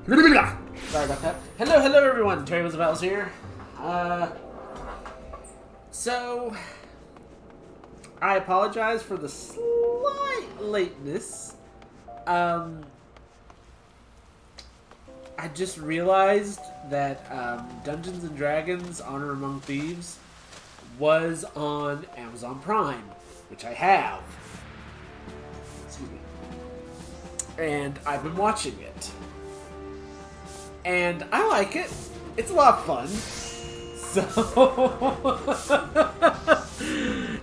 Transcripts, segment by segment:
Sorry about that. Hello everyone. Terry Roosevelt here. So I apologize for the slight lateness. I just realized that Dungeons and Dragons: Honor Among Thieves was on Amazon Prime, which I have. Excuse me. And I've been watching it. And I like it. It's a lot of fun. So,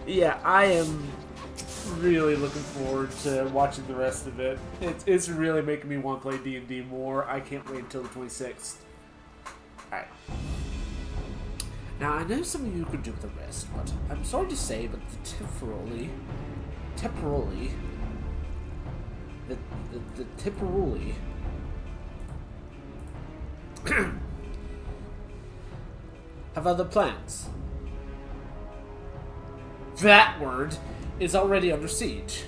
yeah, I am really looking forward to watching the rest of it. It's really making me want to play D&D more. I can't wait until the 26th. Alright. Now, I know some of you could do the rest, but I'm sorry to say, but the Tipperoli, have other plans. That word is already under siege.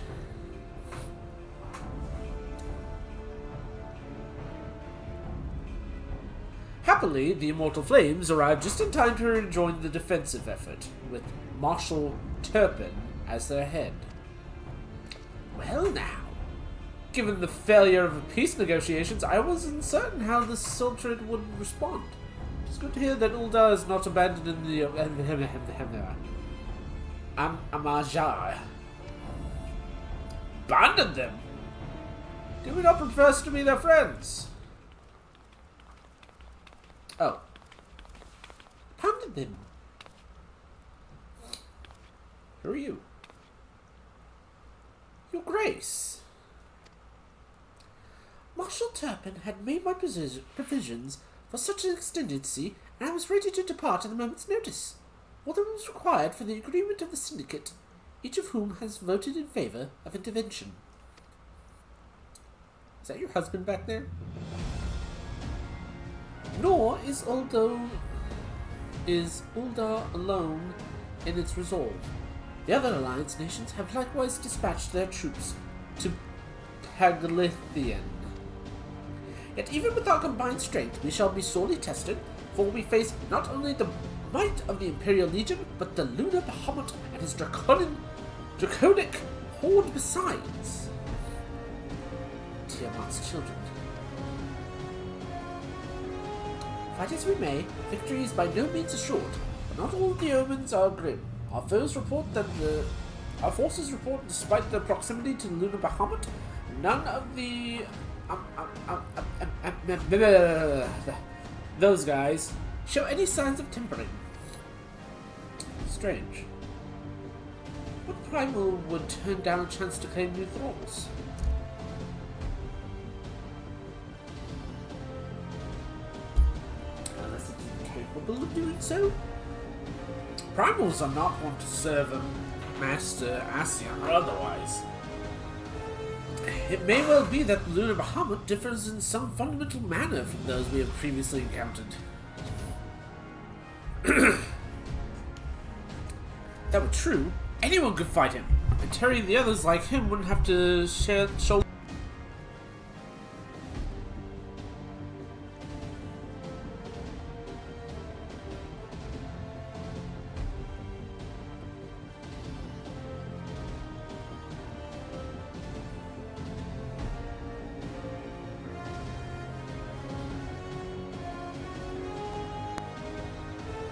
Happily, the Immortal Flames arrived just in time to join the defensive effort, with Marshal Turpin as their head. Well now, given the failure of the peace negotiations, I was uncertain how the Sultanate would respond. It's good to hear that Uldar is not abandoned the Amajar. Abandoned them? Do we not profess to be their friends? Oh. Abandoned them? Who are you? Your Grace. Marshal Turpin had made my provisions for such an exigency, and I was ready to depart at a moment's notice. All that was required for the agreement of the syndicate, each of whom has voted in favor of intervention. Is that your husband back there? Nor is Uldar alone in its resolve. The other alliance nations have likewise dispatched their troops to Paglithian. Yet even with our combined strength, we shall be sorely tested, for we face not only the might of the Imperial Legion, but the Lunar Bahamut and his draconic horde besides. Tiamat's children. Fight as we may, victory is by no means assured, but not all the omens are grim. Our forces report, despite their proximity to the Lunar Bahamut, none of the those guys show any signs of tempering. Strange. What primal would turn down a chance to claim new thralls? Unless it's capable of doing so? Primals are not one to serve a master Asian or otherwise. It may well be that the Lunar Bahamut differs in some fundamental manner from those we have previously encountered. If that were true, anyone could fight him, and Terry and the others like him wouldn't have to share shoulder.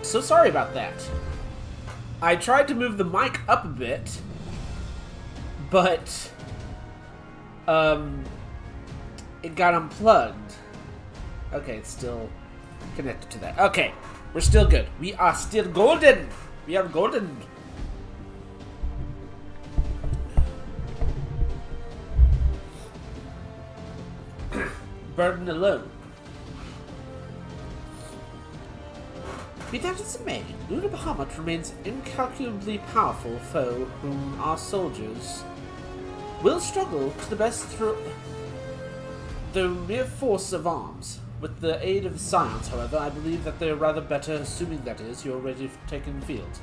So sorry about that. I tried to move the mic up a bit, but it got unplugged. Okay, it's still connected to that. Okay, we're still good. We are still golden. We are golden. Burden alone. Be that as it may, Lunar Bahamut remains incalculably powerful foe whom our soldiers will struggle to the best through the mere force of arms. With the aid of the science, however, I believe that they are rather better, assuming that is, you are ready to take in the field.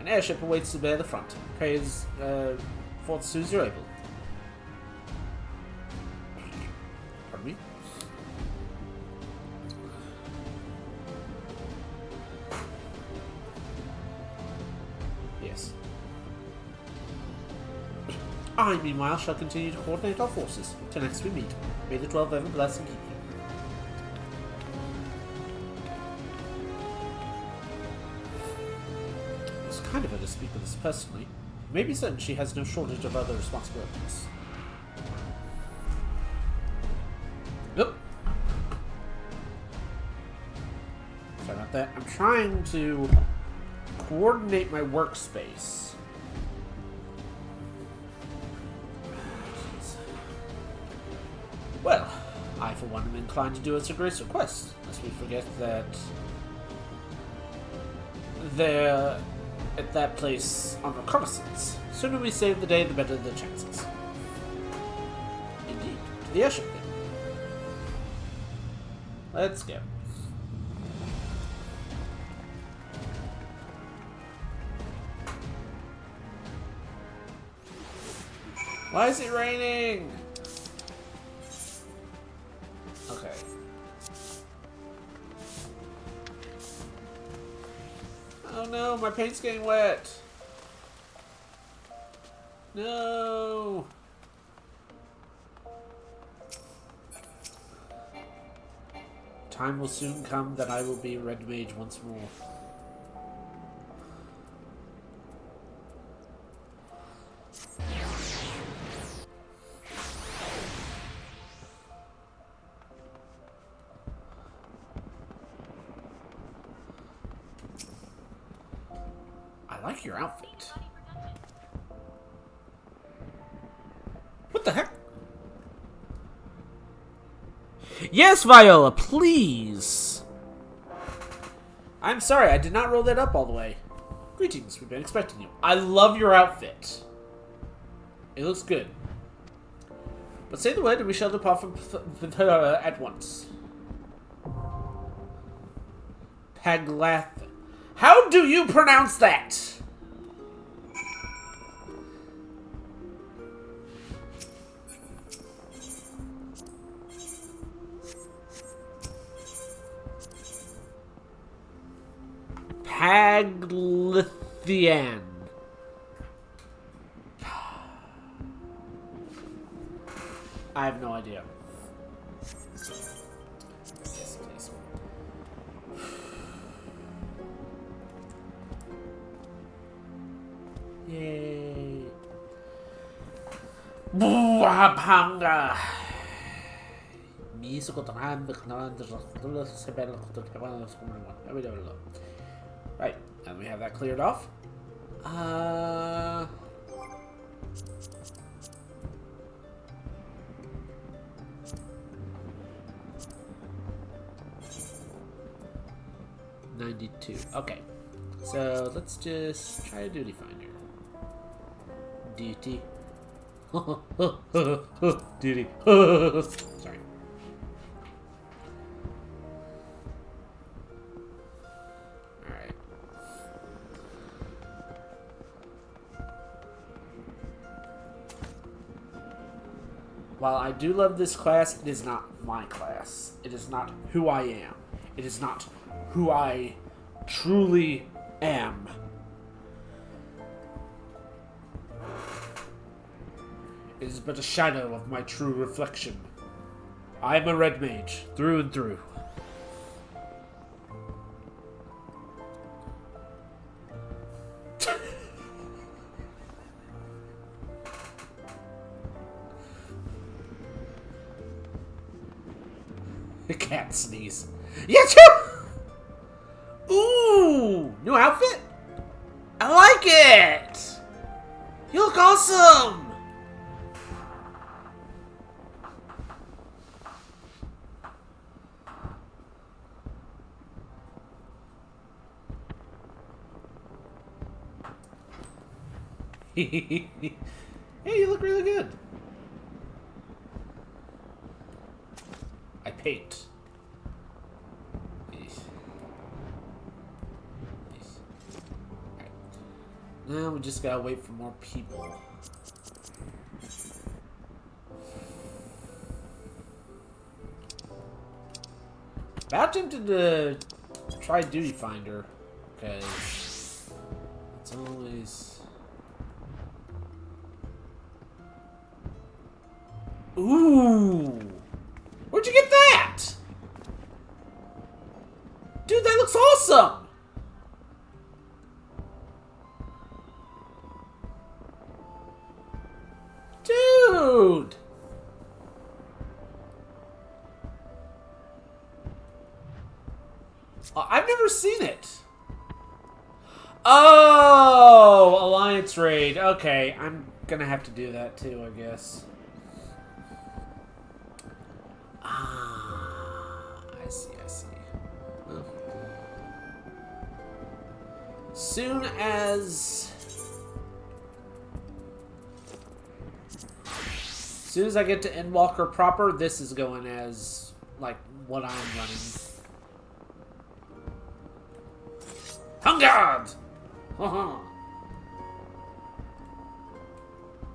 An airship awaits to bear the front. Pray as forth as soon as you're able. Pardon me? I, meanwhile, shall continue to coordinate our forces. Till next we meet. May the 12 ever bless and keep you. It's kind of her to speak with us personally. You may be certain she has no shortage of other responsibilities. Nope. Sorry about that. I'm trying to coordinate my workspace. Well, I for one am inclined to do as a grace request, lest we forget that they're at that place on reconnaissance. Sooner we save the day, the better the chances. Indeed. To the airship then. Let's go. Why is it raining? Okay. Oh no, my paint's getting wet. No. Time will soon come that I will be Red Mage once more. I like your outfit. What the heck? Yes, Viola, please! I'm sorry, I did not roll that up all the way. Greetings, we've been expecting you. I love your outfit. It looks good. But say the word and we shall depart from at once. Paglath. How do you pronounce that? Paglithian. I have no idea. Yes, please. Yay. Buapanga. Right, and we have that cleared off. 92. Okay. So let's just try a duty finder. Duty. Duty. Sorry. Alright. While I do love this class, it is not my class. It is not who I am. It is not who I truly am. It is but a shadow of my true reflection. I am a red mage, through and through. The cat sneeze. Yes, ooh, new outfit? I like it! You look awesome! Hey, you look really good. I paint. Now we just gotta wait for more people. About tempted to try Duty Finder, because it's always... Ooh. Where'd you get that? Dude, that looks awesome! Dude! I've never seen it. Oh, Alliance Raid. Okay, I'm gonna have to do that too, I guess. Ah, I see, I see. Well, soon as I get to Endwalker proper, this is going as, like, what I'm running. Hungard!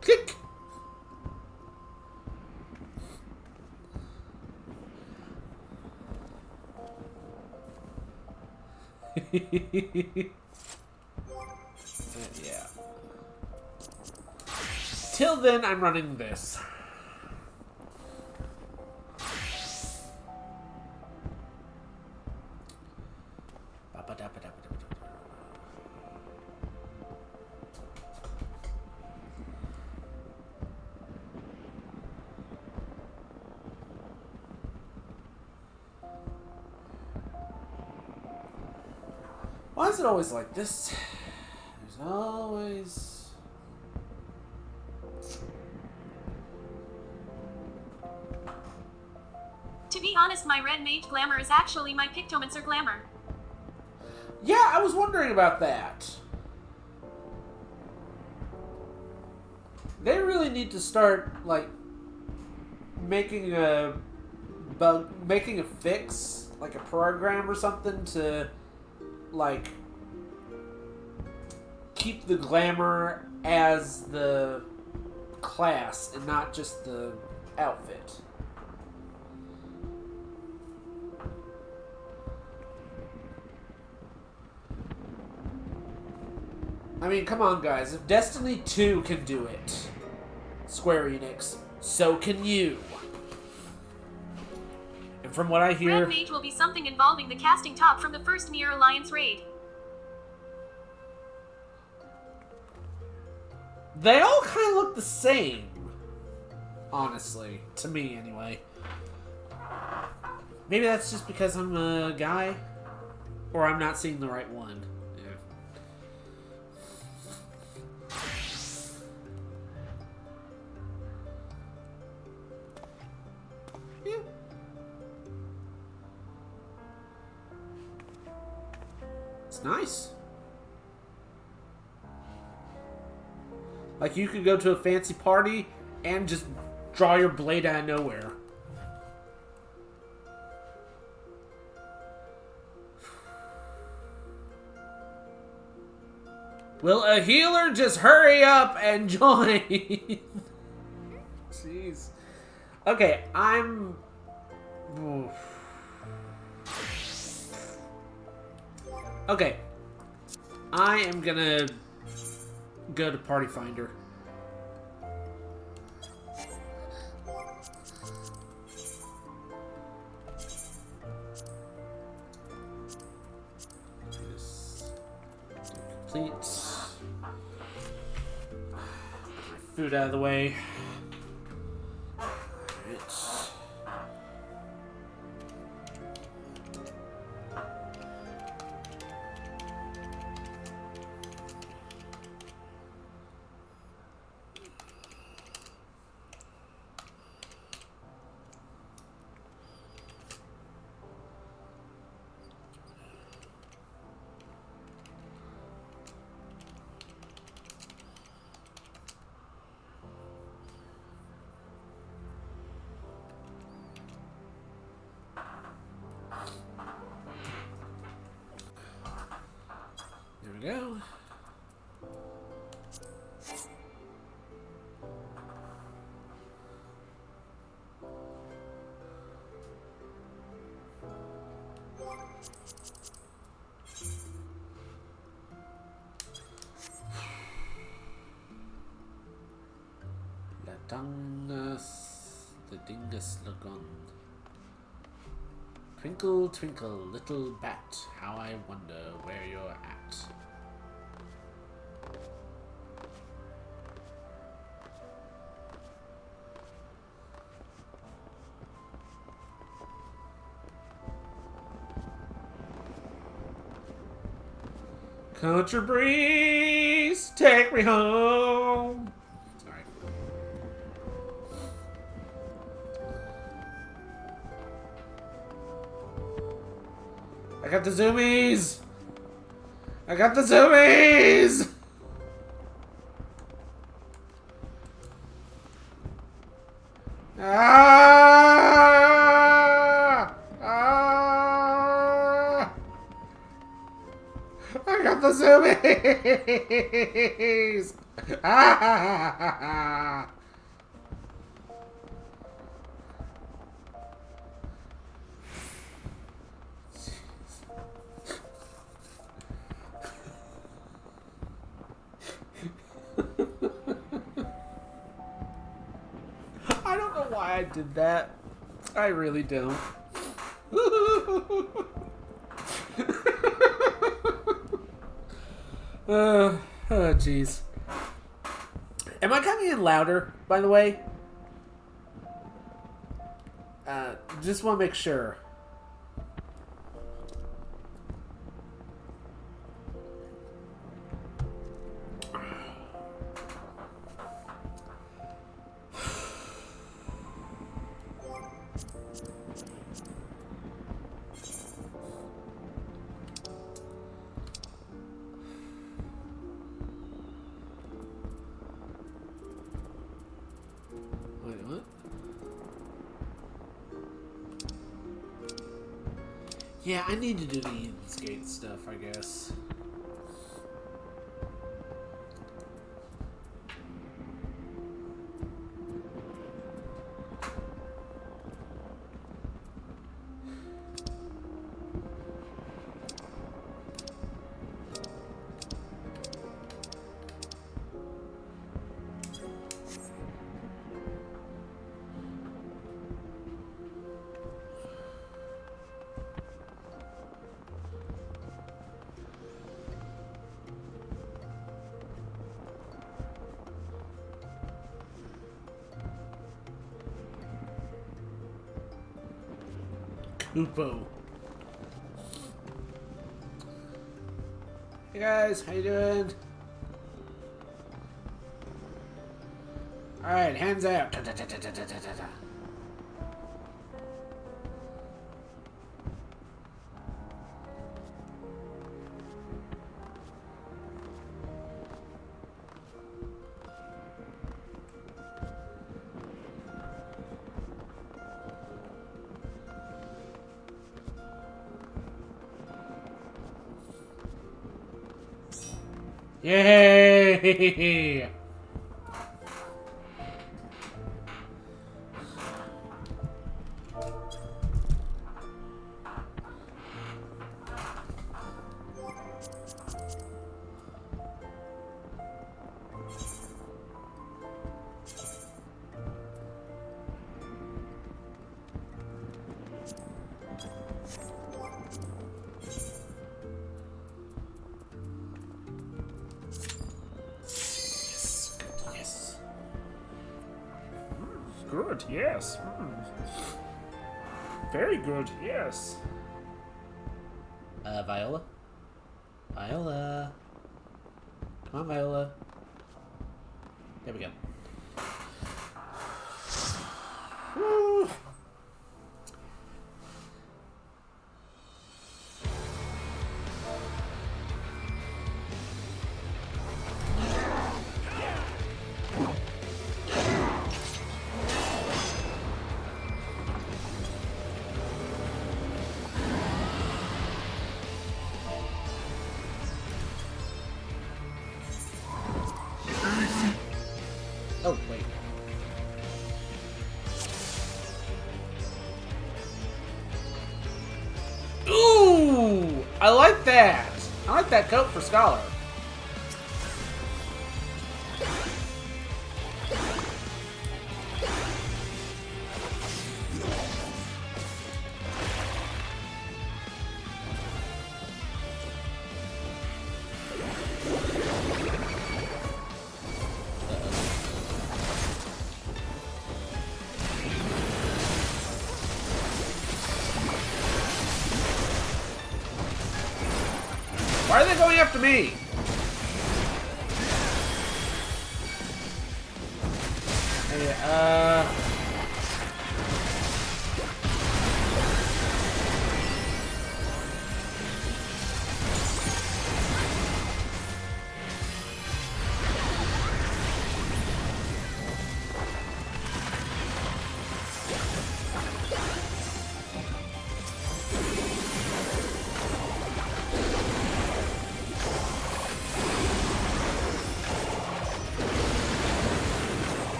Click! Yeah. Till then, I'm running this. Why is it always like this? There's always... To be honest, my red mage glamour is actually my Pictomancer glamour. Yeah, I was wondering about that. They really need to start, like, making a fix, like a program or something to, like, keep the glamour as the class and not just the outfit. I mean, come on, guys. If Destiny 2 can do it, Square Enix, so can you. And from what I hear... Red Mage will be something involving the casting top from the first Mirror Alliance raid. They all kind of look the same. Honestly. To me, anyway. Maybe that's just because I'm a guy. Or I'm not seeing the right one. It's nice. Like, you could go to a fancy party and just draw your blade out of nowhere. Will a healer just hurry up and join? Jeez. Okay, I'm... Oof. Okay. I am gonna go to Party Finder. Complete. Food out of the way. There we go. Latangas. the dingus lagoon. Twinkle, twinkle, little bat, how I wonder where you're at. Country breeze, take me home. Sorry. I got the zoomies. I got the zoomies. Ah! Ah! I got the zoomies! Ah! I don't know why I did that. I really don't. Oh, jeez. Am I coming in louder, by the way? Just want to make sure. Wait, what? Yeah, I need to do the Eden's Gate stuff, I guess. Upo. Hey guys, how you doing? Alright, hands out. Yay! Good, yes. Very good, yes. Viola? Viola? Come on, Viola. There we go. Woo. Oh, wait. Ooh! I like that! I like that coat for Scholar. they going after me? Hey,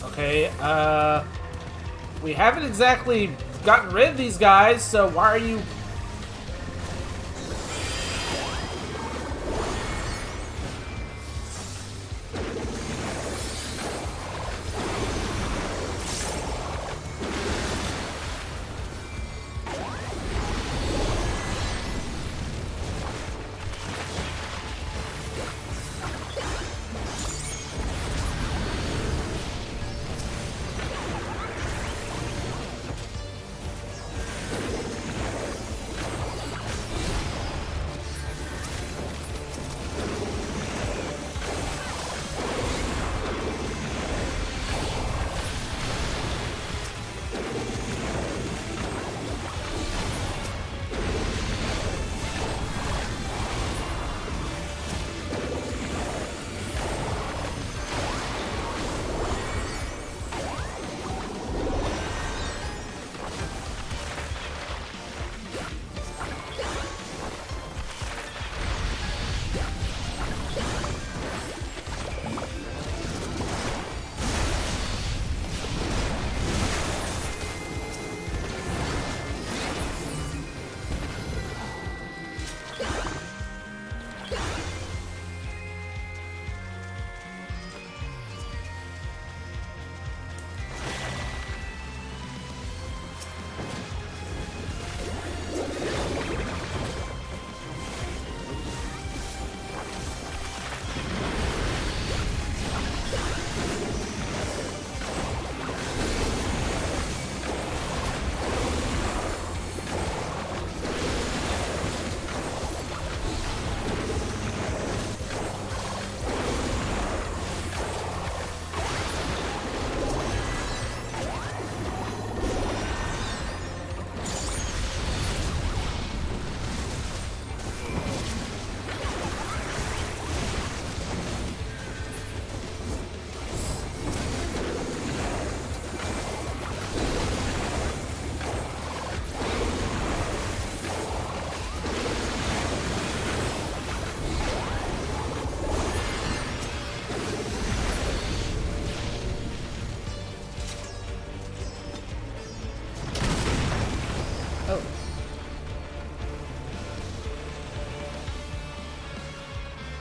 Okay, we haven't exactly gotten rid of these guys, so why are you...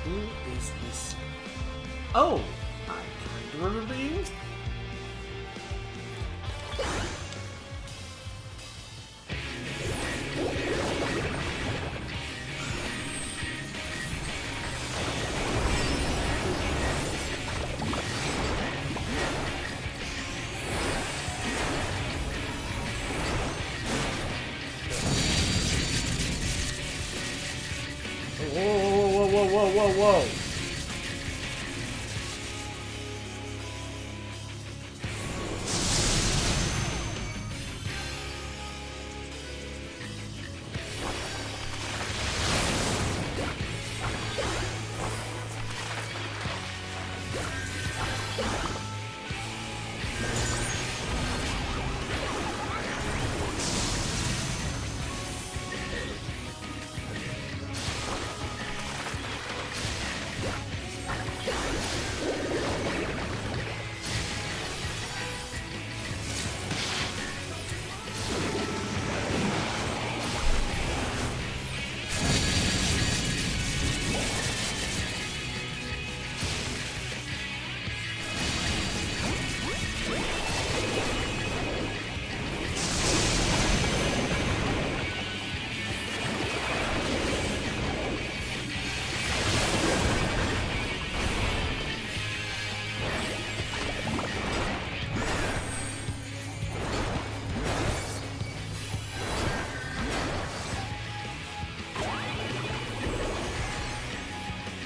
Who is this? Oh, I kind of remember you. Whoa.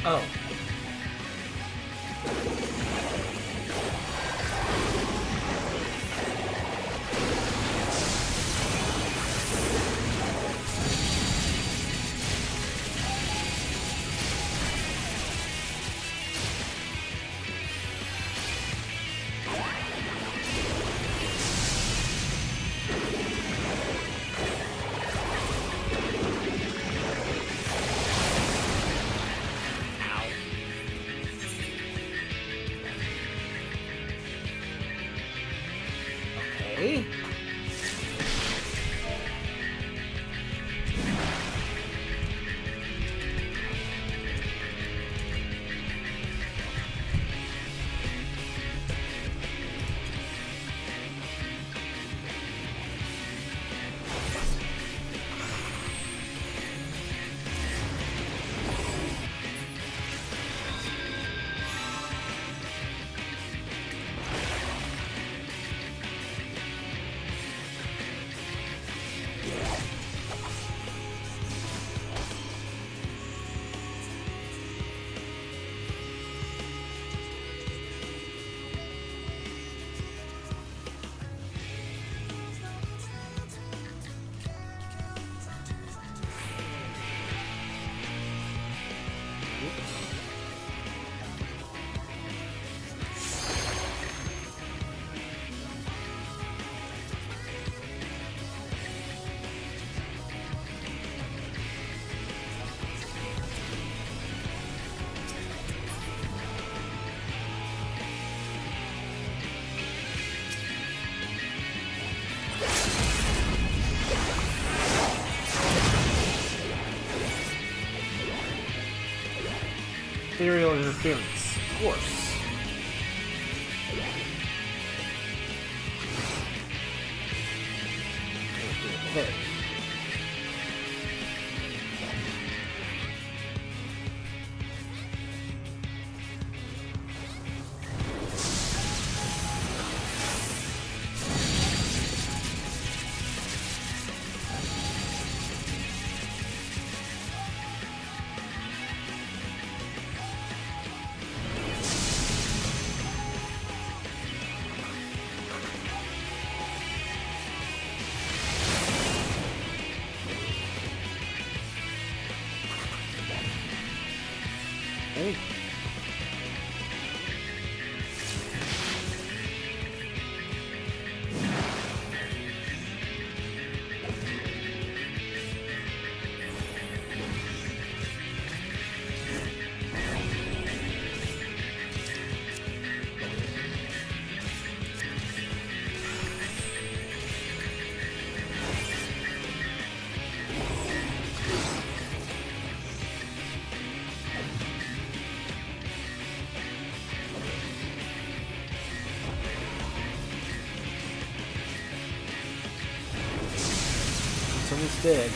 Oh. Okay. Ethereal interference, of course. Okay. Hey. Someone's dead.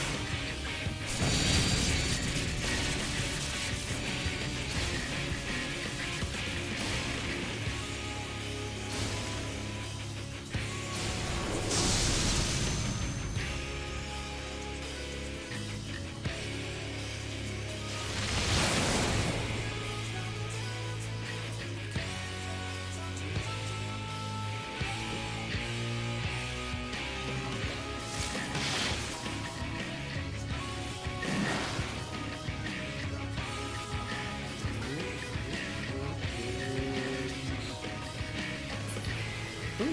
Ooh.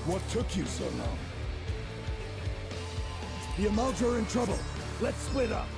What took you so long? The Amalja are in trouble. Let's split up.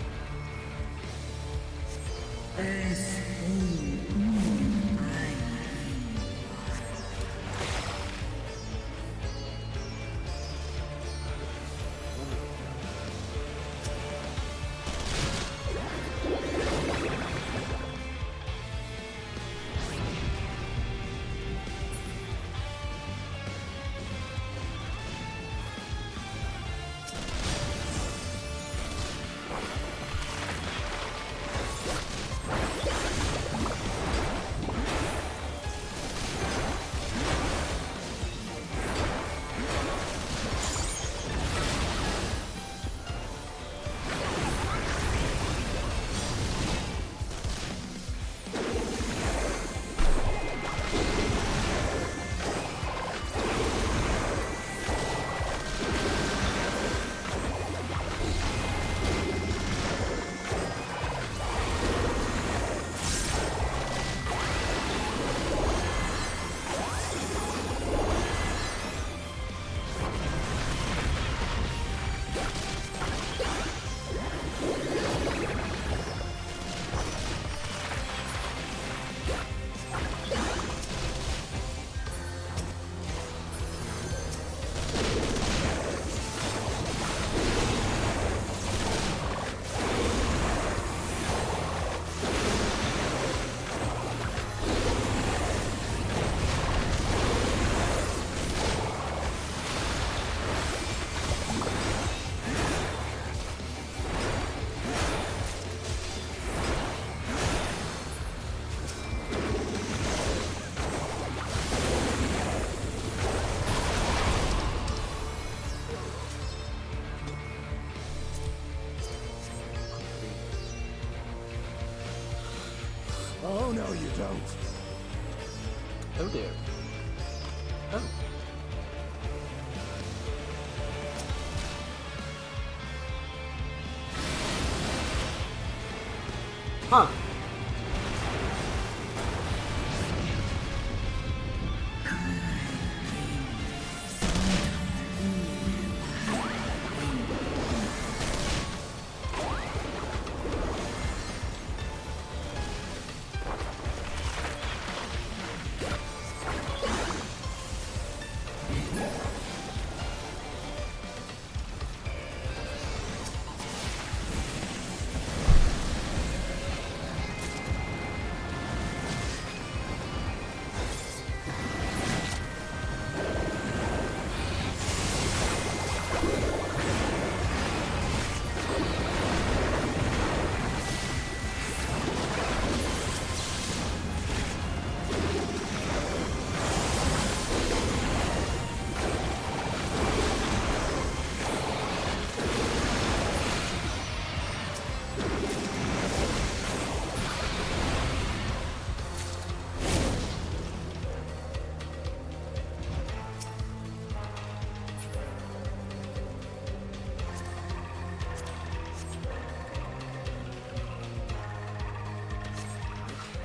Oh no, you don't. Oh dear. Oh. Huh.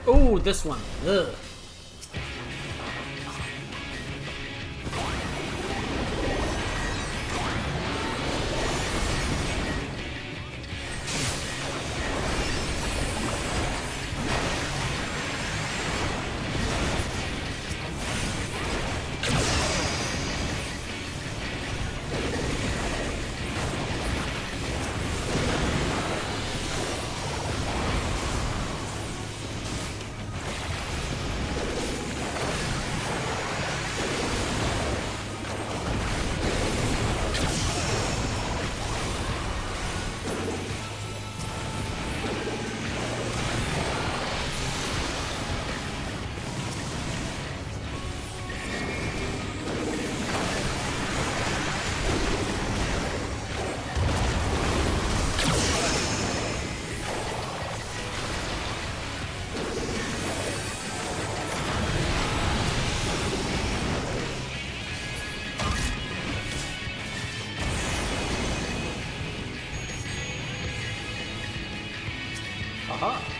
Oh, this one. Ugh. Aha.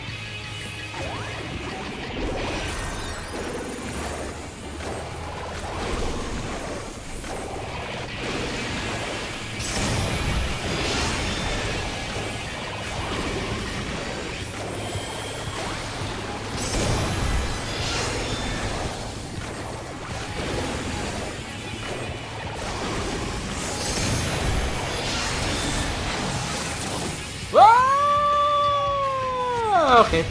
Okay.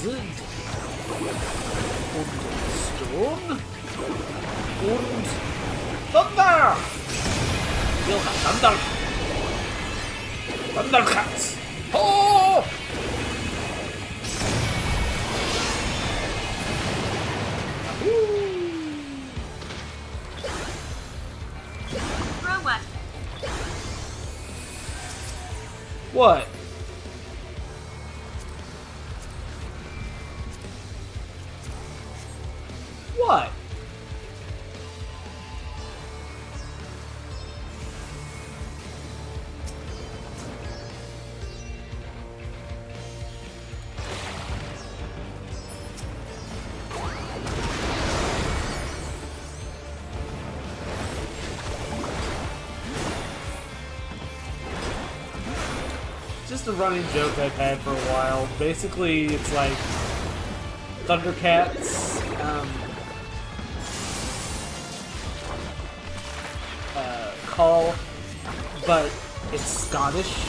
sind. Und Sturm. Und Thunder! Thunder! Thundercats! Oh! Throw what? What? What? Just a running joke I've had for a while. Basically, it's like Thundercats, call, but it's Scottish.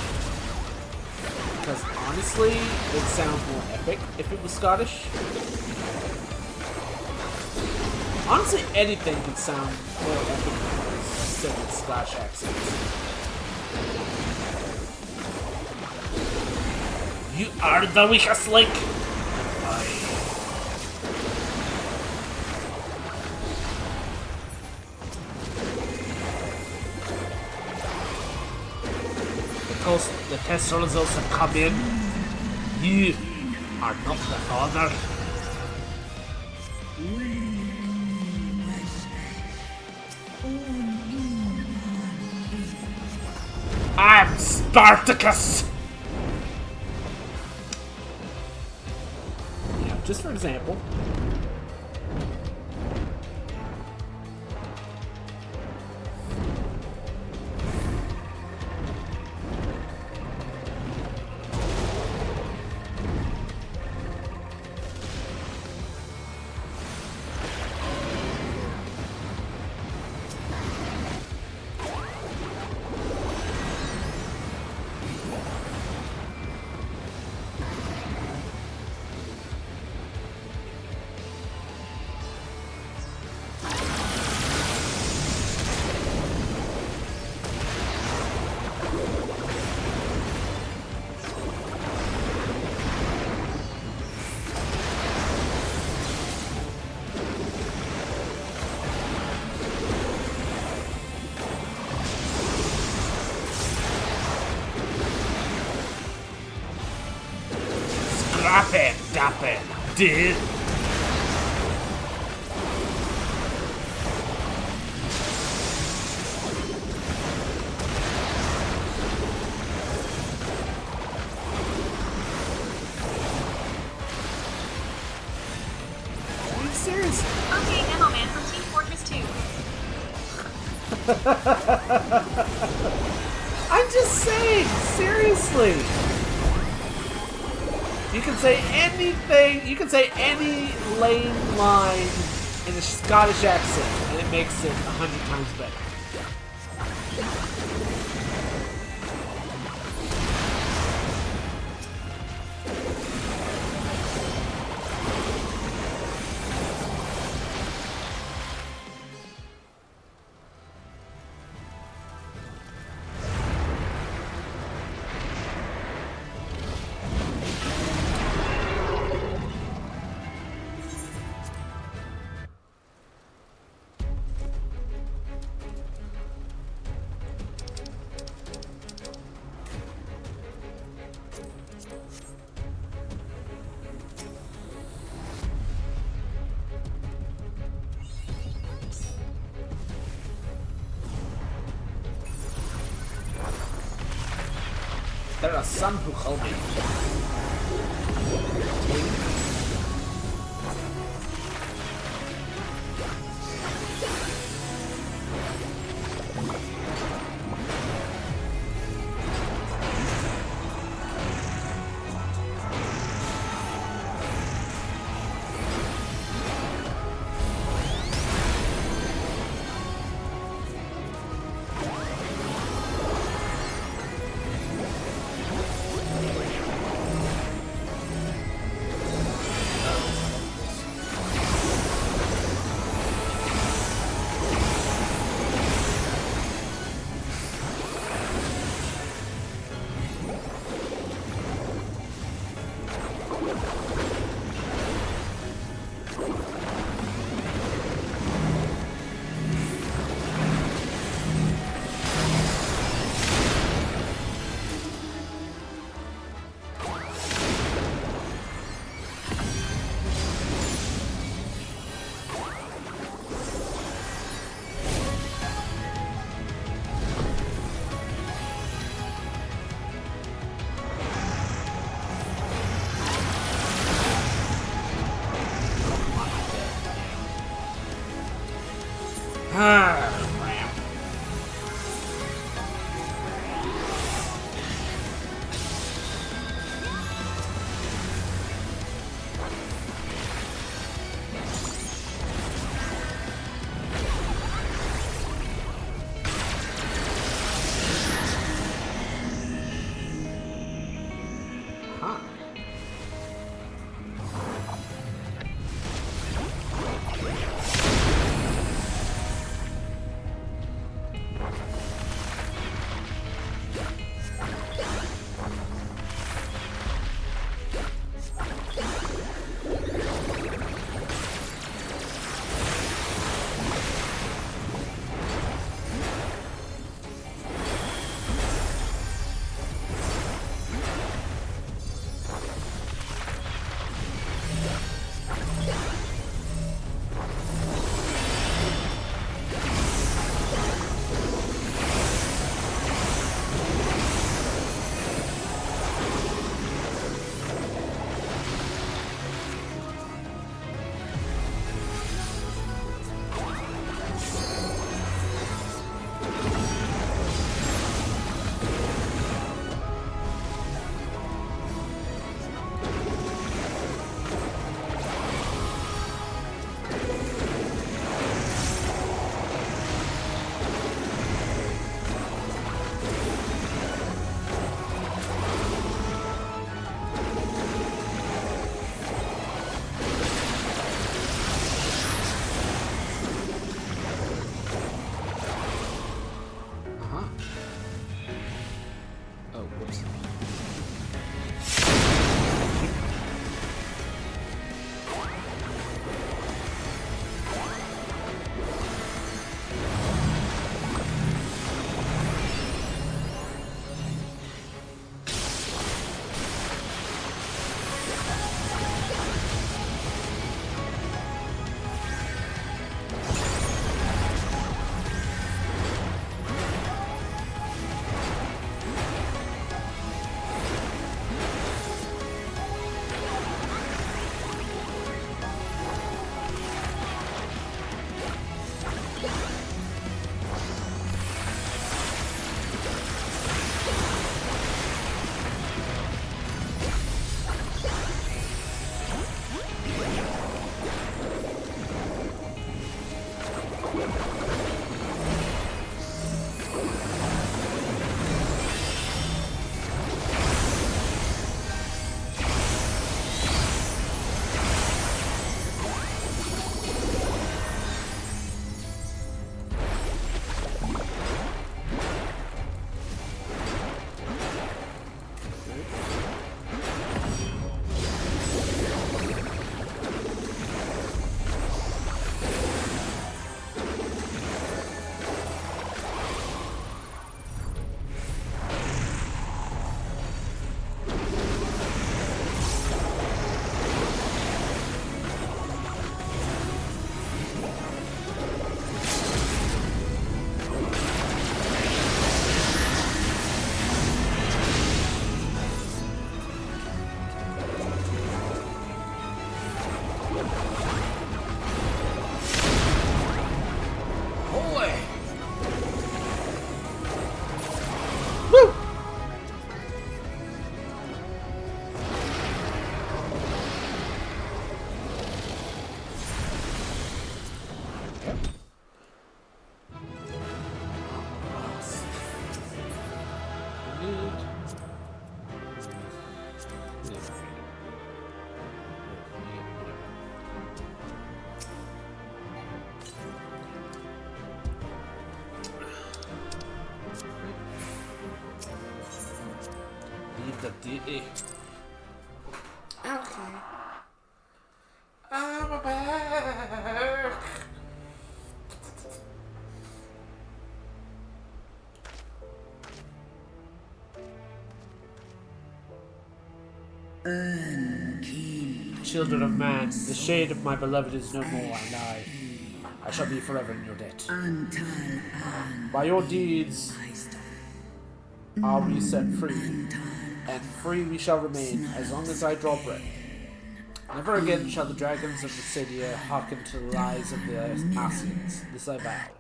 Because honestly, it sounds more epic if it was Scottish. Honestly, anything could sound more epic if it was said with Scottish accents. You are the weakest link! Because the test results have come in, you are not the father. I'm Spartacus! Yeah, just for example. Scrap it, dap it, dude. Are you serious? Okay, Demo Man from Team Fortress 2. I'm just saying, seriously. You can say anything, you can say any lame line in a Scottish accent, and it makes it 100 times better. There are some who call me. Ah, crap. Huh. Oh, whoops. Okay. I'm back. Children of man, the shade of my beloved is no more, and I shall be forever in your debt. By your deeds are we set free, and free we shall remain as long as I draw breath. Never again shall the dragons of Lucidia hearken to the lies of the Asians. This I vow.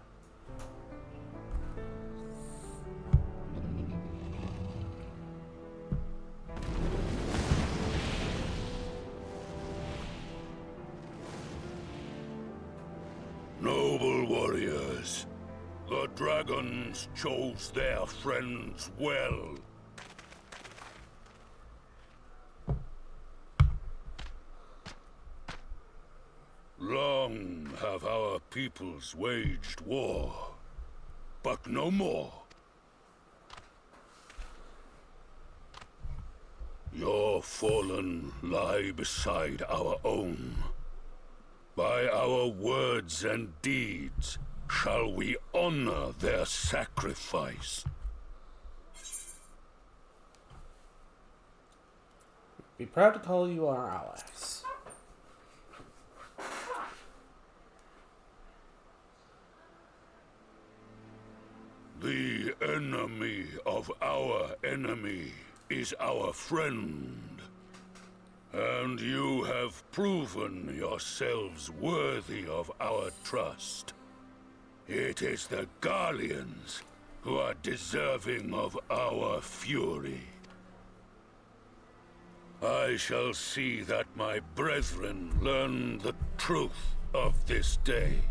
Noble warriors, the dragons chose their friends well. Long have our peoples waged war, but no more. Your fallen lie beside our own. By our words and deeds shall we honor their sacrifice. Be proud to call you our allies. The enemy of our enemy is our friend. And you have proven yourselves worthy of our trust. It is the Guardians who are deserving of our fury. I shall see that my brethren learn the truth of this day,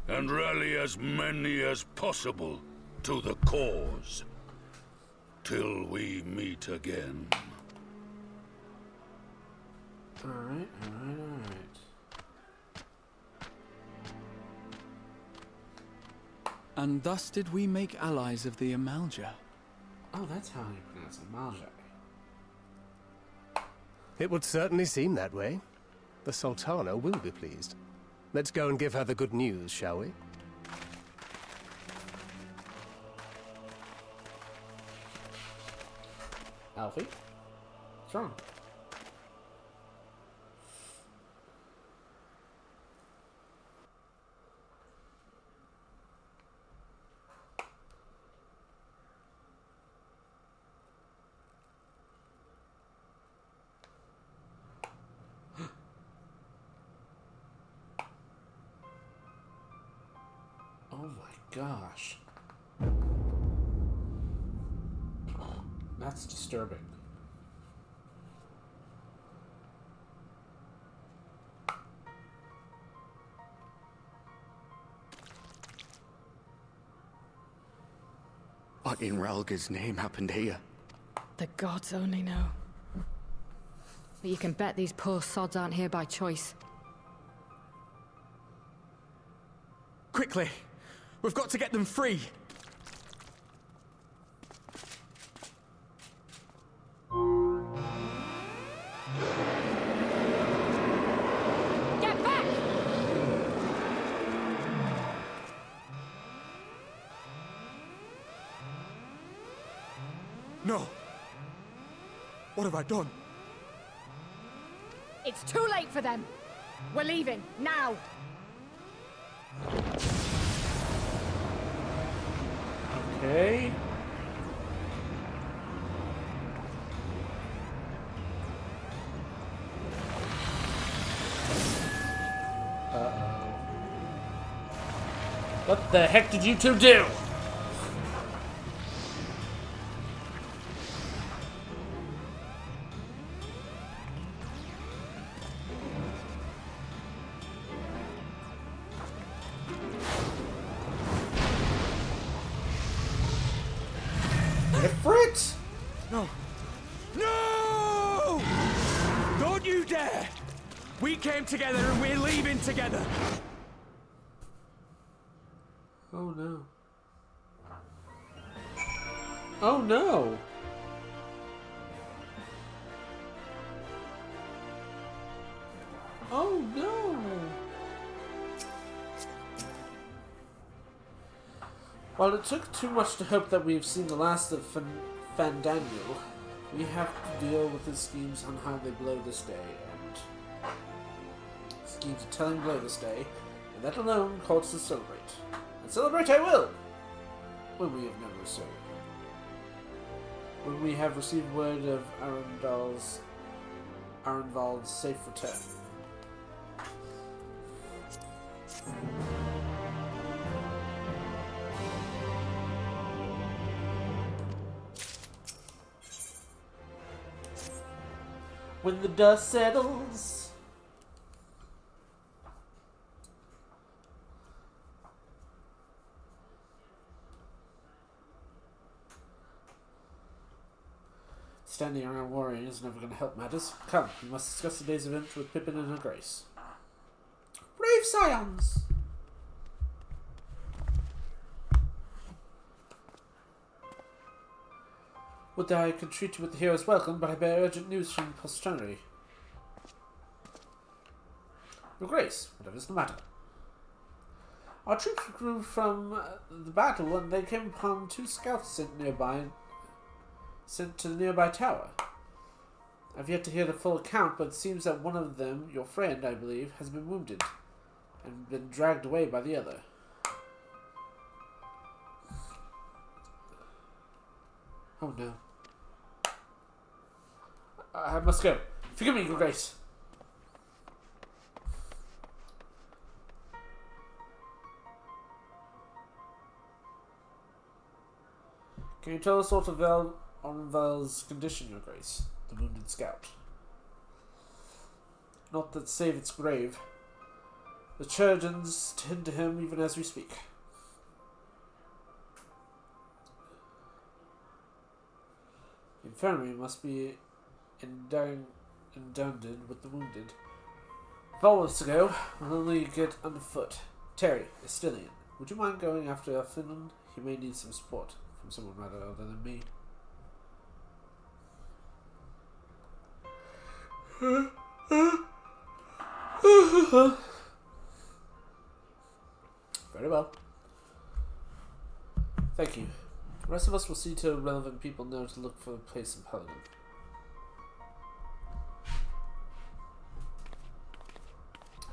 and rally as many as possible to the cause, till we meet again. Alright. And thus did we make allies of the Amalja. Oh, that's how you pronounce it, Malja. It would certainly seem that way. The Sultana will be pleased. Let's go and give her the good news, shall we? Alfie? What's wrong? Oh my gosh. That's disturbing. What in Relga's name happened here? The gods only know. But you can bet these poor sods aren't here by choice. Quickly! We've got to get them free! Get back! No! What have I done? It's too late for them! We're leaving, now! Okay. Uh-oh. What the heck did you two do? Fritz! No! No! Don't you dare! We came together and we're leaving together! Oh no. Oh no! Oh no! While it took too much to hope that we've seen the last of Fandaniel, we have to deal with his schemes on how they blow this day, and schemes of telling blow this day, and that alone calls to celebrate. And celebrate I will! When we have never so. When we have received word of Arenvald's safe return. When the dust settles. Standing around worrying is never going to help matters. Come, we must discuss today's event with Pippin and her grace. Brave scions! Would that I could treat you with the hero's welcome, but I bear urgent news from posterity. Your grace, whatever is the matter? Our troops withdrew from the battle, and they came upon 2 scouts sent to the nearby tower. I've yet to hear the full account, but it seems that one of them, your friend, I believe, has been wounded and been dragged away by the other. Oh no. I must go. Forgive me, Your Grace. Can you tell us what of Onval's condition, Your Grace? The wounded scout. Not that save its grave. The Churgeons tend to him even as we speak. The infirmary must be inundated with the wounded. If all was to go, we'll only get underfoot. Terry, Estilian, would you mind going after Finland? He may need some support from someone rather older than me. Very well. Thank you. The rest of us will see to relevant people know to look for a place in Pelican.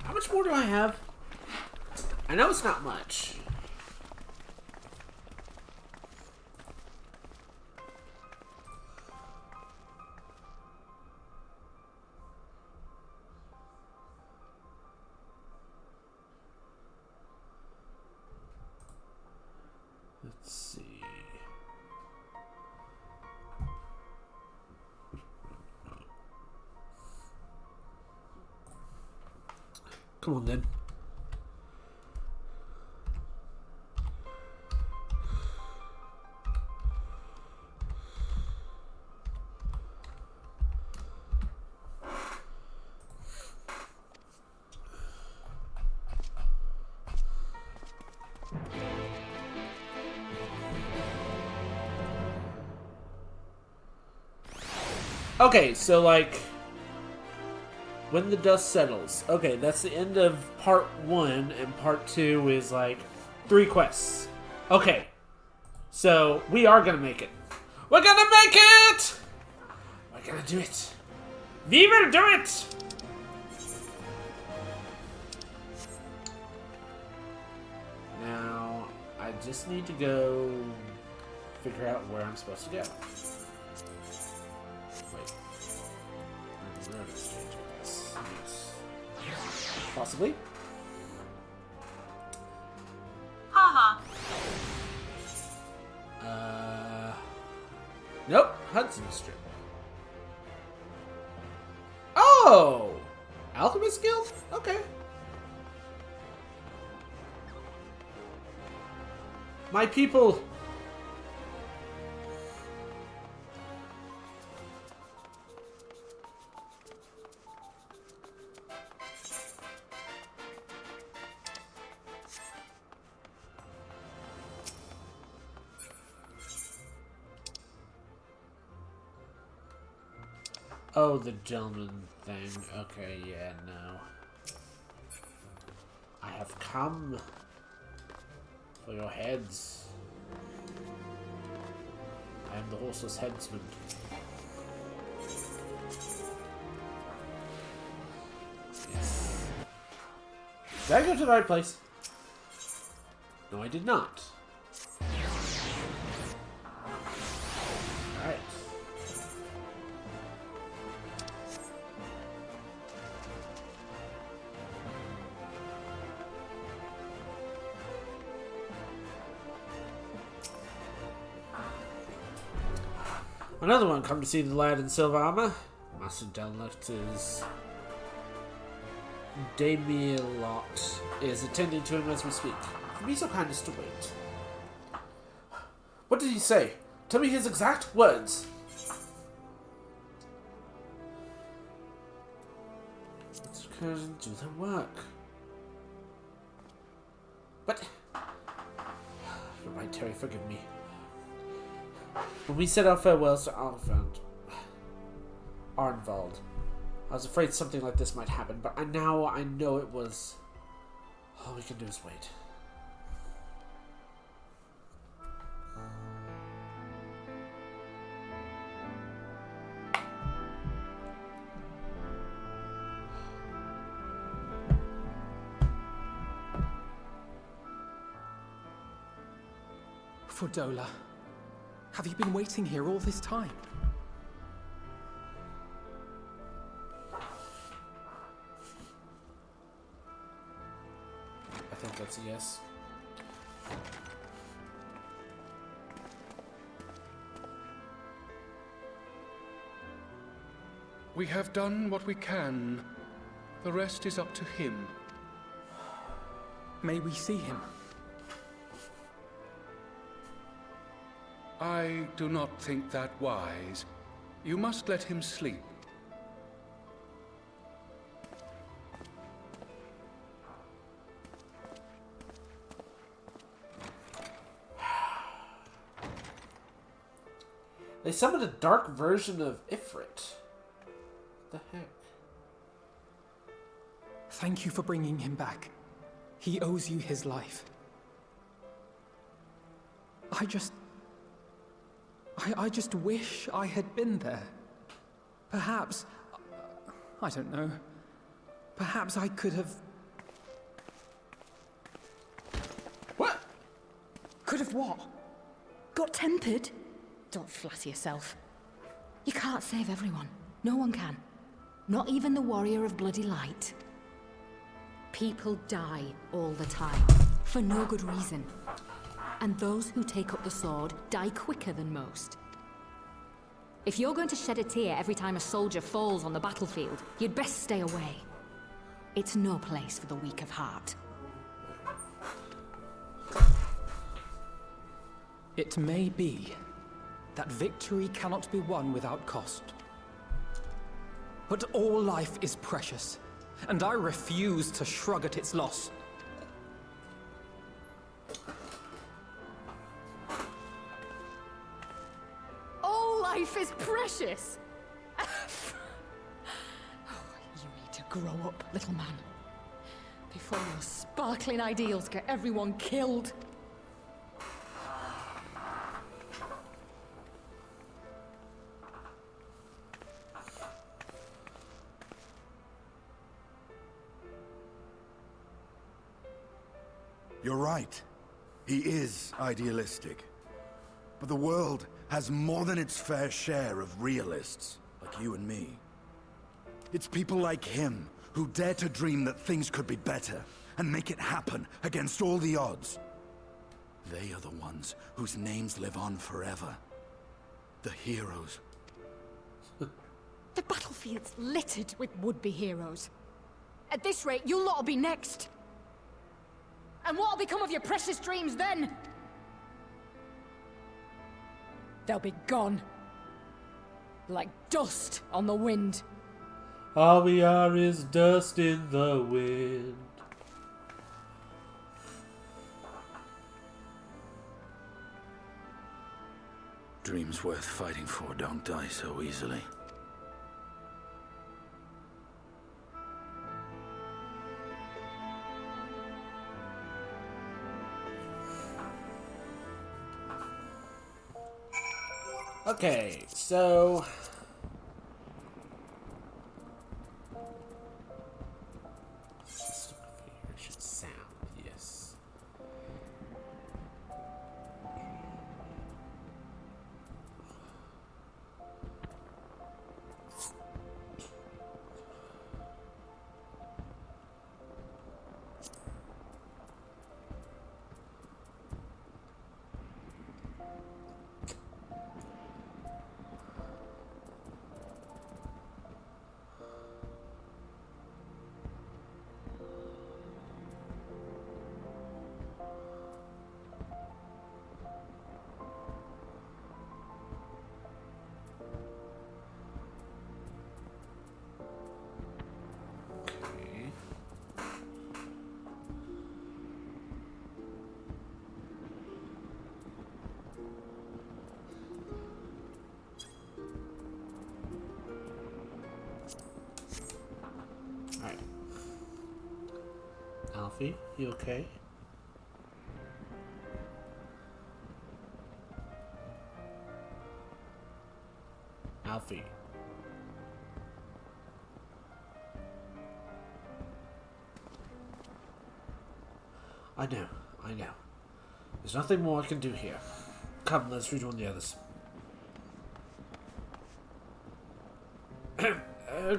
How much more do I have? I know it's not much. Let's see. Come on then. Okay, so like when the dust settles. Okay, that's the end of part 1, and part 2 is like 3 quests. Okay, so we are gonna make it. We're gonna make it! We're gonna do it. We will do it! Now, I just need to go figure out where I'm supposed to go. Wait. Road exchange, I guess. Yes. Possibly. Haha. Nope. Hudson Strip. Oh! Alchemist Guild? Okay. My people. Oh, the gentleman thing. Okay, yeah, no. I have come for your heads. I am the horseless headsman. Yes. Did I go to the right place? No, I did not. Alright. Another one come to see the lad in silver armor. Master Delector's Damielot is attending to him as we speak. Be so kind as to wait. What did he say? Tell me his exact words. Endwalkers do their work. But you're right, Terry, forgive me. When we said our farewells to Arnvald, I was afraid something like this might happen, but now I know it was... All we can do is wait. Fordola, have you been waiting here all this time? I think that's a yes. We have done what we can. The rest is up to him. May we see him? I do not think that wise. You must let him sleep. They summoned a dark version of Ifrit. What the heck? Thank you for bringing him back. He owes you his life. I just wish I had been there. Perhaps... I don't know. Perhaps I could have... What? Could have what? Got tempered? Don't flatter yourself. You can't save everyone. No one can. Not even the warrior of bloody light. People die all the time, for no good reason. And those who take up the sword die quicker than most. If you're going to shed a tear every time a soldier falls on the battlefield, you'd best stay away. It's no place for the weak of heart. It may be that victory cannot be won without cost. But all life is precious, and I refuse to shrug at its loss. All life is precious! Oh, you need to grow up, little man. Before your sparkling ideals get everyone killed. You're right. He is idealistic. But the world has more than its fair share of realists, like you and me. It's people like him who dare to dream that things could be better and make it happen against all the odds. They are the ones whose names live on forever. The heroes. The battlefield's littered with would-be heroes. At this rate, you'll lot'll be next. And what'll become of your precious dreams then? They'll be gone. Like dust on the wind. All we are is dust in the wind. Dreams worth fighting for don't die so easily. Okay, so... System configuration sound, yes. Alfie, you okay? Alfie. I know. There's nothing more I can do here. Come, let's rejoin the others.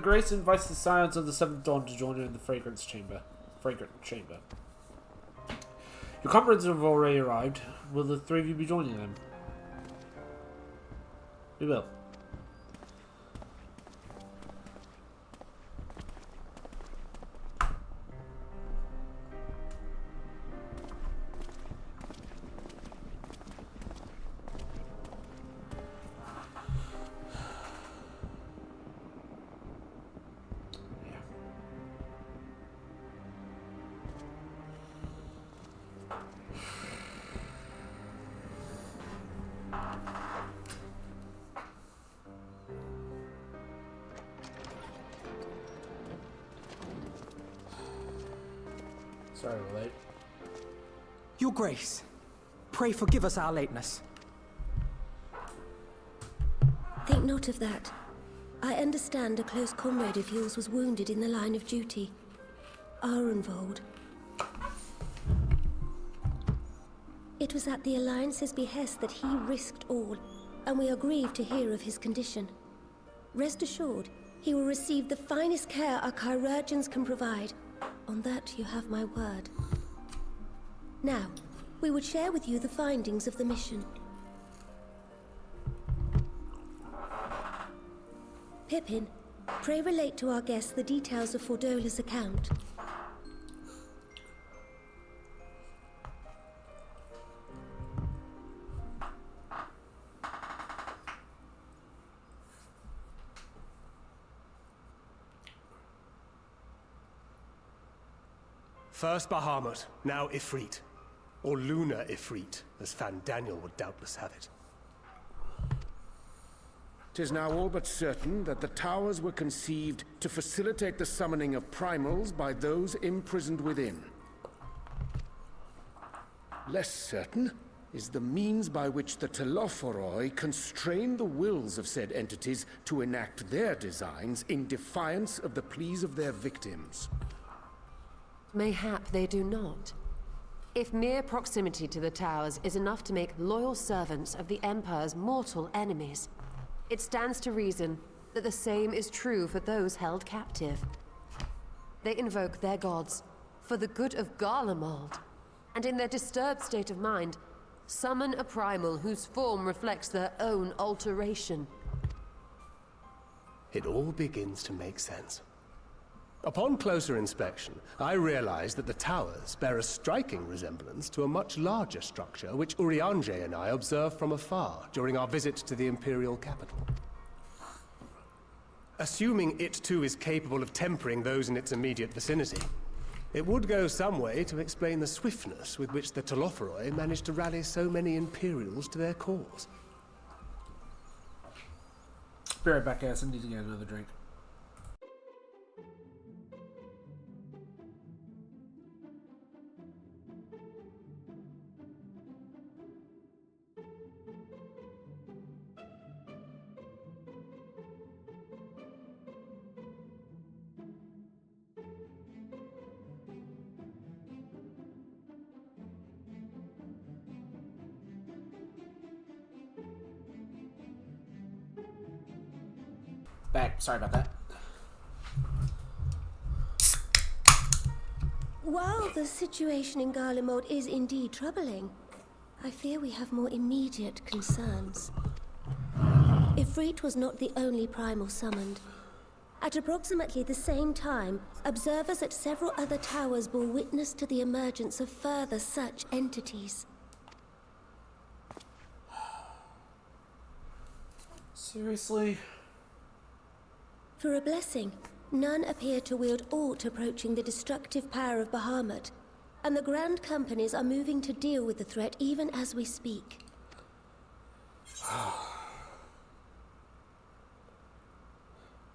Grace invites the Scions of the Seventh Dawn to join her in the Fragrant Chamber. Your comrades have already arrived. Will the three of you be joining them? We will. Sorry we're late. Your Grace, pray forgive us our lateness. Think not of that. I understand a close comrade of yours was wounded in the line of duty. Arenvold. It was at the Alliance's behest that he risked all, and we are grieved to hear of his condition. Rest assured, he will receive the finest care our chirurgeons can provide. On that you have my word. Now, we would share with you the findings of the mission. Pippin, pray relate to our guests the details of Fordola's account. First Bahamut, now Ifrit. Or Lunar Ifrit, as Fan Daniel would doubtless have it. 'Tis now all but certain that the towers were conceived to facilitate the summoning of primals by those imprisoned within. Less certain is the means by which the Telophoroi constrain the wills of said entities to enact their designs in defiance of the pleas of their victims. Mayhap they do not. If mere proximity to the towers is enough to make loyal servants of the Empire's mortal enemies, it stands to reason that the same is true for those held captive. They invoke their gods for the good of Garlemald, and in their disturbed state of mind, summon a primal whose form reflects their own alteration. It all begins to make sense. Upon closer inspection, I realized that the towers bear a striking resemblance to a much larger structure which Urianger and I observed from afar during our visit to the Imperial capital. Assuming it too is capable of tempering those in its immediate vicinity, it would go some way to explain the swiftness with which the Telophoroi managed to rally so many Imperials to their cause. Be right back, guys. I need to get another drink. Back. Sorry about that. While the situation in Garlemald is indeed troubling, I fear we have more immediate concerns. Ifrit was not the only primal summoned. At approximately the same time, observers at several other towers bore witness to the emergence of further such entities. Seriously? For a blessing, none appear to wield aught approaching the destructive power of Bahamut, and the Grand Companies are moving to deal with the threat even as we speak.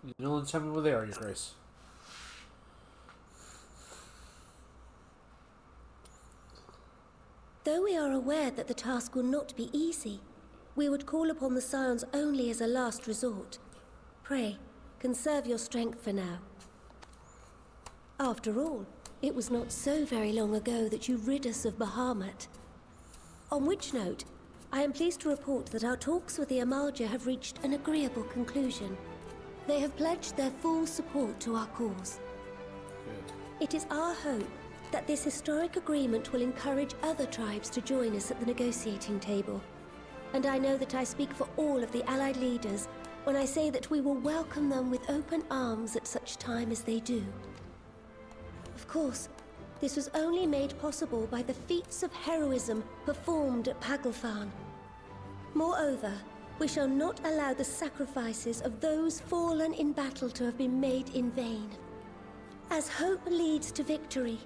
You don't tell me where they are, Your Grace. Though we are aware that the task will not be easy, we would call upon the Scions only as a last resort. Pray, conserve your strength for now. After all, it was not so very long ago that you rid us of Bahamut. On which note, I am pleased to report that our talks with the Amalja have reached an agreeable conclusion. They have pledged their full support to our cause. Good. It is our hope that this historic agreement will encourage other tribes to join us at the negotiating table. And I know that I speak for all of the Allied leaders when I say that we will welcome them with open arms at such time as they do. Of course, this was only made possible by the feats of heroism performed at Paglfan. Moreover, we shall not allow the sacrifices of those fallen in battle to have been made in vain. As hope leads to victory,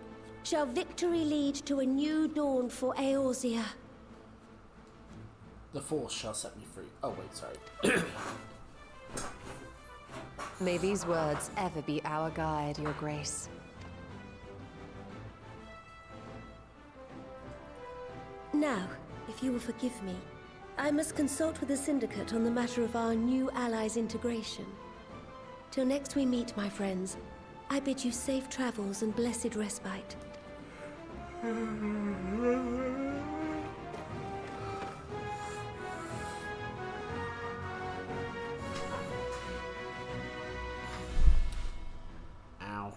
shall victory lead to a new dawn for Eorzea. The Force shall set me free. Oh, wait, sorry. May these words ever be our guide, Your Grace. Now, if you will forgive me, I must consult with the Syndicate on the matter of our new allies' integration. Till next we meet, my friends, I bid you safe travels and blessed respite. Ow.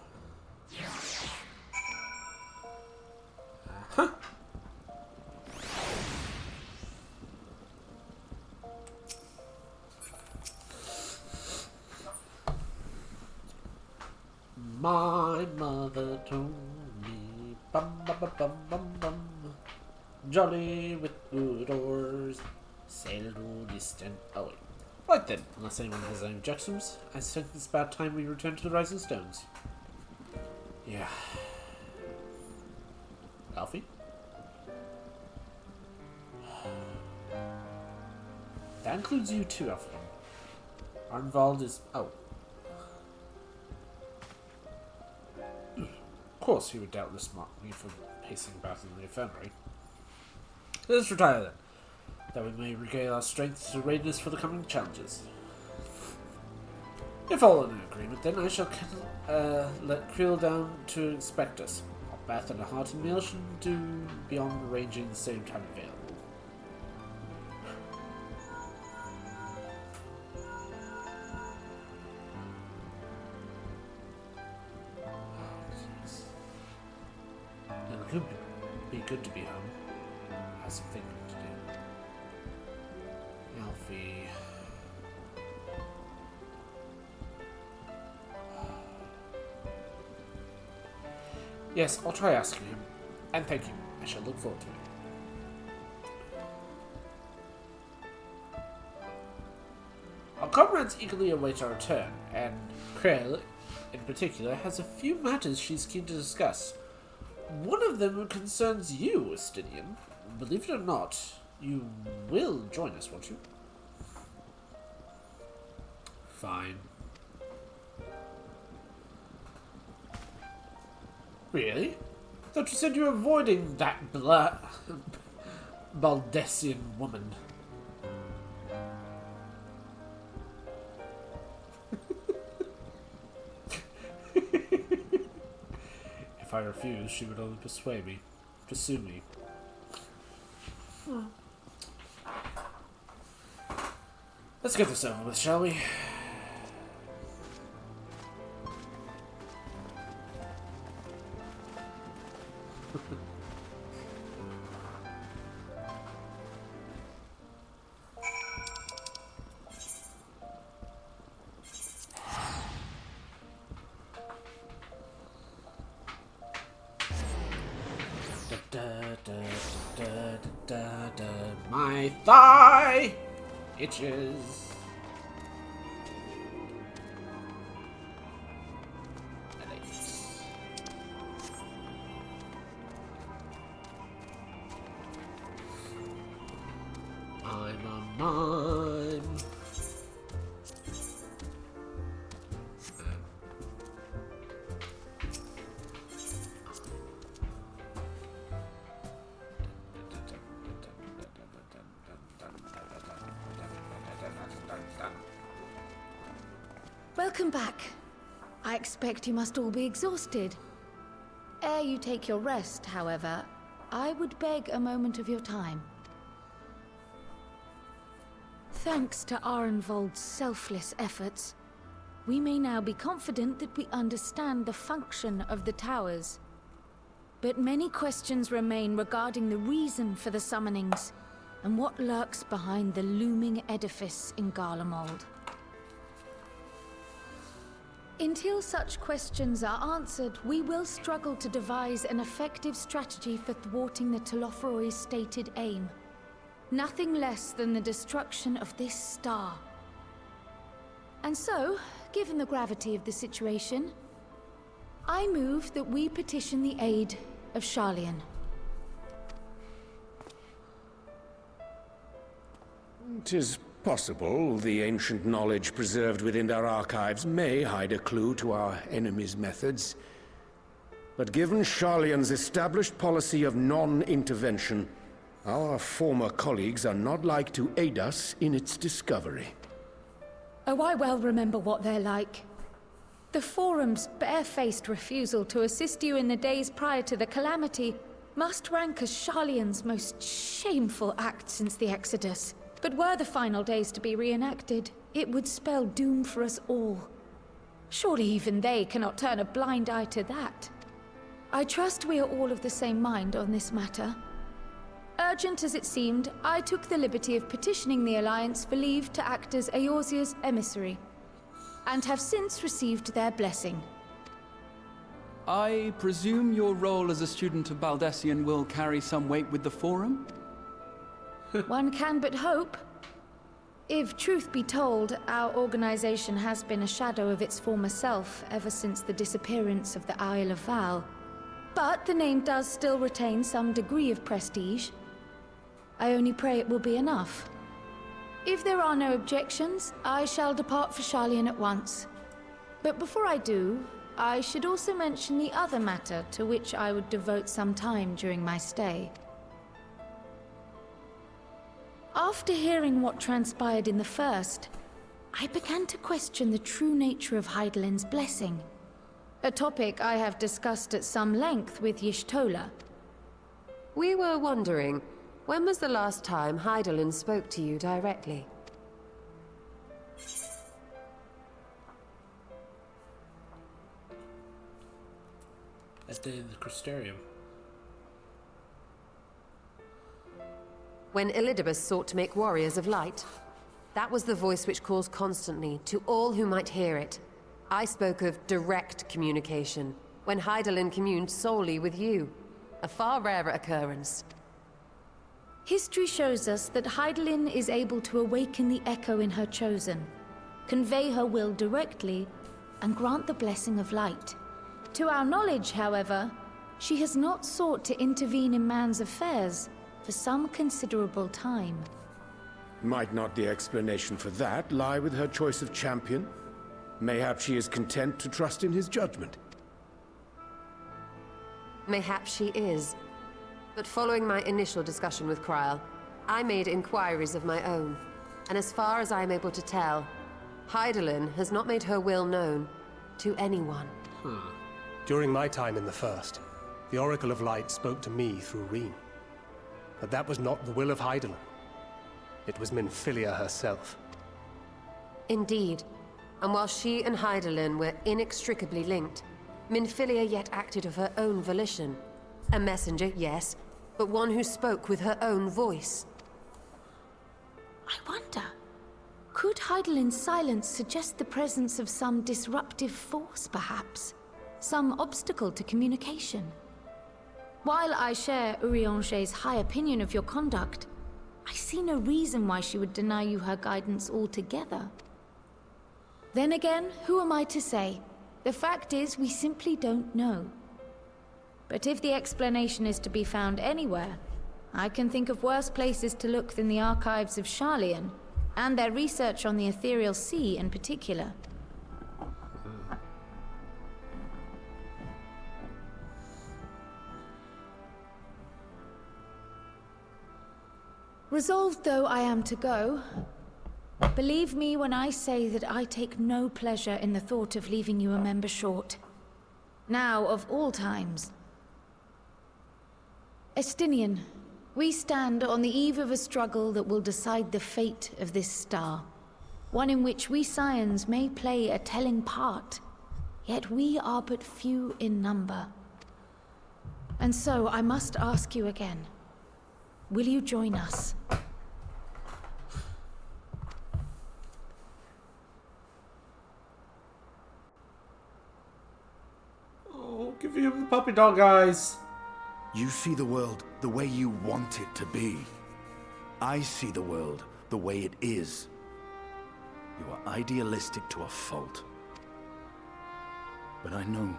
My mother told me, bum bum bum bum bum bum, jolly with good oars, sail no distant. Oh wait. Right then, unless anyone has any objections, I think it's about time we return to the Rising Stones. Yeah. Alfie? That includes you too, Alfie. Arnvald is... oh. Of course he would doubtless mock me for pacing about in the infirmary. Let us retire then, that we may regale our strength to readiness for the coming challenges. If all in agreement, then I shall let Creel down to inspect us. A bath and a hearty meal should do beyond arranging the same time available. It could be good to be home. I have some thinking to do. Alfie. Yes, I'll try asking him. And thank you. I shall look forward to it. Our comrades eagerly await our return, and Krell, in particular, has a few matters she's keen to discuss. One of them concerns you, Estinian. Believe it or not, you will join us, won't you? Fine. Really? I thought you said you were avoiding that Baldessian woman. If I refused, she would only pursue me. Let's get this over with, shall we? My thigh itches. I'm a mime. Welcome back. I expect you must all be exhausted. Ere you take your rest, however, I would beg a moment of your time. Thanks to Arenvold's selfless efforts, we may now be confident that we understand the function of the towers. But many questions remain regarding the reason for the summonings, and what lurks behind the looming edifice in Garlemald. Until such questions are answered, we will struggle to devise an effective strategy for thwarting the Telophoroi's stated aim. Nothing less than the destruction of this star. And so, given the gravity of the situation, I move that we petition the aid of Sharlayan. "'Tis possible the ancient knowledge preserved within our archives may hide a clue to our enemy's methods. But given Sharlayan's established policy of non-intervention, our former colleagues are not like to aid us in its discovery." Oh, I well remember what they're like. The Forum's barefaced refusal to assist you in the days prior to the calamity must rank as Sharlayan's most shameful act since the Exodus. But were the final days to be reenacted, it would spell doom for us all. Surely even they cannot turn a blind eye to that. I trust we are all of the same mind on this matter. Urgent as it seemed, I took the liberty of petitioning the Alliance for leave to act as Eorzea's emissary, and have since received their blessing. I presume your role as a student of Baldessian will carry some weight with the Forum? One can but hope. If truth be told, our organization has been a shadow of its former self ever since the disappearance of the Isle of Val. But the name does still retain some degree of prestige. I only pray it will be enough. If there are no objections, I shall depart for Sharlayan at once. But before I do, I should also mention the other matter to which I would devote some time during my stay. After hearing what transpired in the first, I began to question the true nature of Hydaelyn's blessing. A topic I have discussed at some length with Y'shtola. We were wondering, when was the last time Hydaelyn spoke to you directly? That day in the Crystarium. When Elidibus sought to make warriors of light. That was the voice which calls constantly, to all who might hear it. I spoke of direct communication, when Hydaelyn communed solely with you. A far rarer occurrence. History shows us that Hydaelyn is able to awaken the echo in her chosen, convey her will directly, and grant the blessing of light. To our knowledge, however, she has not sought to intervene in man's affairs for some considerable time. Might not the explanation for that lie with her choice of champion? Mayhap she is content to trust in his judgment. Mayhap she is. But following my initial discussion with Kryl, I made inquiries of my own. And as far as I am able to tell, Hydaelyn has not made her will known to anyone. During my time in the First, the Oracle of Light spoke to me through Reen. But that was not the will of Hydaelyn. It was Minfilia herself. Indeed. And while she and Hydaelyn were inextricably linked, Minfilia yet acted of her own volition. A messenger, yes, but one who spoke with her own voice. I wonder, could Hydaelyn's silence suggest the presence of some disruptive force, perhaps? Some obstacle to communication? While I share Urianger's high opinion of your conduct, I see no reason why she would deny you her guidance altogether. Then again, who am I to say? The fact is, we simply don't know. But if the explanation is to be found anywhere, I can think of worse places to look than the archives of Sharlayan, and their research on the Ethereal Sea in particular. Resolved though I am to go, Believe me when I say that I take no pleasure in the thought of leaving you a member short. Now, of all times. Estinian, we stand on the eve of a struggle that will decide the fate of this star. One in which we Scions may play a telling part, yet we are but few in number. And so I must ask you again, will you join us? Oh, give him the puppy dog eyes. You see the world the way you want it to be. I see the world the way it is. You are idealistic to a fault. But I know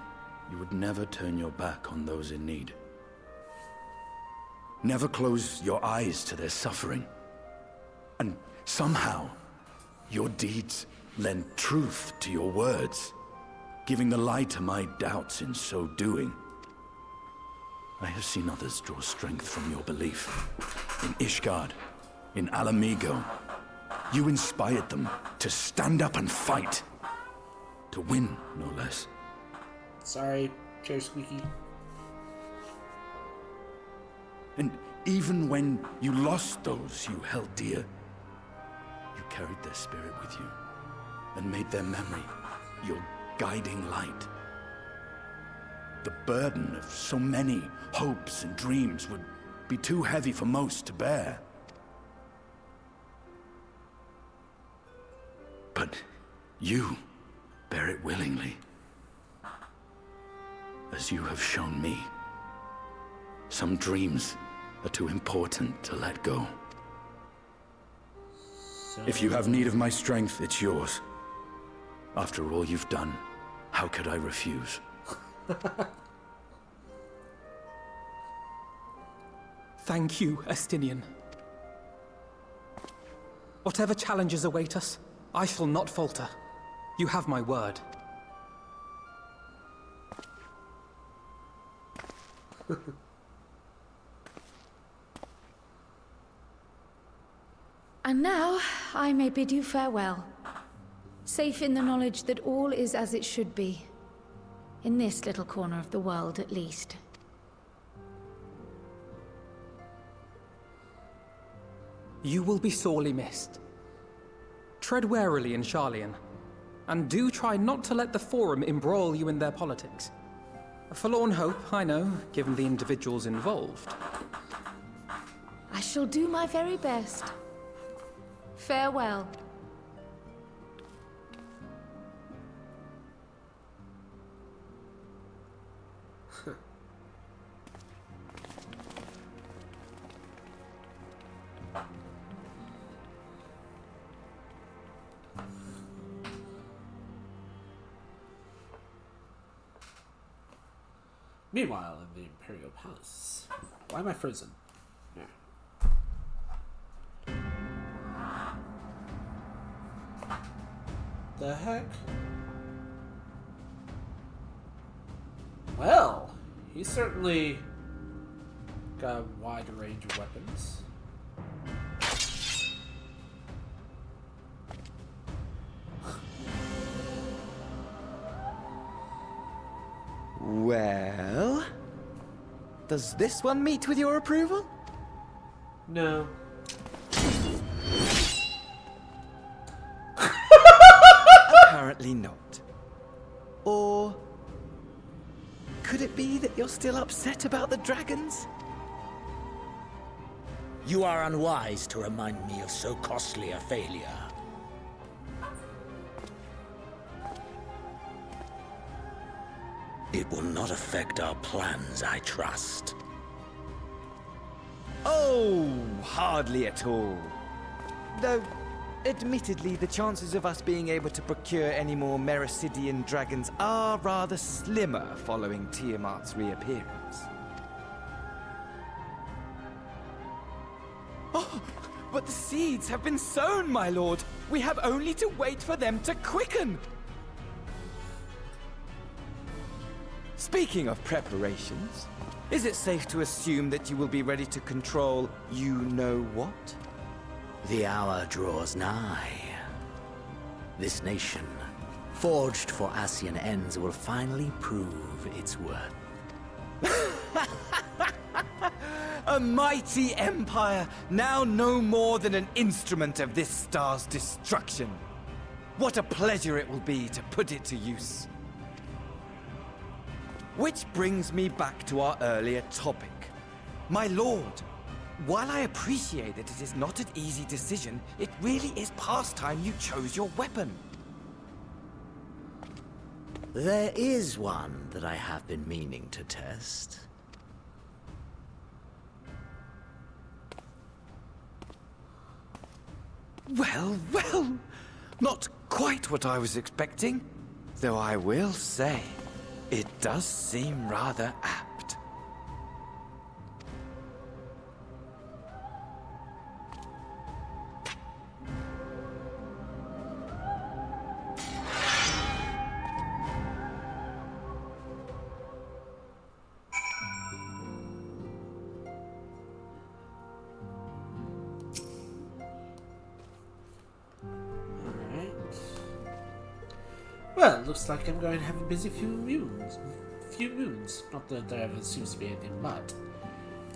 you would never turn your back on those in need. Never close your eyes to their suffering. And somehow, your deeds lend truth to your words, giving the lie to my doubts in so doing. I have seen others draw strength from your belief. In Ishgard, in Alamigo, you inspired them to stand up and fight. To win, no less. Sorry, chair squeaky. And even when you lost those you held dear, you carried their spirit with you and made their memory your guiding light. The burden of so many hopes and dreams would be too heavy for most to bear. But you bear it willingly, as you have shown me. Some dreams are too important to let go. If you have need of my strength, it's yours. After all you've done, how could I refuse? Thank you, Estinian. Whatever challenges await us, I shall not falter. You have my word. And now, I may bid you farewell. Safe in the knowledge that all is as it should be. In this little corner of the world, at least. You will be sorely missed. Tread warily in Sharlayan, and do try not to let the Forum embroil you in their politics. A forlorn hope, I know, given the individuals involved. I shall do my very best. Farewell. Meanwhile, in the Imperial Palace. Why am I frozen? Yeah. The heck? Well, he's certainly got a wide range of weapons. Well, does this one meet with your approval? No. Apparently not. Or could it be that you're still upset about the dragons? You are unwise to remind me of so costly a failure. It will not affect our plans, I trust. Oh, hardly at all. Though, admittedly, the chances of us being able to procure any more Mericidian dragons are rather slimmer following Tiamat's reappearance. Oh, but the seeds have been sown, my lord. We have only to wait for them to quicken. Speaking of preparations, is it safe to assume that you will be ready to control you-know-what? The hour draws nigh. This nation, forged for Ascian ends, will finally prove its worth. A mighty empire, now no more than an instrument of this star's destruction. What a pleasure it will be to put it to use. Which brings me back to our earlier topic. My lord, while I appreciate that it is not an easy decision, it really is past time you chose your weapon. There is one that I have been meaning to test. Well, well, not quite what I was expecting, though I will say, it does seem rather apt. Well, looks like I'm going to have a busy few moons. Not that there ever seems to be anything but.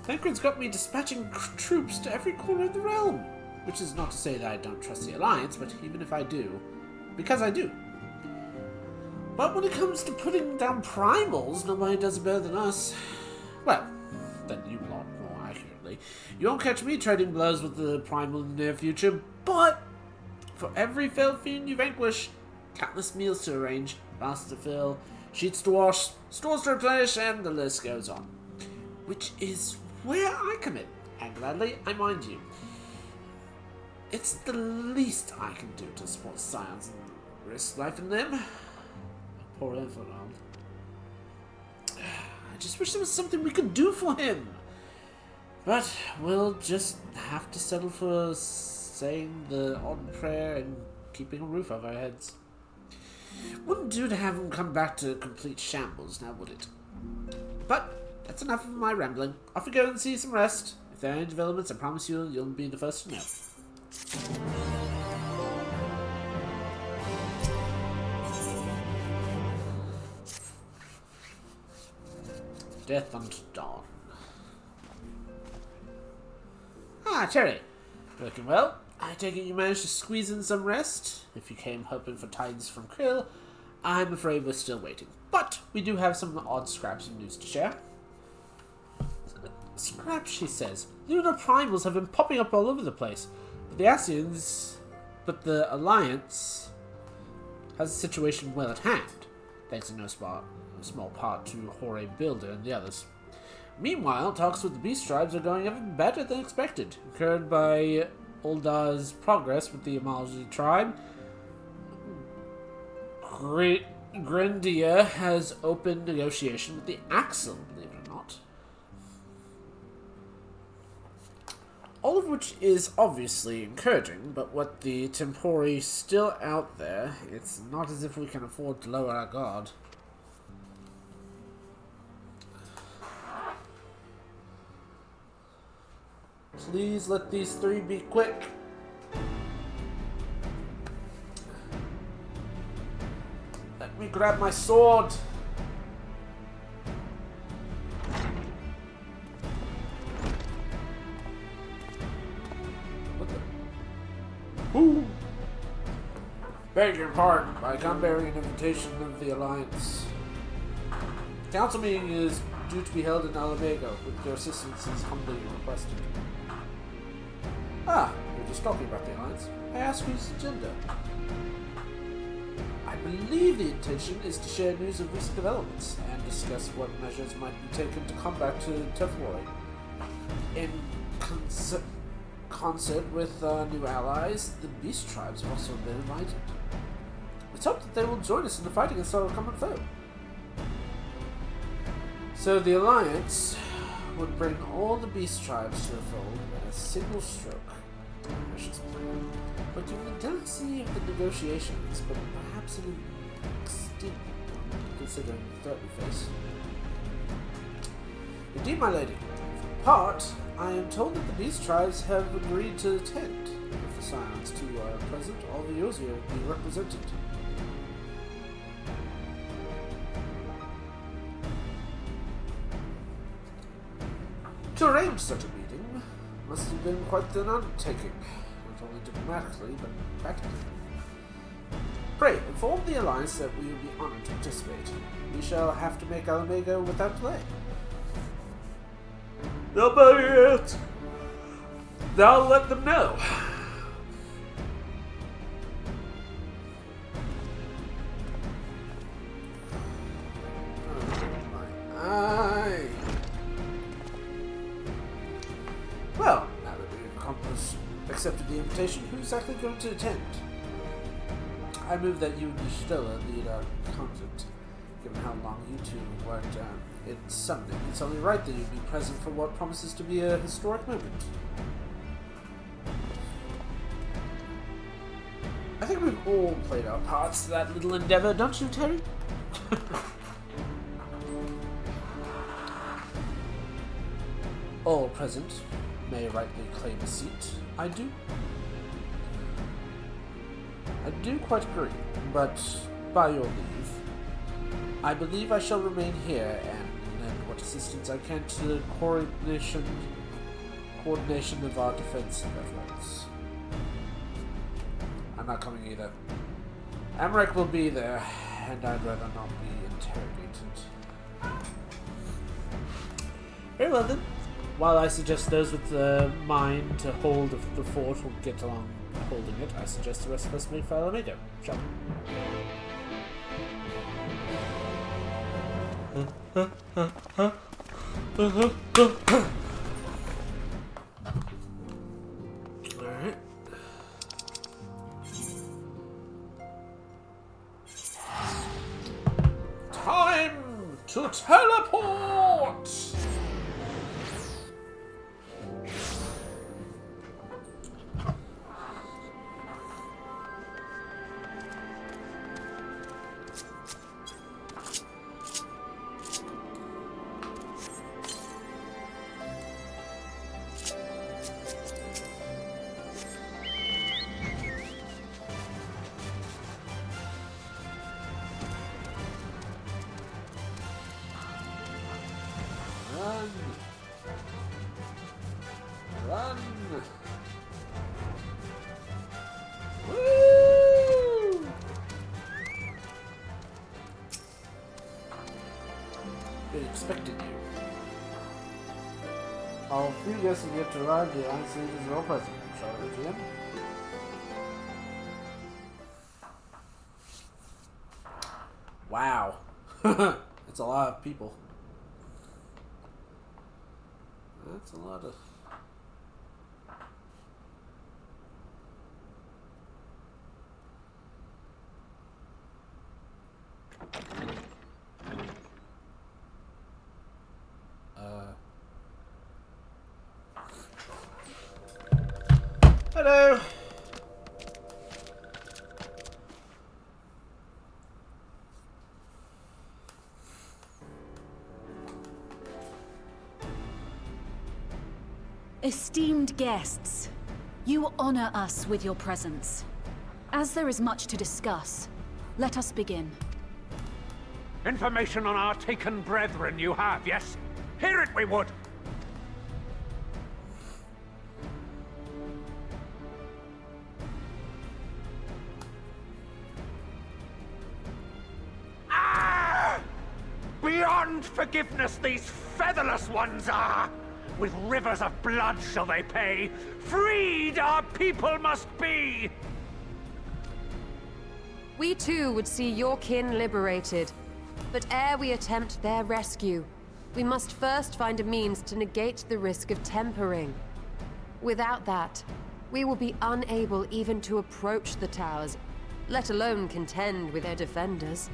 Thancred's got me dispatching troops to every corner of the realm. Which is not to say that I don't trust the Alliance, but even if I do, because I do. But when it comes to putting down primals, nobody does it better than us. Well, than you lot, more accurately. You won't catch me trading blows with the primal in the near future, but for every fell fiend you vanquish, countless meals to arrange, baths to fill, sheets to wash, stores to replenish, and the list goes on. Which is where I come in, and gladly, I mind you. It's the least I can do to support science and risk life and limb. Poor Enfield. I just wish there was something we could do for him. But we'll just have to settle for saying the odd prayer and keeping a roof over our heads. Wouldn't do to have him come back to complete shambles, now would it? But that's enough of my rambling. Off we go and see some rest. If there are any developments, I promise you'll be the first to know. Death unto dawn. Ah, Terry. Working well. I take it you managed to squeeze in some rest. If you came hoping for tidings from Krill, I'm afraid we're still waiting. But we do have some odd scraps of news to share. Scraps, she says. Lunar primals have been popping up all over the place. But the Alliance has the situation well at hand, thanks in no small part to Horay Builder and the others. Meanwhile, talks with the Beast Tribes are going even better than expected, encouraged by Uldar's progress with the Amalji tribe. Grendia has opened negotiation with the Axel, believe it or not. All of which is obviously encouraging, but with the Tempori still out there, it's not as if we can afford to lower our guard. Please let these three be quick. Let me grab my sword. What the? Ooh. Beg your pardon, I come bearing an invitation of the Alliance. The council meeting is due to be held in Alamego, with your assistance is humbly requested. Ah, you're just talking about the Alliance. I ask whose agenda? I believe the intention is to share news of recent developments and discuss what measures might be taken to combat Tefloi. In concert with new allies, the Beast Tribes have also been invited. Let's hope that they will join us in the fight against our common foe. So the Alliance would bring all the Beast Tribes to the fold in a single stroke. Ambitious plan. But given the delicacy of the negotiations, but perhaps an extinct one, considering the threat we face. Indeed, my lady. For part, I am told that the beast tribes have agreed to attend. If the Scions too are present, all the Eorzea will be represented. To arrange such a meeting must have been quite an undertaking, not only diplomatically, but practically. Pray, inform the Alliance that we will be honored to participate. We shall have to make Alamego without delay. They'll bury it! I'll let them know. Aye. Well, now that we've accepted the invitation, who's exactly going to attend? I move that you and Yustella lead our convent. Given how long you two weren't in summoning, it's only right that you be present for what promises to be a historic moment. I think we've all played our parts to that little endeavor, don't you, Terry? All present may rightly claim a seat. I do quite agree, but by your leave, I believe I shall remain here and lend what assistance I can to the coordination of our defense efforts. I'm not coming either. Amrek will be there, and I'd rather not be interrogated. Very well then. While I suggest those with the mind to hold the fort will get along holding it, I suggest the rest of us may follow Amigo. Shall Alright. Time to teleport! Run! Woo! Been expecting you. All three guests have yet to arrive. The Alliance leaders are all present. Shall I let you in? Wow. That's a lot of people. That's a lot of... Hello! Esteemed guests, you honor us with your presence. As there is much to discuss, let us begin. Information on our taken brethren you have, yes? Hear it we would! Ah! Beyond forgiveness these featherless ones are! With rivers of blood shall they pay. Freed our people must be! We too would see your kin liberated. But ere we attempt their rescue, we must first find a means to negate the risk of tempering. Without that, we will be unable even to approach the towers, let alone contend with their defenders.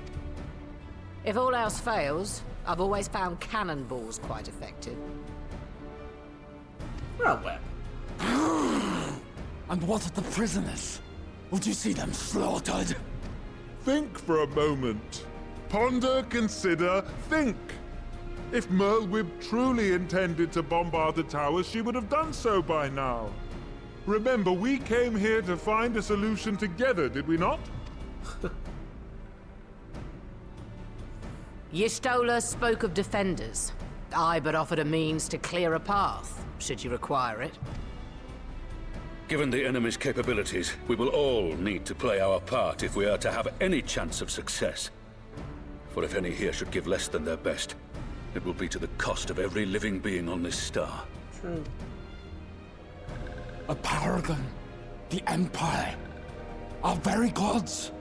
If all else fails, I've always found cannonballs quite effective. Well, well. And what of the prisoners? Would you see them slaughtered? Think for a moment. Ponder, consider, think. If Merlwyb truly intended to bombard the towers, she would have done so by now. Remember, we came here to find a solution together, did we not? Y'Stola spoke of defenders. I but offered a means to clear a path, should you require it. Given the enemy's capabilities, we will all need to play our part if we are to have any chance of success. For if any here should give less than their best, it will be to the cost of every living being on this star. True. A paragon, the Empire, our very gods.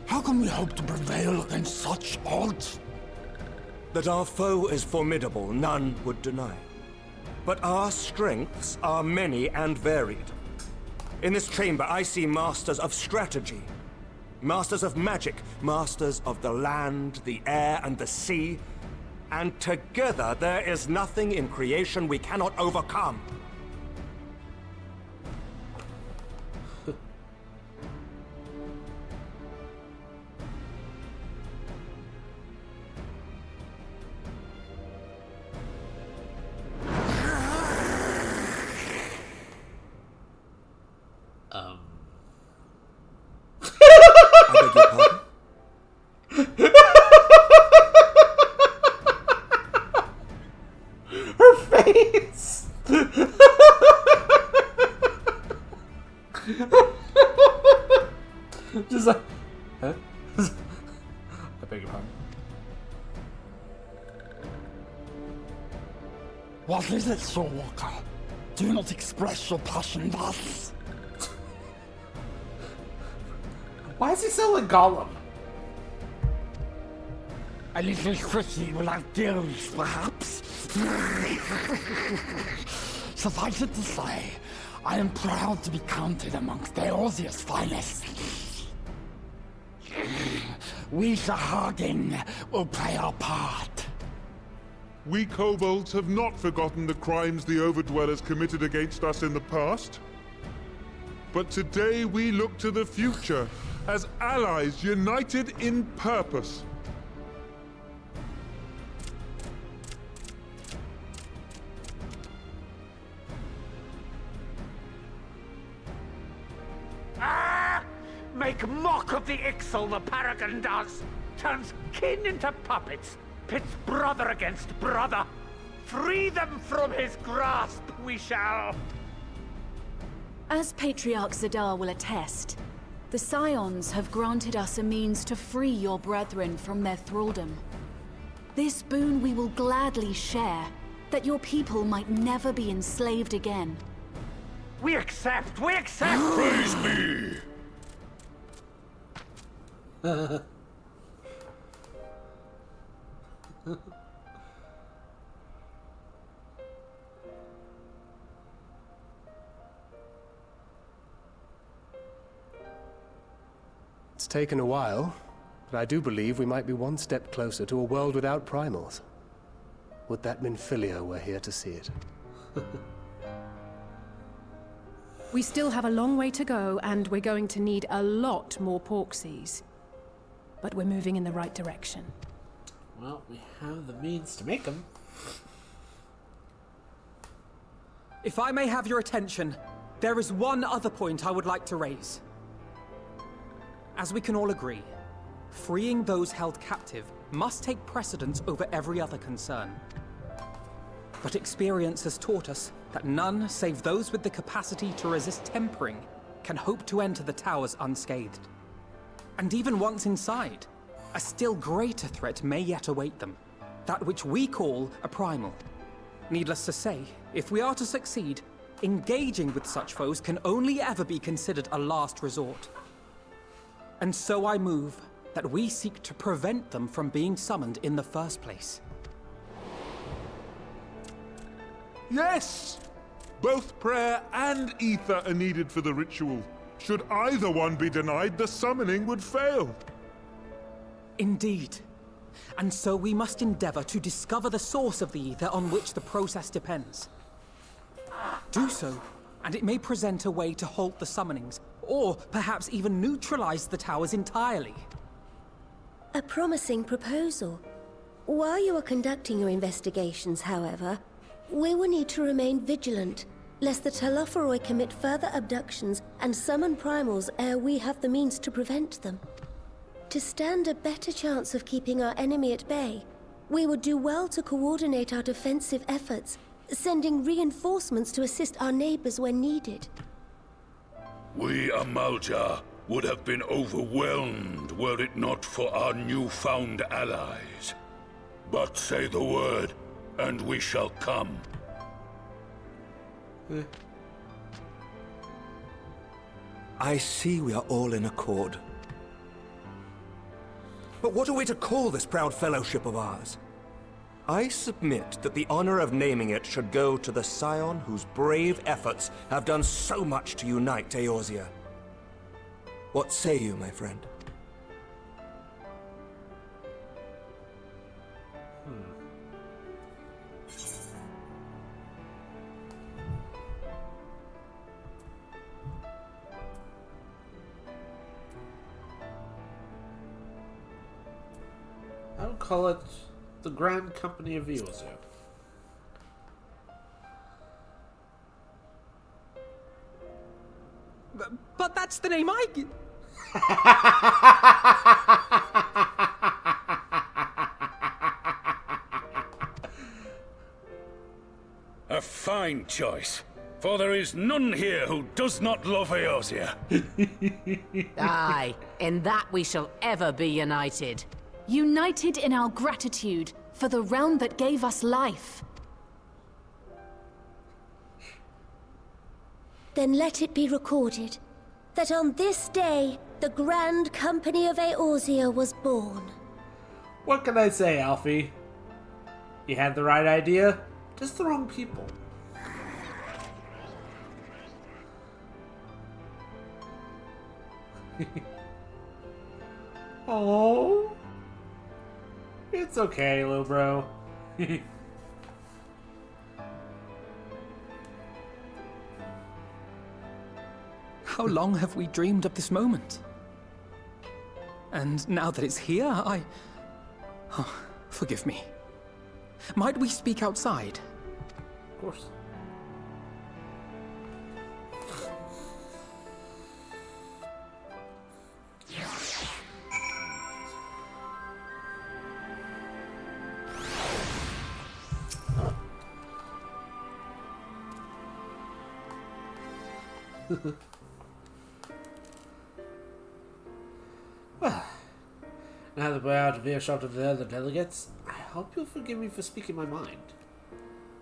How can we hope to prevail against such odds? That our foe is formidable, none would deny. But our strengths are many and varied. In this chamber, I see masters of strategy, masters of magic, masters of the land, the air, and the sea. And together, there is nothing in creation we cannot overcome. Her face! Just like, huh? I beg your pardon. What is it, Soulwalker? Do not express your passion thus. Why is he so like Gollum? A little pretty without gills, perhaps? Suffice it to say, I am proud to be counted amongst Eorzea's finest. We Sahagin will play our part. We kobolds have not forgotten the crimes the Overdwellers committed against us in the past. But today we look to the future as allies united in purpose. Make mock of the Ixal the Paragon does! Turns kin into puppets! Pits brother against brother! Free them from his grasp, we shall! As Patriarch Zadar will attest, the Scions have granted us a means to free your brethren from their thraldom. This boon we will gladly share, that your people might never be enslaved again. We accept! We accept! Praise me! It's taken a while, but I do believe we might be one step closer to a world without primals. Would that Minfilia were here to see it. We still have a long way to go, and we're going to need a lot more Porksies. But we're moving in the right direction. Well, we have the means to make them. If I may have your attention, there is one other point I would like to raise. As we can all agree, freeing those held captive must take precedence over every other concern. But experience has taught us that none save those with the capacity to resist tempering can hope to enter the towers unscathed. And even once inside, a still greater threat may yet await them, that which we call a primal. Needless to say, if we are to succeed, engaging with such foes can only ever be considered a last resort. And so I move that we seek to prevent them from being summoned in the first place. Yes! Both prayer and ether are needed for the ritual. Should either one be denied, the summoning would fail. Indeed. And so we must endeavor to discover the source of the ether on which the process depends. Do so, and it may present a way to halt the summonings, or perhaps even neutralize the towers entirely. A promising proposal. While you are conducting your investigations, however, we will need to remain vigilant, lest the Telophoroi commit further abductions and summon primals ere we have the means to prevent them. To stand a better chance of keeping our enemy at bay, we would do well to coordinate our defensive efforts, sending reinforcements to assist our neighbors when needed. We Amalja would have been overwhelmed were it not for our newfound allies. But say the word, and we shall come. I see we are all in accord. But what are we to call this proud fellowship of ours? I submit that the honor of naming it should go to the scion whose brave efforts have done so much to unite Eorzea. What say you, my friend? I would call it the Grand Company of Eorzea. But that's the name I... A fine choice, for there is none here who does not love Eorzea. Aye, in that we shall ever be united. United in our gratitude for the realm that gave us life. Then let it be recorded that on this day, the Grand Company of Eorzea was born. What can I say, Alfie? You had the right idea, just the wrong people. Oh, it's okay, little bro. How long have we dreamed of this moment? And now that it's here, Oh, forgive me. Might we speak outside? Of course. Well, now that we're out of earshot of the other delegates, I hope you'll forgive me for speaking my mind.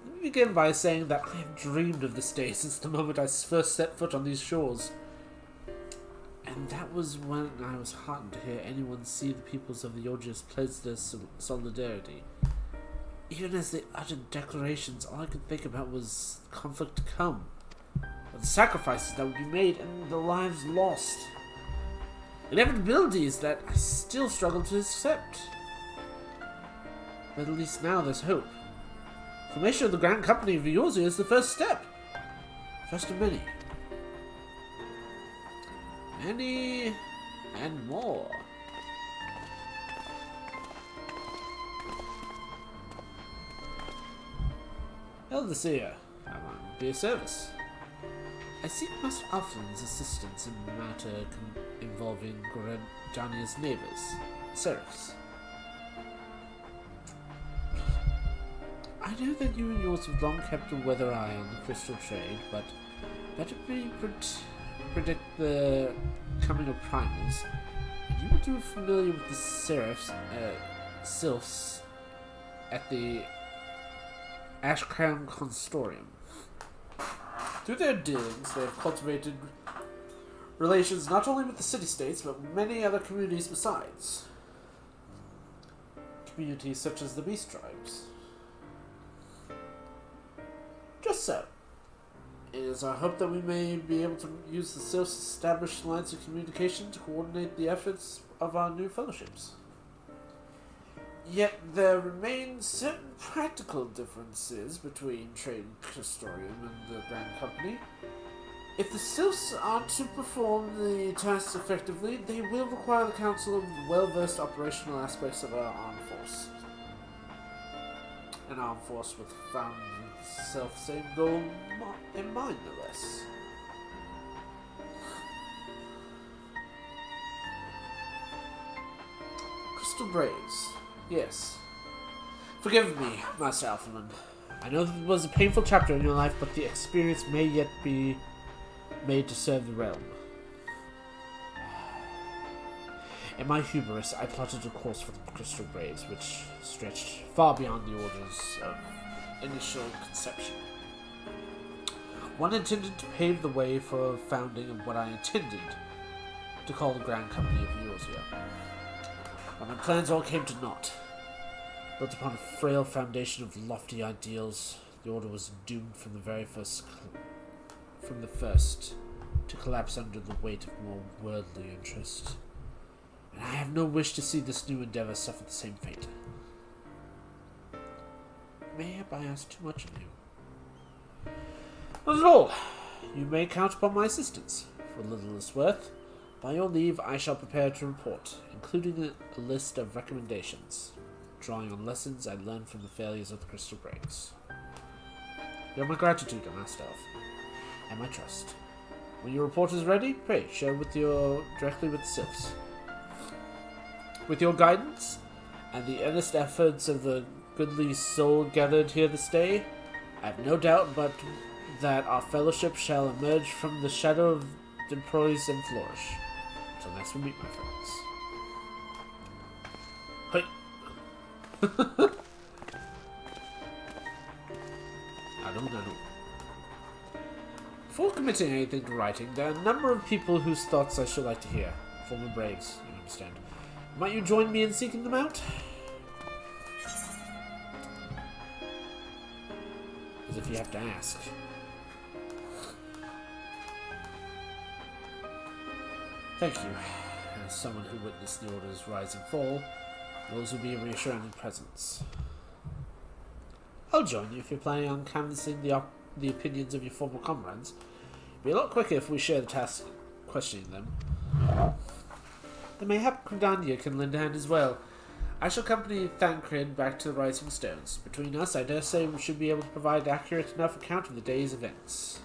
Let me begin by saying that I have dreamed of this day since the moment I first set foot on these shores. And that was when I was heartened to hear anyone see the peoples of the Eorzea pledge their solidarity. Even as they uttered declarations, all I could think about was the conflict to come, of the sacrifices that would be made, and the lives lost. Inevitabilities that I still struggle to accept. But at least now there's hope. Formation of the Grand Company of Eorzea is the first step. First of many. Many and more. Elder Seer, I might be of service. I seek Master Alflin's assistance in a matter involving Gorjania's neighbors, Seraphs. I know that you and yours have long kept a weather eye on the crystal trade, but better be predict the coming of primals. And you were too familiar with the Sylphs at the Ashcrown Constorium. Through their dealings, they have cultivated relations not only with the city-states, but with many other communities besides. Communities such as the Beast Tribes. Just so. It is our hope that we may be able to use the self-established lines of communication to coordinate the efforts of our new fellowships. Yet there remain certain practical differences between Trade Constorium and the Grand Company. If the Sylphs are to perform the tasks effectively, they will require the counsel of well-versed operational aspects of our armed force. an armed force with found self-same goal in mind, no less. Crystal Braves. Yes. Forgive me, Master Alphaman. I know that it was a painful chapter in your life, but the experience may yet be made to serve the realm. In my hubris, I plotted a course for the Crystal Braves, which stretched far beyond the orders of initial conception. One intended to pave the way for founding of what I intended to call the Grand Company of Eorzea. But my plans all came to naught. Built upon a frail foundation of lofty ideals, the Order was doomed from the first to collapse under the weight of more worldly interest. And I have no wish to see this new endeavor suffer the same fate. Mayhap I ask too much of you. Not at all. You may count upon my assistance, for little is worth. By your leave, I shall prepare to report, including a list of recommendations, drawing on lessons I learned from the failures of the Crystal Braves. You have my gratitude, Master Elf, and my trust. When your report is ready, pray share directly with the Sylphs. With your guidance and the earnest efforts of the goodly soul gathered here this day, I have no doubt but that our fellowship shall emerge from the shadow of employees and flourish. Until next we meet, my friends. Hey. I don't know. Before committing anything to writing, there are a number of people whose thoughts I should like to hear. Former Braves, you understand. Might you join me in seeking them out? As if you have to ask. Thank you. As someone who witnessed the Order's rise and fall, those will be a reassuring presence. I'll join you if you're planning on canvassing the opinions of your former comrades. It'll be a lot quicker if we share the task of questioning them. Then mayhap Gridania can lend a hand as well. I shall accompany Thancred back to the Rising Stones. Between us, I dare say we should be able to provide an accurate enough account of the day's events.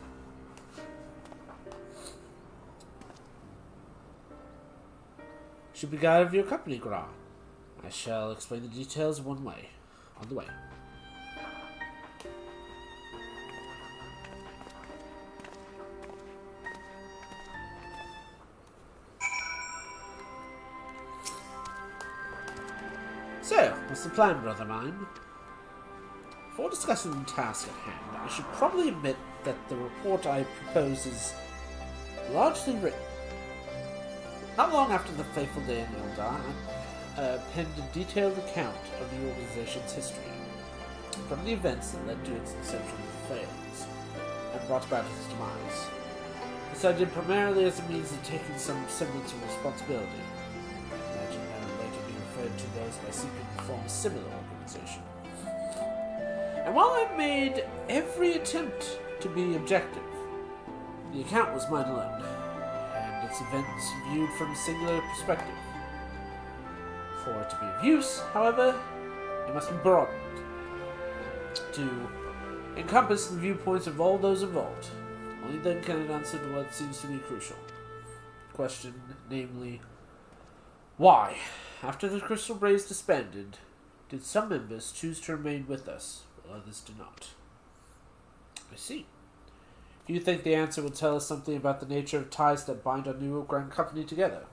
Should be glad of your company, Gra. I shall explain the details on the way. So, what's the plan, brother mine? Before discussing the task at hand, I should probably admit that the report I propose is largely written. Not long after the fateful day in Ildar, I penned a detailed account of the organization's history, from the events that led to its inception and failings, and brought about its demise. This I did primarily as a means of taking some semblance of responsibility. Imagine that would later be referred to those by seeking to form a similar organization. And while I made every attempt to be objective, the account was mine alone, and its events viewed from a singular perspective. For it to be of use, however, it must be broadened to encompass the viewpoints of all those involved. Only then can it answer to what seems to be crucial. The question, namely, why, after the Crystal Braves disbanded, did some members choose to remain with us, while others did not? I see. Do you think the answer will tell us something about the nature of ties that bind our new Grand Company together?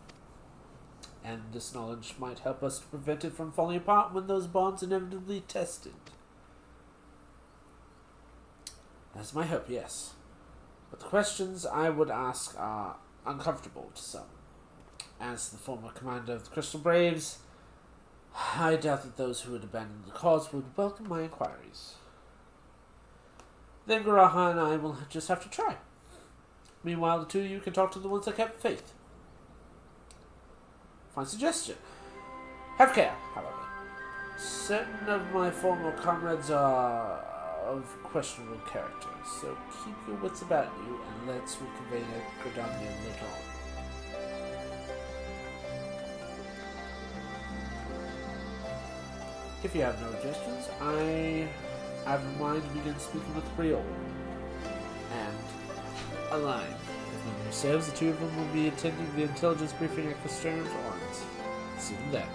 And this knowledge might help us to prevent it from falling apart when those bonds inevitably tested. That's my hope, yes. But the questions I would ask are uncomfortable to some. As the former commander of the Crystal Braves, I doubt that those who had abandoned the cause would welcome my inquiries. Then Garaha and I will just have to try. Meanwhile, the two of you can talk to the ones that kept faith. Fine suggestion. Have care, however. Certain of my former comrades are of questionable character, so keep your wits about you and let's reconvene at Gridania later on. If you have no objections, I have in mind to begin speaking with Creole and Align. If memory serves, the two of them will be attending the intelligence briefing at Castern Farms. See them there.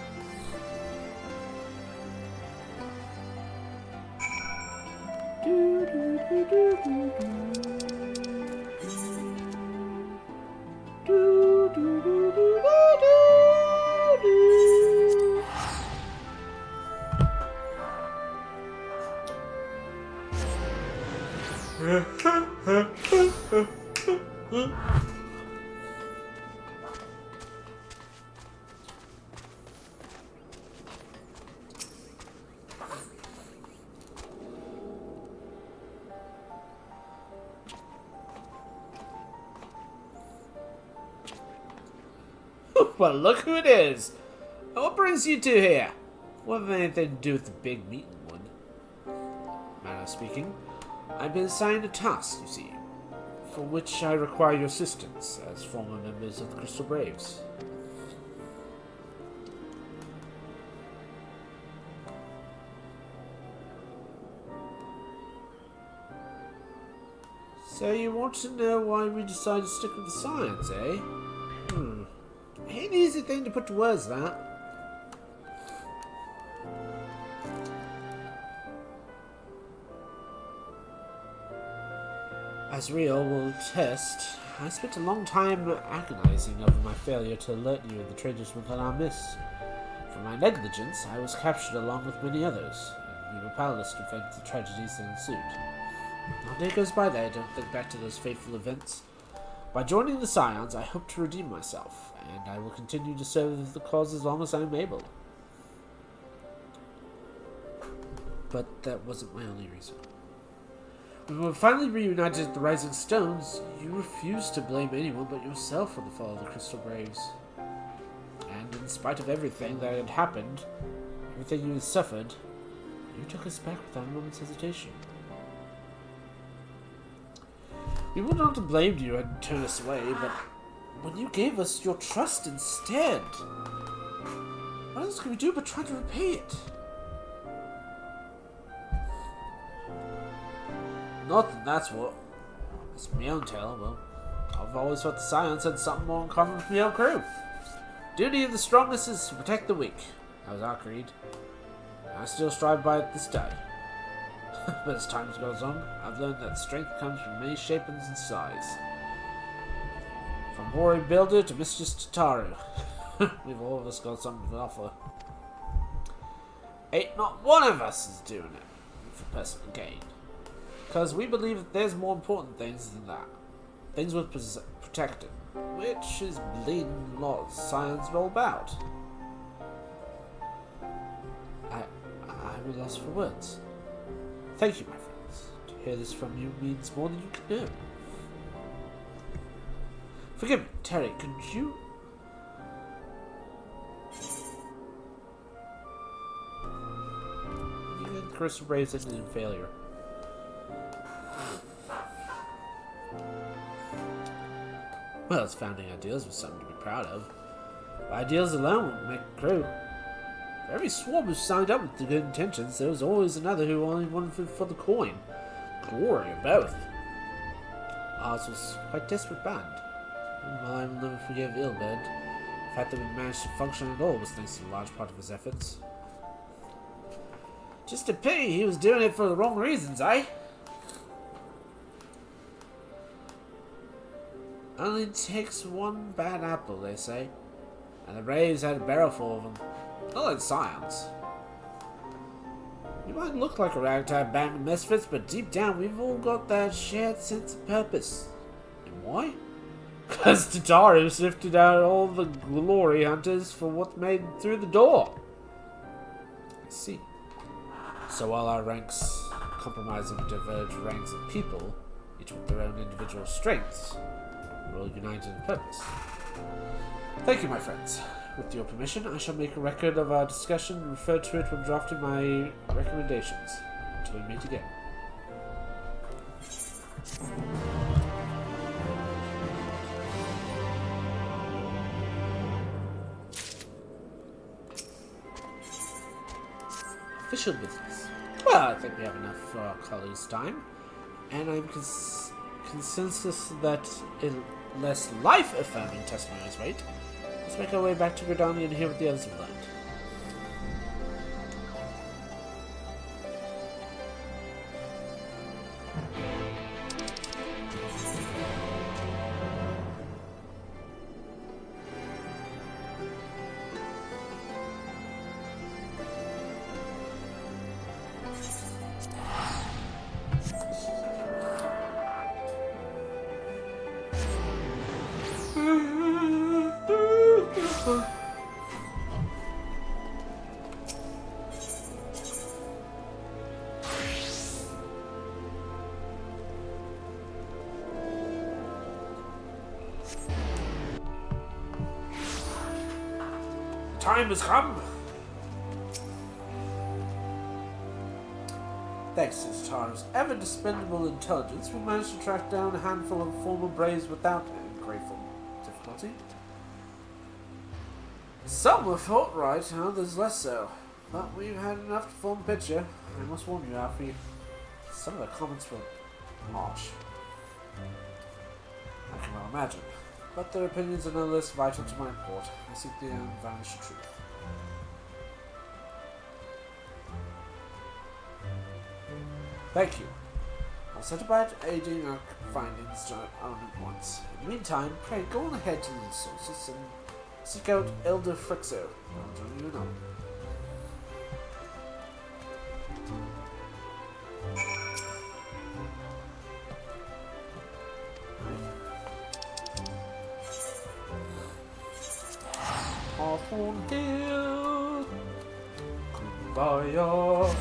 Well, look who it is! What brings you two here? What have anything to do with the big meeting one? Manner of speaking, I've been assigned a task, you see, for which I require your assistance as former members of the Crystal Braves. So you want to know why we decided to stick with the science, eh? Ain't an easy thing to put to words, that. As Rio will attest, I spent a long time agonizing over my failure to alert you of the treasures within our midst. For my negligence, I was captured along with many others, and we were powerless to prevent the tragedies that ensued. Not a day goes by that I don't think back to those fateful events. By joining the Scions, I hope to redeem myself, and I will continue to serve the cause as long as I am able. But that wasn't my only reason. When we were finally reunited at the Rising Stones, you refused to blame anyone but yourself for the fall of the Crystal Braves. And in spite of everything that had happened, everything you had suffered, you took us back without a moment's hesitation. We would not have blamed you and turned us away, but when you gave us your trust instead, what else can we do but try to repay it? Not that that's what. It's my own tale. Well, I've always thought the Scions had something more in common with my own crew. Duty of the strongest is to protect the weak. That was our creed. I still strive by it this day. But as time goes on, I've learned that strength comes from many shapings and size. From warrior builder to Mistress Tataru, we've all of us got something to offer. Ain't not one of us is doing it for personal gain. Because we believe that there's more important things than that. Things worth protecting, which is bleeding lot science are all about. I'm lost for words. Thank you, my friends. To hear this from you means more than you can know. Forgive me, Terry, could you... Even Crystal Braves ended in failure. Well, its founding ideals was something to be proud of. But ideals alone wouldn't make a crew. For every swarm who signed up with the good intentions, there was always another who only wanted for the coin. Glory or both. Ours was quite a desperate band. And while I will never forgive Ilbed, the fact that we managed to function at all was thanks to a large part of his efforts. Just a pity he was doing it for the wrong reasons, eh? Only takes one bad apple, they say. And the Braves had a barrel full of them. Not like Scions. We might look like a ragtag band of misfits, but deep down we've all got that shared sense of purpose. And why? Because Tataru sifted out all the glory hunters for what made it through the door. I see. So while our ranks compromise of diverged ranks of people, each with their own individual strengths, we're all united in purpose. Thank you, my friends. With your permission, I shall make a record of our discussion and refer to it when drafting my recommendations. Until we meet again. official business. Well, I think we have enough for our colleagues' time, and I'm consensus that less life-affirming testimonies wait. Let's make our way back to Gridania and hear what the others have learned. Time has come. Thanks to Tara's ever-dispendable intelligence, we managed to track down a handful of former Braves without any great difficulty. Some were forthright, and others less so. But we've had enough to form a picture. I must warn you, Alfie, some of the comments were harsh. I can well imagine. But their opinions are no less vital to my report. I seek the unvarnished truth. Thank you. I'll set about aiding our findings to our own at once. In the meantime, pray go on ahead to the sources and seek out Elder Frixo. I'll join you in on. Hawthorne Hill, Kumbaya.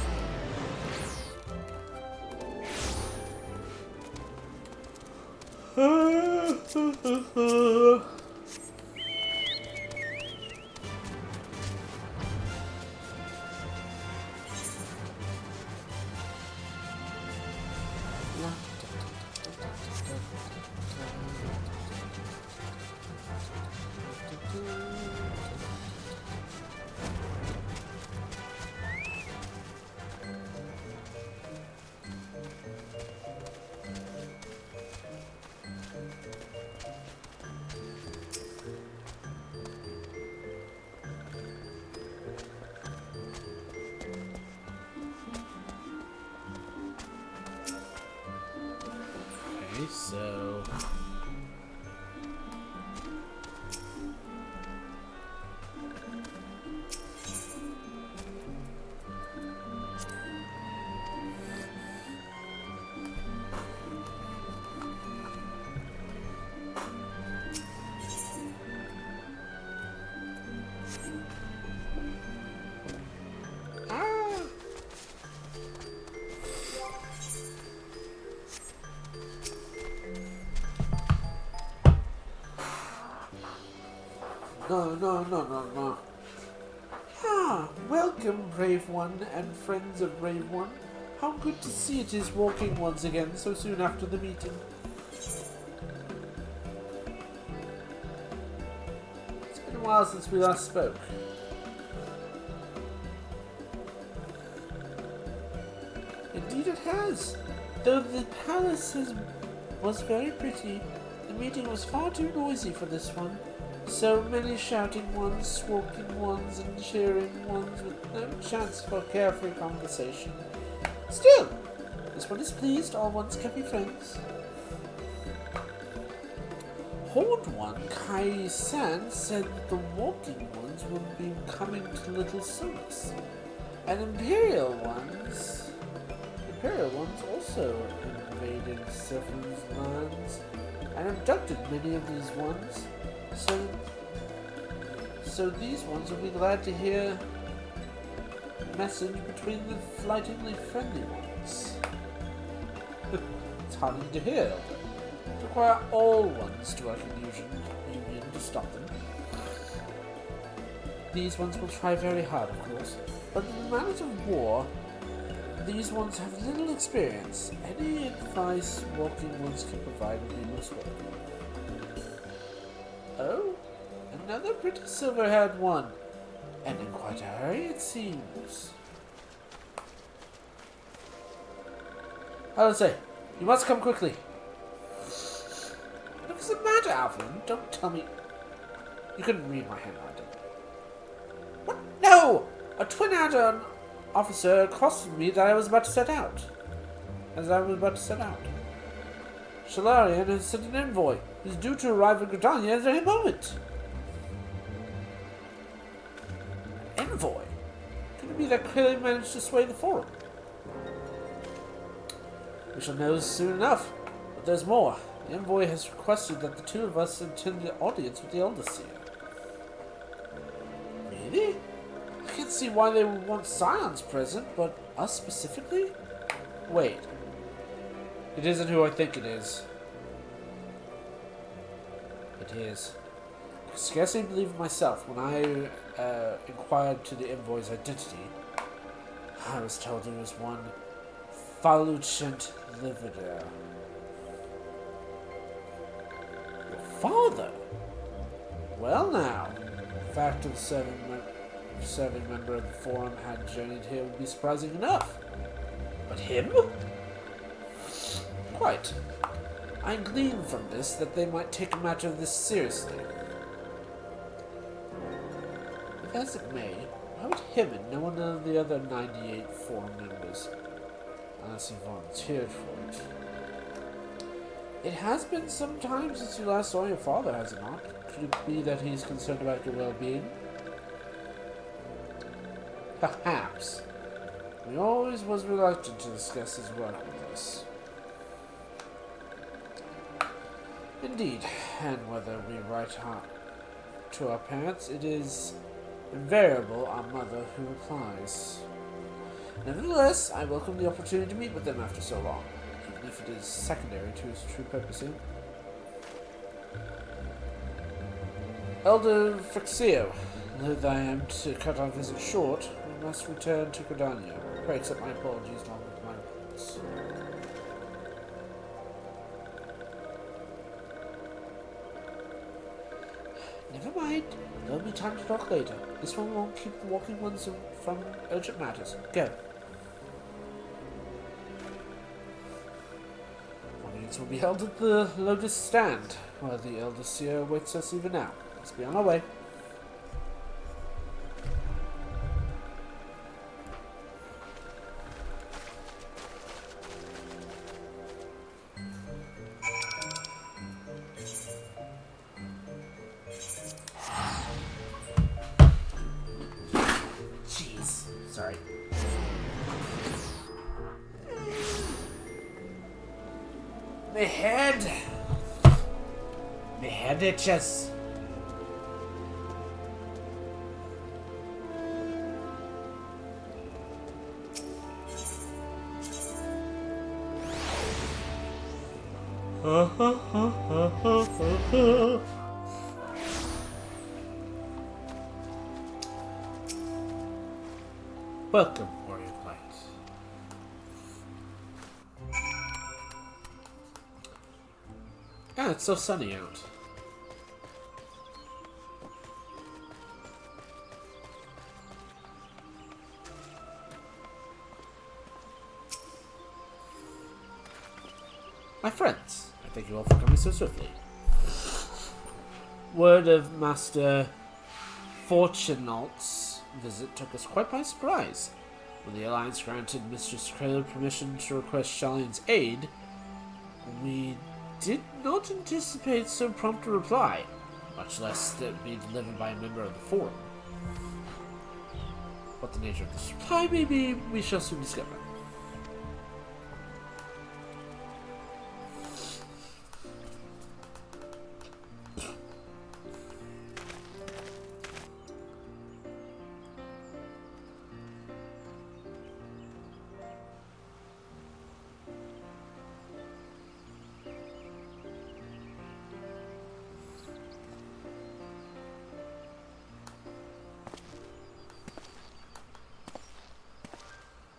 So No. Ah, welcome, Brave One, and friends of Brave One. How good to see it is walking once again so soon after the meeting. It's been a while since we last spoke. Indeed it has. Though the palace was very pretty, the meeting was far too noisy for this one. So many shouting ones, squawking ones, and cheering ones with no chance for carefree conversation. Still, this one is pleased all ones can be friends. Horned One, Kai-san, said the walking ones will be coming to Little Solace. And Imperial ones also invaded Seven's lands and abducted many of these ones. So these ones will be glad to hear a message between the flightingly friendly ones. It's hardly to hear. It require all ones to work in union to stop them. These ones will try very hard, of course, but in the matters of war, these ones have little experience. Any advice walking ones can provide will be most welcome. Oh, another pretty silver-haired one, and in quite a hurry, it seems. I will say, you must come quickly. What is the matter, Alvin? Don't tell me. You couldn't read my handwriting. What? No! A twin adder officer accosted me that I was about to set out. Shalarian has sent an envoy. He's due to arrive in Gridania at any moment. An envoy? Could it be that clearly managed to sway the forum? We shall know soon enough. But there's more. The envoy has requested that the two of us attend the audience with the Elder Seer. Really? I can't see why they would want Scions present, but us specifically? Wait. It isn't who I think it is. It is. I could scarcely believe it myself when I inquired to the envoy's identity. I was told it was one Faluchent Livider. Your father? Well now, the fact of serving member of the Forum had journeyed here would be surprising enough. But him? Quite. I glean from this that they might take a matter of this seriously. If as it may, why would him and no one of the other 98 Forum members, unless he volunteered for it? It has been some time since you last saw your father, has it not? Could it be that he's concerned about your well-being? Perhaps. He always was reluctant to discuss his work with us. Indeed, and whether we write to our parents, it is invariable our mother who replies. Nevertheless, I welcome the opportunity to meet with them after so long, even if it is secondary to his true purpose here. Elder FFXIV, though I am to cut our visit short, we must return to Gridania. Pray accept my apologies along with my reports. Never mind. There'll be time to talk later. This one won't keep the walking ones from urgent matters. Go. Audience will be held at the Lotus Stand, where the Elder Seer awaits us even now. Let's be on our way. Sorry. My head itches. Welcome, Warrior Knights. Ah, it's so sunny out. My friends, I thank you all for coming so swiftly. Word of Master Fortunault's visit took us quite by surprise. When the Alliance granted Mistress Kraler permission to request Shalian's aid, we did not anticipate so prompt a reply, much less that it be delivered by a member of the Forum. What the nature of this reply may be, we shall soon discover.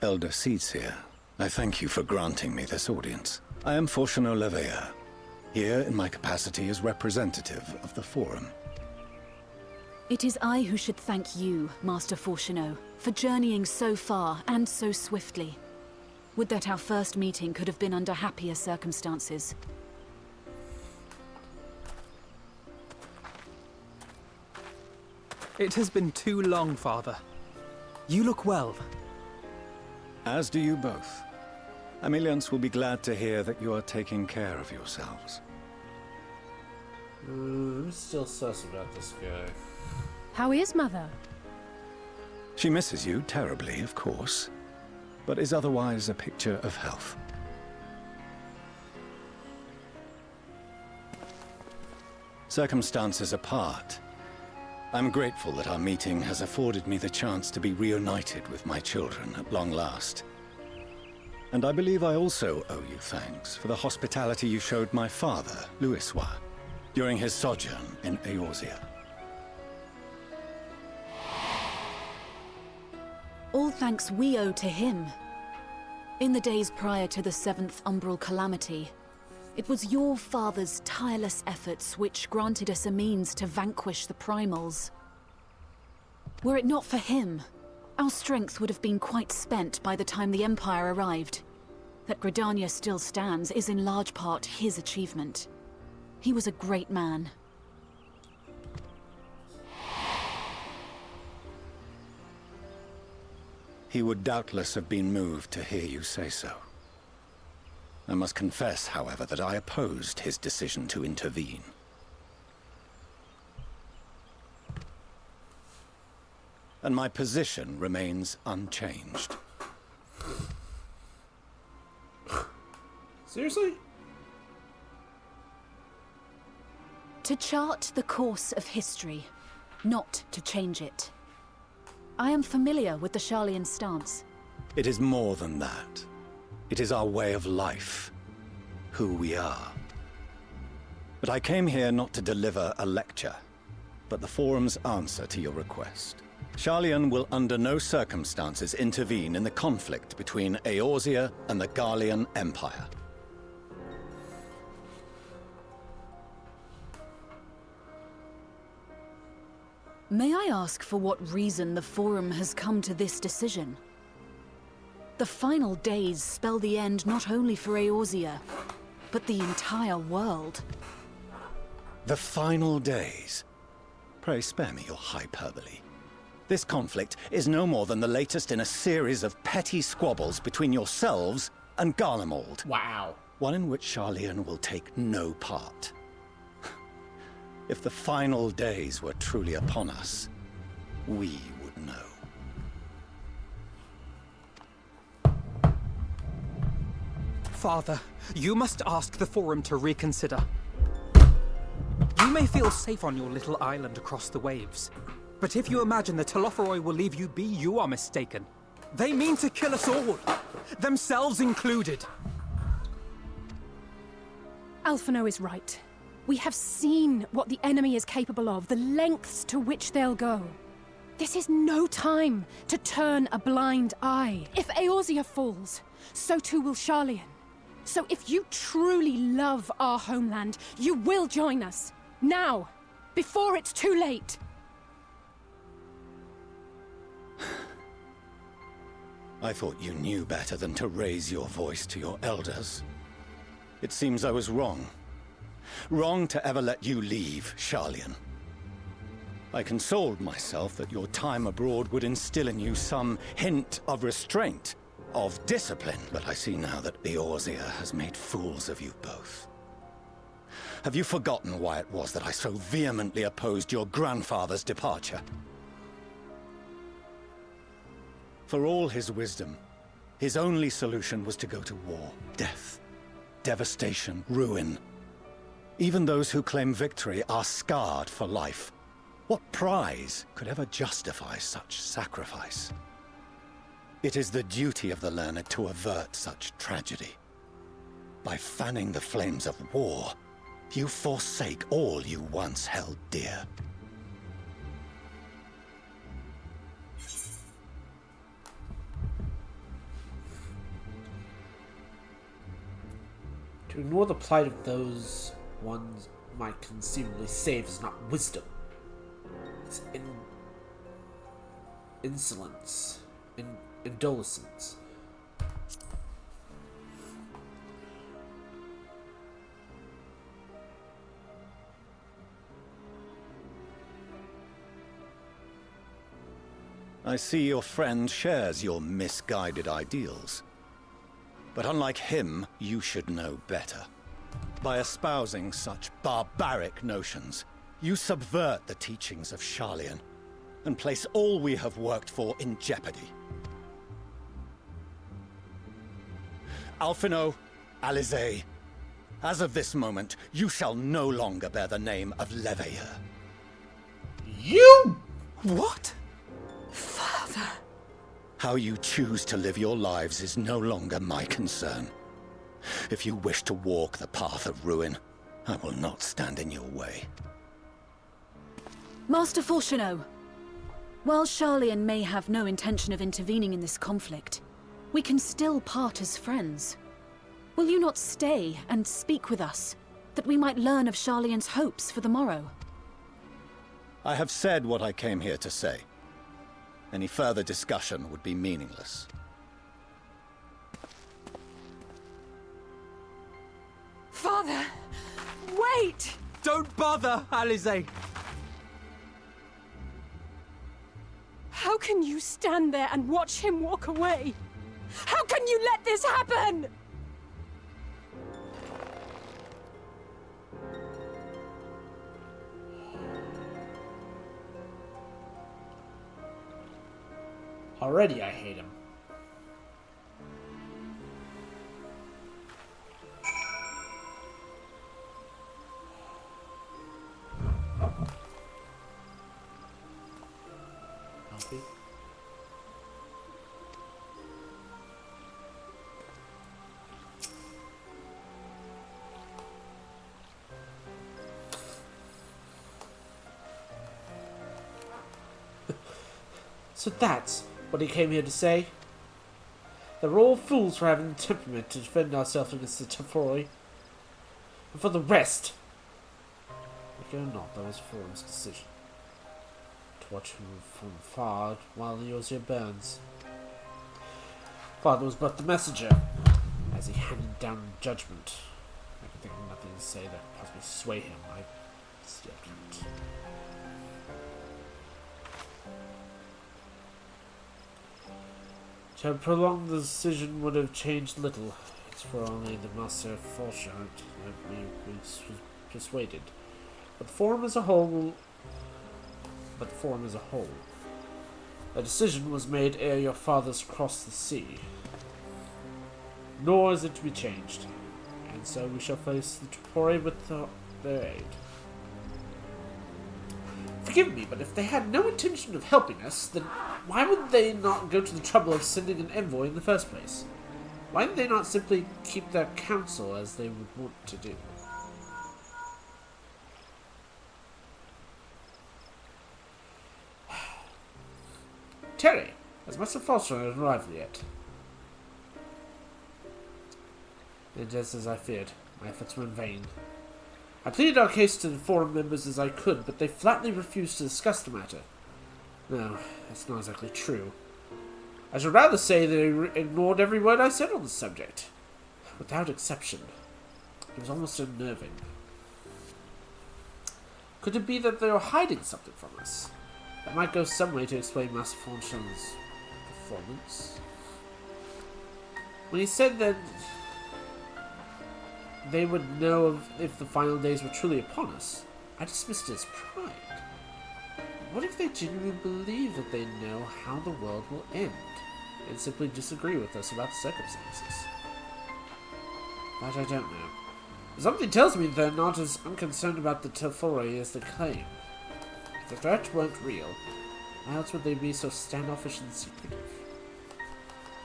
Elder Seer, I thank you for granting me this audience. I am Fortunault Leveilleur, here in my capacity as representative of the Forum. It is I who should thank you, Master Fortunault, for journeying so far and so swiftly. Would that our first meeting could have been under happier circumstances. It has been too long, Father. You look well. As do you both. Ameliance will be glad to hear that you are taking care of yourselves. I'm still sus about this guy. How is Mother? She misses you terribly, of course, but is otherwise a picture of health. Circumstances apart, I'm grateful that our meeting has afforded me the chance to be reunited with my children at long last. And I believe I also owe you thanks for the hospitality you showed my father, Louisoix, during his sojourn in Eorzea. All thanks we owe to him. In the days prior to the 7th Umbral Calamity, it was your father's tireless efforts which granted us a means to vanquish the Primals. Were it not for him, our strength would have been quite spent by the time the Empire arrived. That Gridania still stands is in large part his achievement. He was a great man. He would doubtless have been moved to hear you say so. I must confess, however, that I opposed his decision to intervene. And my position remains unchanged. Seriously? To chart the course of history, not to change it. I am familiar with the Sharlayan stance. It is more than that. It is our way of life, who we are. But I came here not to deliver a lecture, but the Forum's answer to your request. Sharlayan will under no circumstances intervene in the conflict between Eorzea and the Garlean Empire. May I ask for what reason the Forum has come to this decision? The final days spell the end not only for Eorzea, but the entire world. The final days? Pray spare me your hyperbole. This conflict is no more than the latest in a series of petty squabbles between yourselves and Garlemald. Wow. One in which Sharlayan will take no part. If the final days were truly upon us, we would know. Father, you must ask the Forum to reconsider. You may feel safe on your little island across the waves, but if you imagine the Telophoroi will leave you be, you are mistaken. They mean to kill us all, themselves included. Alphino is right. We have seen what the enemy is capable of, the lengths to which they'll go. This is no time to turn a blind eye. If Eorzea falls, so too will Sharlayan. So if you truly love our homeland, you will join us. Now, before it's too late. I thought you knew better than to raise your voice to your elders. It seems I was wrong. Wrong to ever let you leave, Sharlayan. I consoled myself that your time abroad would instill in you some hint of restraint, of discipline, but I see now that Eorzea has made fools of you both. Have you forgotten why it was that I so vehemently opposed your grandfather's departure? For all his wisdom, his only solution was to go to war. Death, devastation, ruin. Even those who claim victory are scarred for life. What prize could ever justify such sacrifice? It is the duty of the learned to avert such tragedy. By fanning the flames of war, you forsake all you once held dear. To ignore the plight of those one might conceivably save is not wisdom. It's insolence. Indolence. I see your friend shares your misguided ideals. But unlike him, you should know better. By espousing such barbaric notions, you subvert the teachings of Sharlayan and place all we have worked for in jeopardy. Alphino, Alizé, as of this moment, you shall no longer bear the name of Leveilleur. You? What? Father. How you choose to live your lives is no longer my concern. If you wish to walk the path of ruin, I will not stand in your way. Master Fourcheneau, while Sharlayan may have no intention of intervening in this conflict, we can still part as friends. Will you not stay and speak with us, that we might learn of Sharlayan's hopes for the morrow? I have said what I came here to say. Any further discussion would be meaningless. Father! Wait! Don't bother, Alizé! How can you stand there and watch him walk away? How can you let this happen? Already I hate him. Healthy. So that's what he came here to say? That we're all fools for having the temperament to defend ourselves against the Teferi. And for the rest, like it or not, that was Forum's decision. To watch him from far while the Eorzea burns. Father was but the messenger, as he handed down judgment. I can think of nothing to say that could possibly sway him. I still can't. To have prolonged the decision would have changed little. It's for only the Master Fourcheneau that we was persuaded. But the Forum as a whole... A decision was made ere your fathers crossed the sea. Nor is it to be changed. And so we shall face the Teferi with their aid. Forgive me, but if they had no intention of helping us, then why would they not go to the trouble of sending an envoy in the first place? Why did they not simply keep their counsel as they would want to do? Terry, has Master Foster arrived yet? And just as I feared, my efforts were in vain. I pleaded our case to the Forum members as I could, but they flatly refused to discuss the matter. No, that's not exactly true. I should rather say they ignored every word I said on the subject. Without exception. It was almost unnerving. Could it be that they were hiding something from us? That might go some way to explain Master Fourcheneau's performance. When he said that they would know if the final days were truly upon us, I dismissed it as pride. What if they genuinely believe that they know how the world will end, and simply disagree with us about the circumstances? That I don't know. Something tells me they're not as unconcerned about the Teferi as they claim. If the threat weren't real, why else would they be so standoffish and secretive?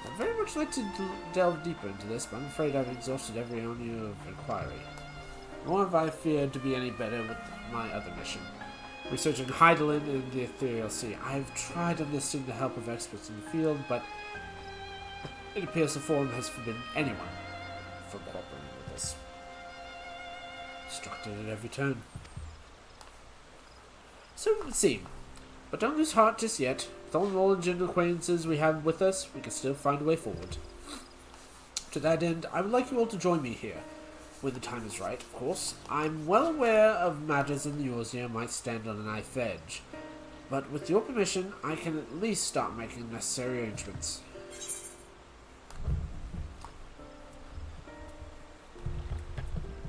I'd very much like to delve deeper into this, but I'm afraid I've exhausted every avenue of inquiry. Nor have I feared to be any better with my other mission. Researching Hydaelyn and the Ethereal Sea. I've tried enlisting the help of experts in the field, but it appears the Forum has forbidden anyone from cooperating with us. Obstructed at every turn. So it would seem. But don't lose heart just yet. With all the knowledge and acquaintances we have with us, we can still find a way forward. To that end, I would like you all to join me here. When the time is right, of course. I'm well aware of matters in the Eorzea might stand on a knife edge. but with your permission, I can at least start making necessary arrangements.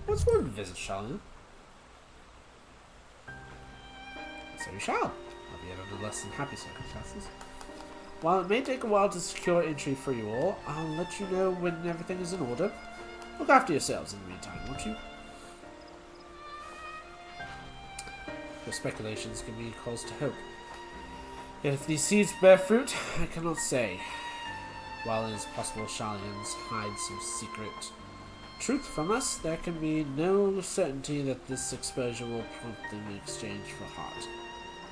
What's more than visit, Shalina? So you shall, albeit under less than happy circumstances. While it may take a while to secure entry for you all, I'll let you know when everything is in order. Look after yourselves in the meantime, won't you? Your speculations give me cause to hope. Yet if these seeds bear fruit, I cannot say. While it is possible Shallians hide some secret truth from us, there can be no certainty that this exposure will prompt them in exchange for heart.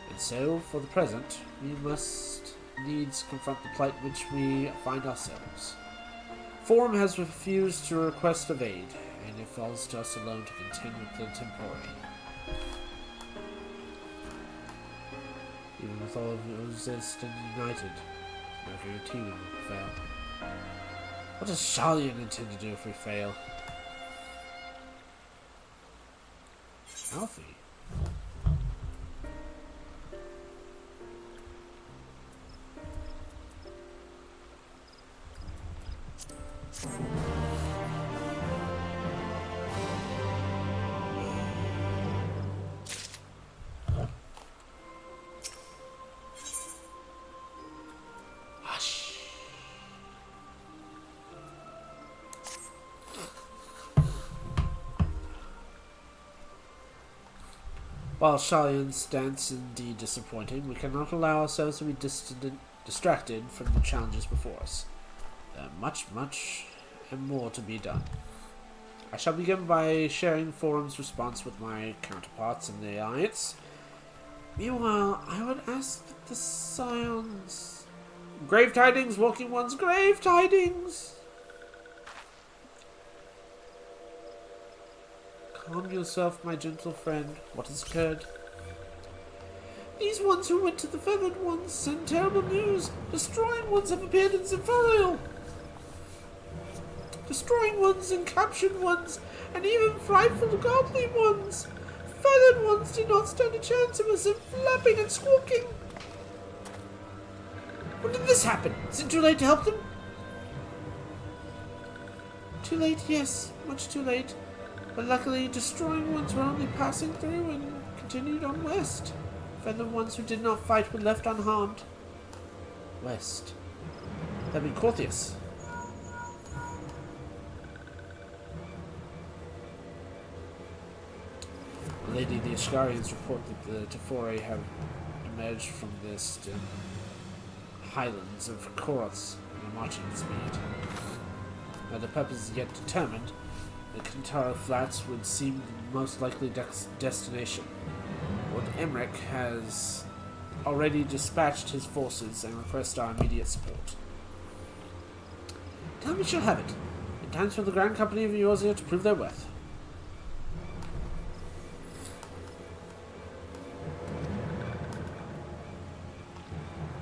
And so, for the present, we must needs confront the plight in which we find ourselves. Forum has refused to request of aid, and it falls to us alone to contend with the Tempori. Even with all of those still united, no guarantee we will prevail. What does Shallian intend to do if we fail? Alfie? While Shallian's stance is indeed disappointing, we cannot allow ourselves to be distracted from the challenges before us. There are much, and more to be done. I shall begin by sharing Forum's response with my counterparts in the Alliance. Meanwhile, I would ask that the Scions... Grave tidings, Walking Ones, grave tidings! Calm yourself, my gentle friend. What has occurred? These ones who went to the Feathered Ones send terrible news. Destroying Ones have appeared in Zephyriel. Destroying Ones and captured Ones, and even frightful Goblin Ones. Feathered Ones do not stand a chance of us, and flapping and squawking. When did this happen? Is it too late to help them? Too late, yes. Much too late. But luckily, Destroying Ones were only passing through and continued on west. Feathered Ones who did not fight were left unharmed. West. That'd be Corthius. Lady, the Ishgarians report that the Tefori have emerged from the distant highlands of Koros and are marching at speed. Now, the purpose is yet determined. The Kintaro Flats would seem the most likely destination. Lord Emmerich has already dispatched his forces and requests our immediate support. Time we shall have it. In time for the Grand Company of Eorzea to prove their worth.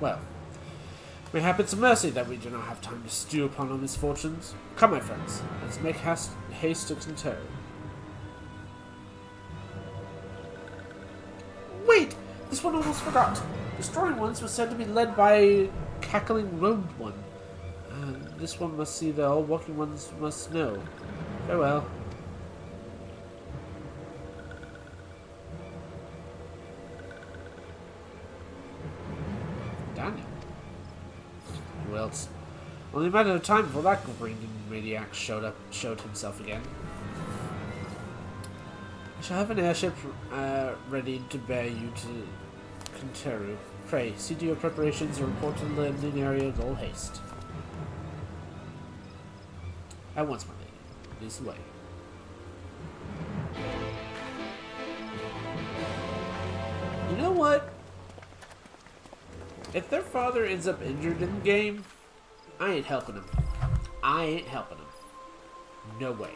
Well, mayhap it's a mercy that we do not have time to stew upon our misfortunes. Come, my friends, let's make haste to Kintaro. Wait! This one almost forgot. Destroying Ones was said to be led by a cackling robed one. This one must see that all Walking Ones must know. Farewell. Daniel. Who else? Only a matter of time before that green maniac showed himself again. I shall have an airship ready to bear you to Kintaro. Pray, see to your preparations and report to the landing area with all haste. At once, my lady. Lead the way. You know what? If their father ends up injured in the game, I ain't helping him. I ain't helping him. No way.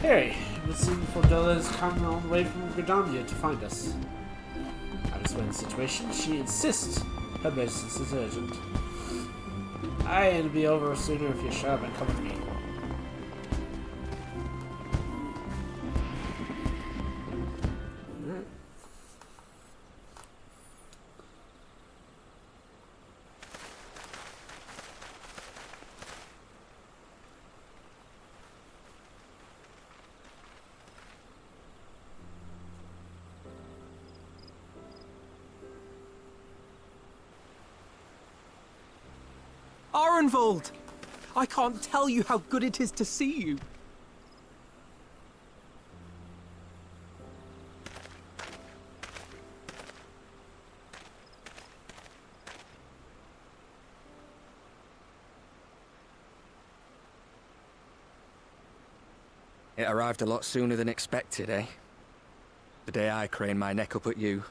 Harry, it would seem Fordella has come all the way from Gridania to find us. I've explained the situation. She insists her business is urgent. It'll be over sooner if you shut up and come with me. Arenvold! I can't tell you how good it is to see you. It arrived a lot sooner than expected, eh? The day I craned my neck up at you.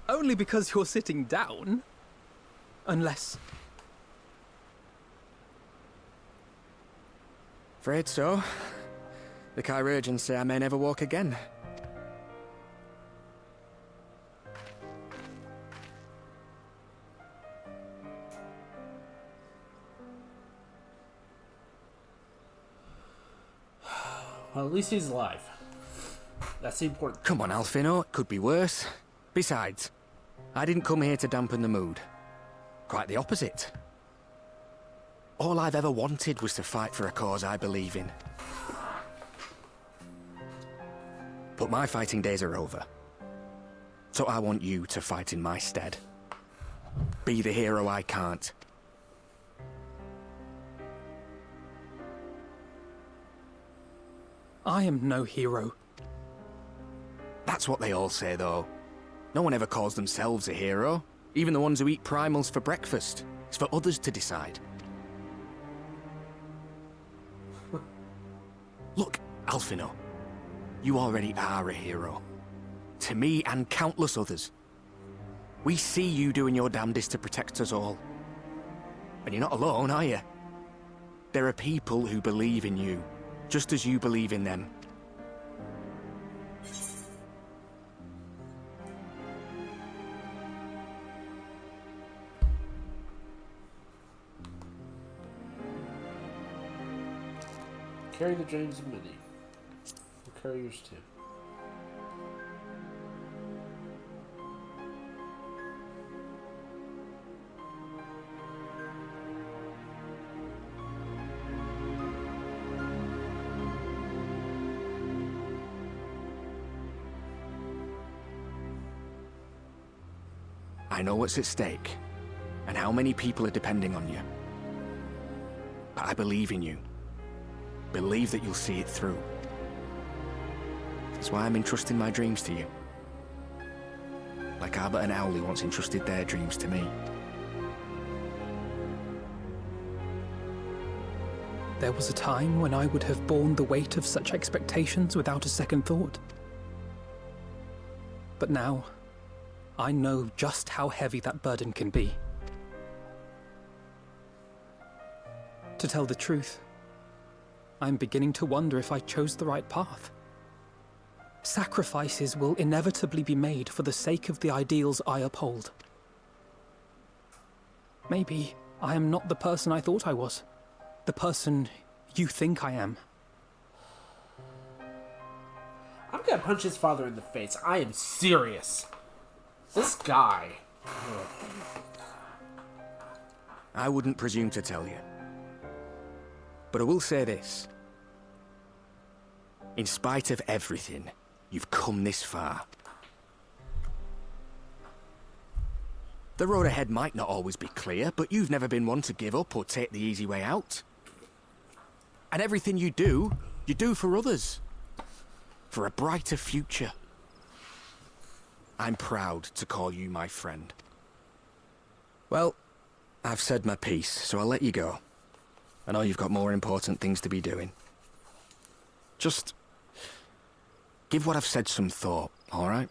Only because you're sitting down. Unless... Afraid so. The chirurgeons say I may never walk again. Well, at least he's alive. That's the important thing. Come on, Alfino, it could be worse. Besides, I didn't come here to dampen the mood. Quite the opposite. All I've ever wanted was to fight for a cause I believe in. But my fighting days are over. So I want you to fight in my stead. Be the hero I can't. I am no hero. That's what they all say, though. No one ever calls themselves a hero. Even the ones who eat primals for breakfast. It's for others to decide. Look, Alfino. You already are a hero. To me and countless others. We see you doing your damnedest to protect us all. And you're not alone, are you? There are people who believe in you, just as you believe in them. Carry the James Mini. We'll carry yours too. I know what's at stake, and how many people are depending on you. But I believe in you. Believe that you'll see it through. That's why I'm entrusting my dreams to you. Like Albert and Owley once entrusted their dreams to me. There was a time when I would have borne the weight of such expectations without a second thought. But now, I know just how heavy that burden can be. To tell the truth, I'm beginning to wonder if I chose the right path. Sacrifices will inevitably be made for the sake of the ideals I uphold. Maybe I am not the person I thought I was. The person you think I am. I'm gonna punch his father in the face. I am serious. This guy. I wouldn't presume to tell you. But I will say this. In spite of everything, you've come this far. The road ahead might not always be clear, but you've never been one to give up or take the easy way out. And everything you do for others. For a brighter future. I'm proud to call you my friend. Well, I've said my piece, so I'll let you go. I know you've got more important things to be doing. Just give what I've said some thought, all right?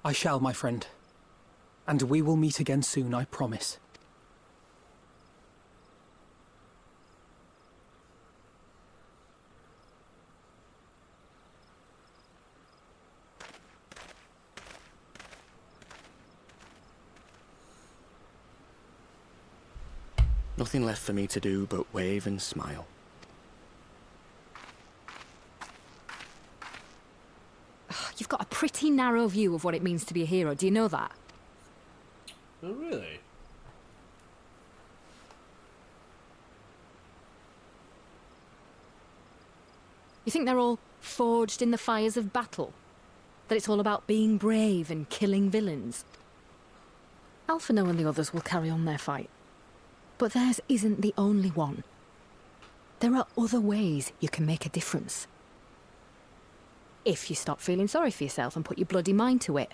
I shall, my friend. And we will meet again soon, I promise. Nothing left for me to do but wave and smile. You've got a pretty narrow view of what it means to be a hero, do you know that? Oh, really? You think they're all forged in the fires of battle? That it's all about being brave and killing villains? Alphino and the others will carry on their fight. But theirs isn't the only one. There are other ways you can make a difference. If you stop feeling sorry for yourself and put your bloody mind to it.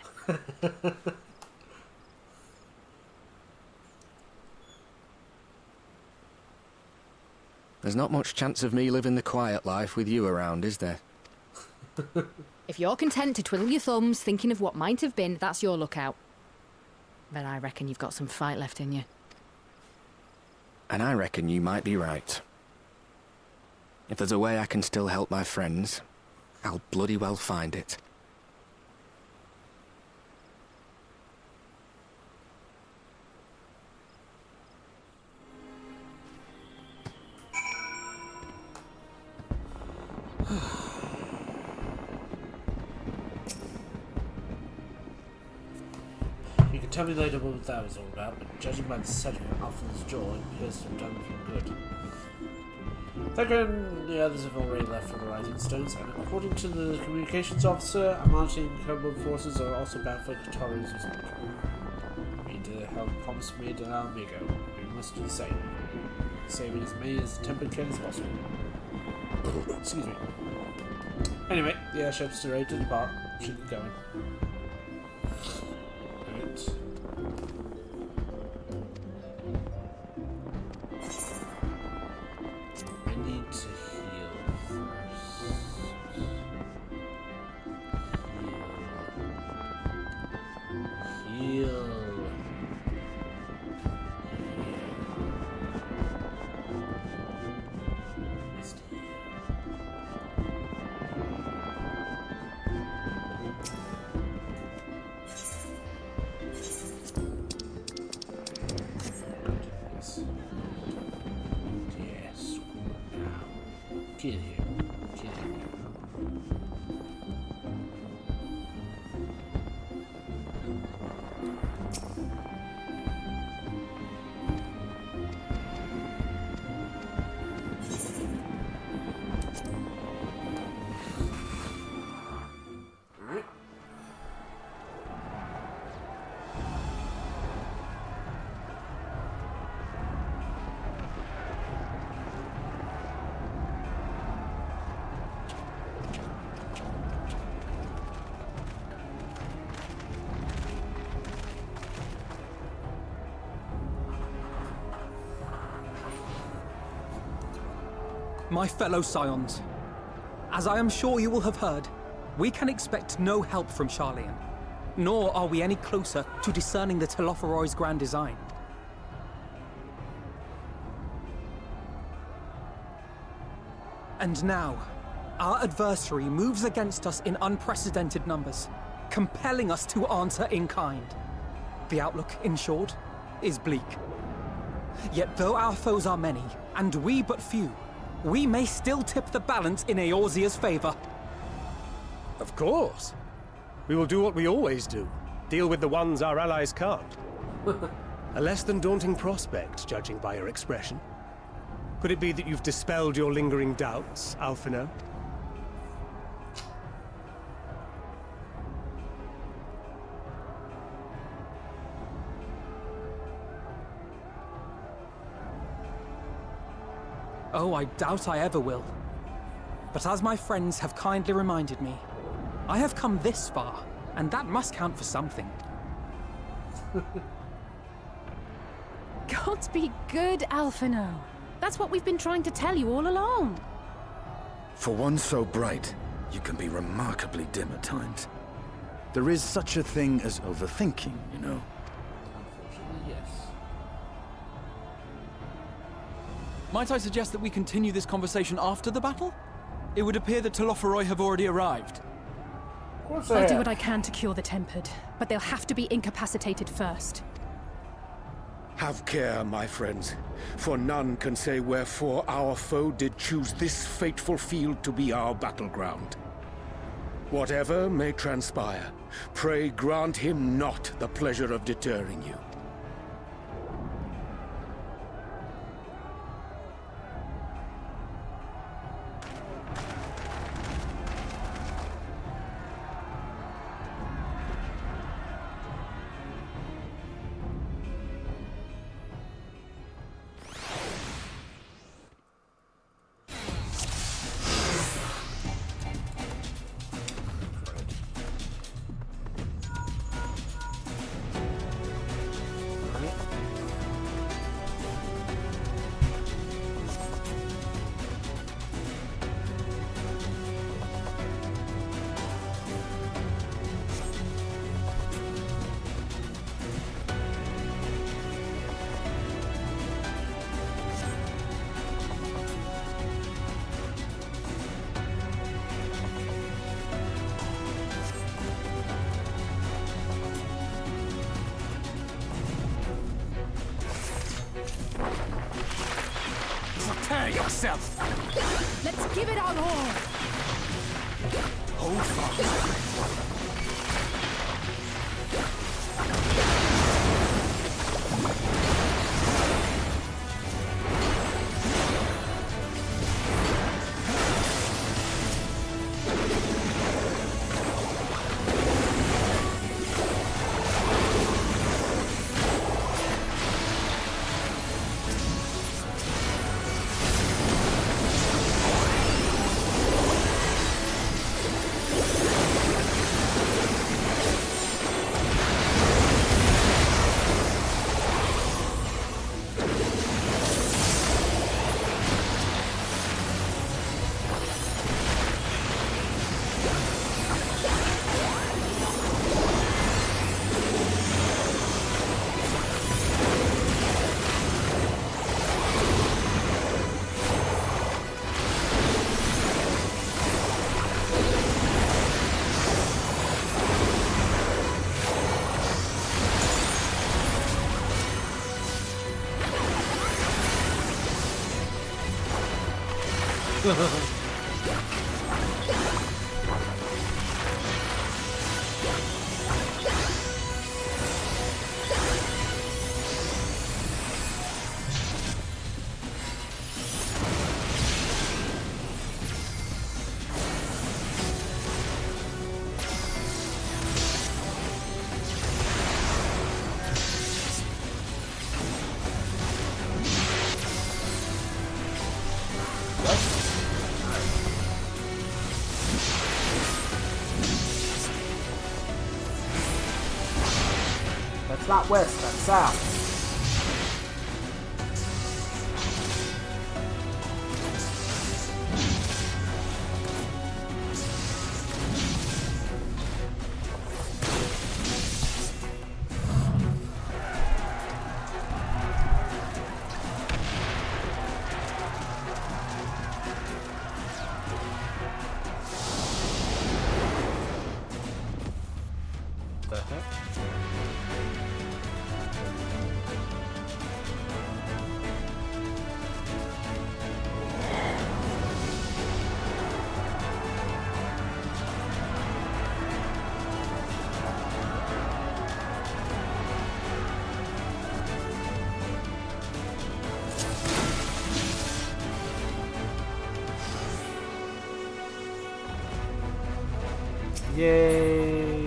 There's not much chance of me living the quiet life with you around, is there? If you're content to twiddle your thumbs thinking of what might have been, that's your lookout. But I reckon you've got some fight left in you. And I reckon you might be right. If there's a way I can still help my friends, I'll bloody well find it. You can tell me later what that was all about, but judging by the set of Alpha's jaw, it appears to have done some good. Thacker and the others have already left for the Rising Stones, and according to the communications officer, Amanti Kobold forces are also bound for Katara's we to help promise made in Almigo. We must do the same. Saving as many as tempered can as possible. Excuse me. Anyway, the airship's ready to depart. Should get going. Right. I need to heal first. Heal. Must heal. Yes. Now, get here. Get here. Alright. My fellow Scions, as I am sure you will have heard, we can expect no help from Charlian, nor are we any closer to discerning the Telophoroi's grand design. And now, our adversary moves against us in unprecedented numbers, compelling us to answer in kind. The outlook, in short, is bleak. Yet though our foes are many, and we but few, we may still tip the balance in Eorzea's favor. Of course. We will do what we always do. Deal with the ones our allies can't. A less than daunting prospect, judging by your expression. Could it be that you've dispelled your lingering doubts, Alphino? Oh, I doubt I ever will. But as my friends have kindly reminded me, I have come this far, and that must count for something. Gods be good, Alphino. That's what we've been trying to tell you all along. For one so bright, you can be remarkably dim at times. There is such a thing as overthinking, you know. Unfortunately, yes. Might I suggest that we continue this conversation after the battle? It would appear that Telophoroi have already arrived. Of course I'll do what I can to cure the Tempered, but they'll have to be incapacitated first. Have care, my friends, for none can say wherefore our foe did choose this fateful field to be our battleground. Whatever may transpire, pray grant him not the pleasure of deterring you. Prepare yourself! Let's give it our all! Hold fast. That's not west, that's south. Yay!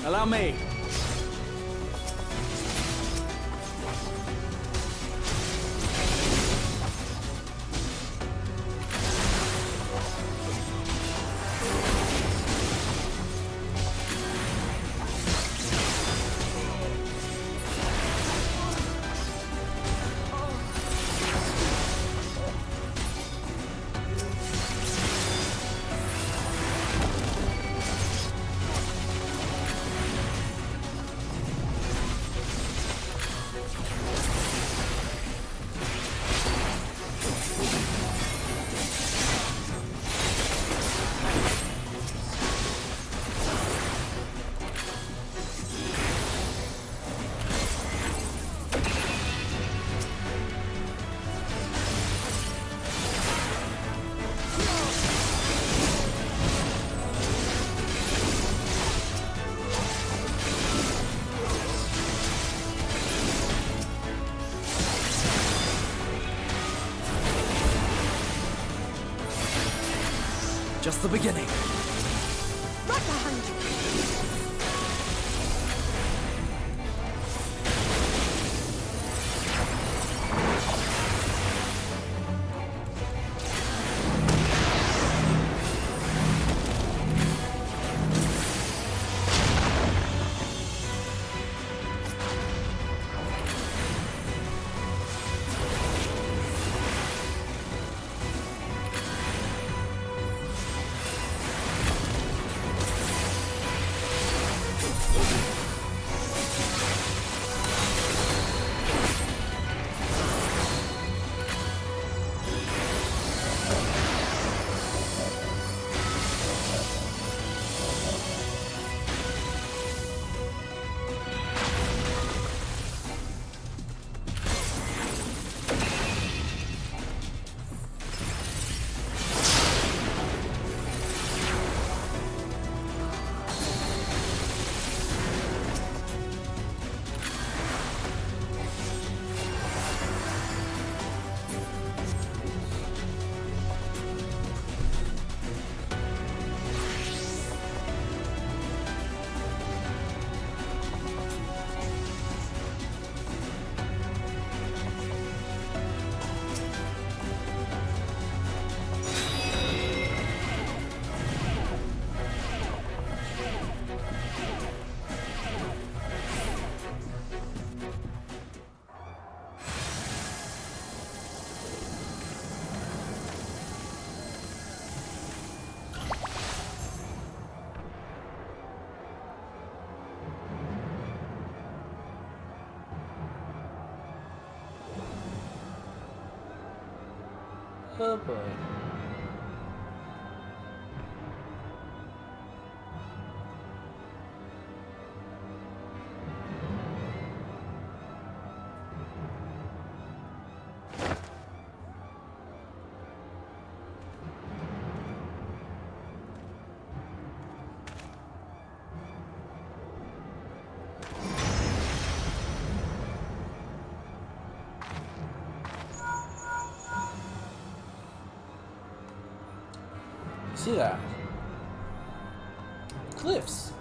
Allow me. Just the beginning. Right behind you. Oh boy. See that? Cliffs.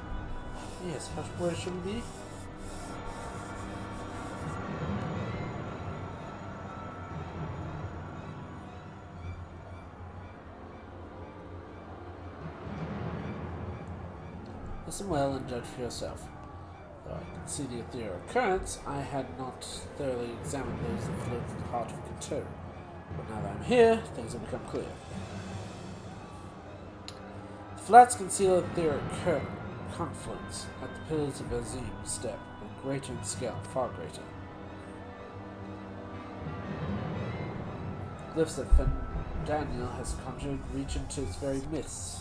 Yes, where should we be? Listen well and judge for yourself. Though I can see the ethereal currents, I had not thoroughly examined those that flowed through the heart of Kato. But now that I'm here, things have become clear. The flats conceal ethereal confluence at the pillars of Azim step, but greater in scale, far greater. Glyphs that Daniel has conjured reach into its very myths.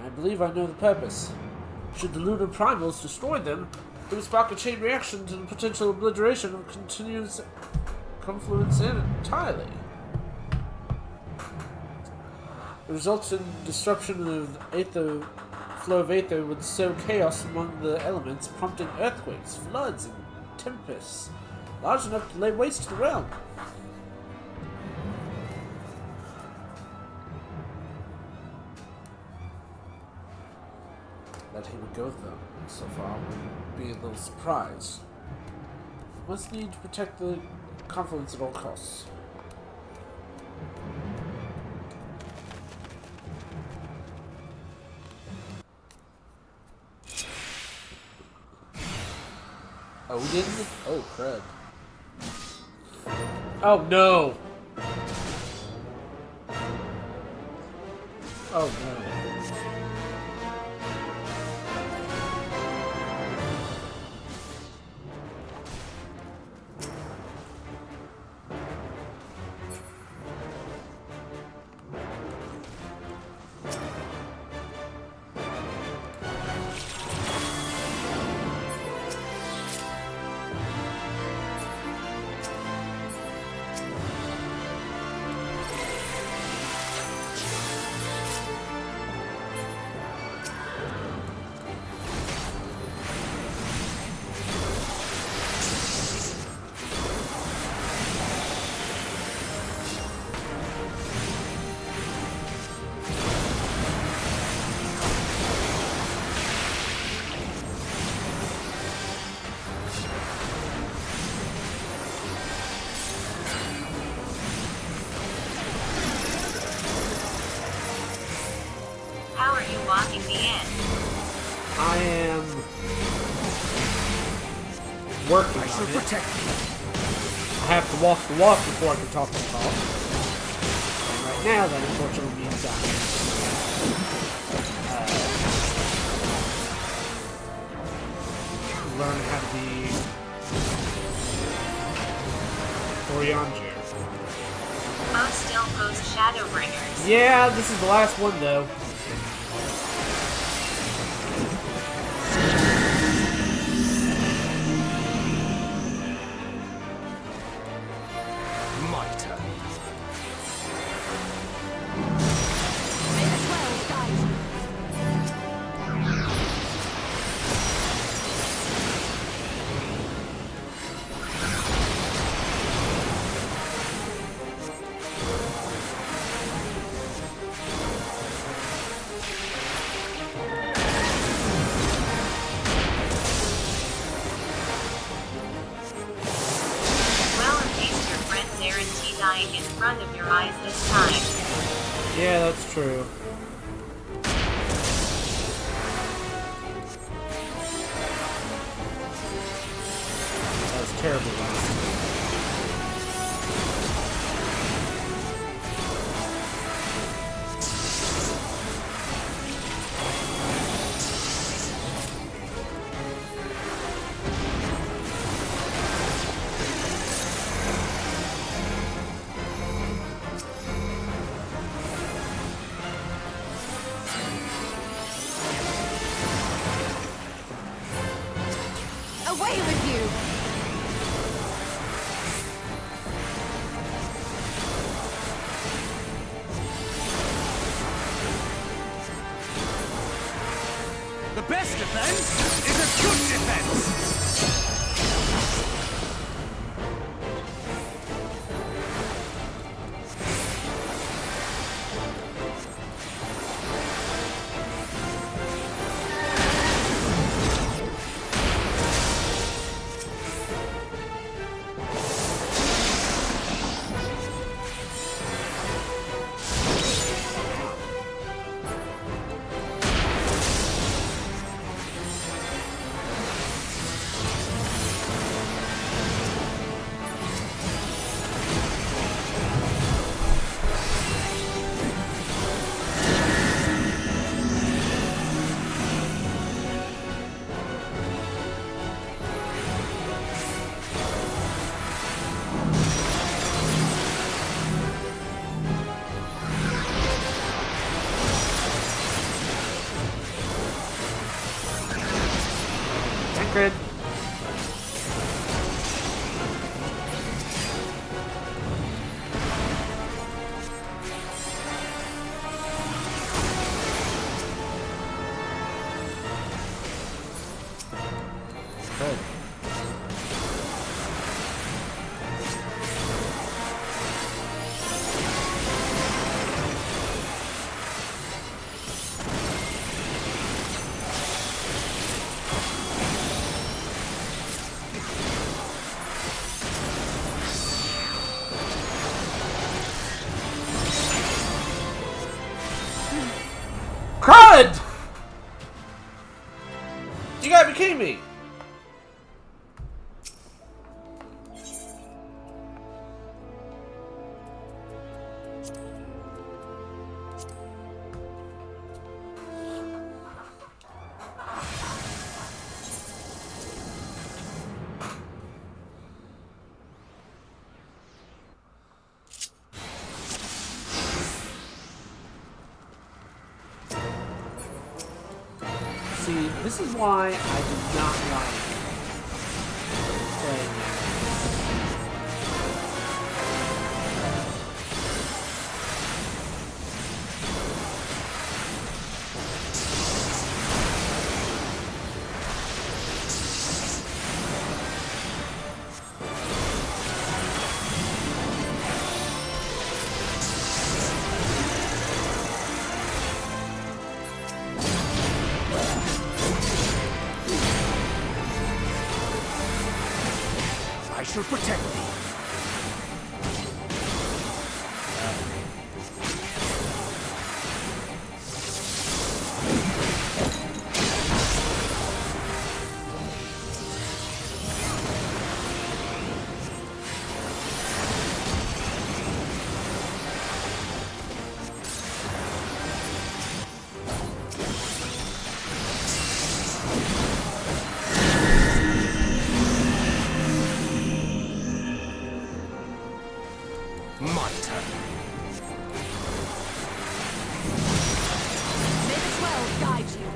I believe I know the purpose. Should the lunar primals destroy them, it would spark a chain reaction to the potential obliteration of continuous confluence entirely. It results in disruption of aether. Flow of aether would sow chaos among the elements, prompting earthquakes, floods, and tempests, large enough to lay waste to the realm. That that he would go so far would be a little surprise. We must need to protect the confluence at all costs. Odin? Oh, crud. Oh, no! Oh, no. Walking the inn. I am working I shall on it. protect you. I have to walk the walk before I can talk the talk. And right now, that unfortunately means I learn how to be Orianger. Most still post Shadowbringers. Yeah, this is the last one though. Dying in front of your eyes this time. Yeah, that's true. That was terrible last time. Away with you! attacking me! See, this is why I do not like playing this. I shall protect thee. My turn. May the 12 guide you.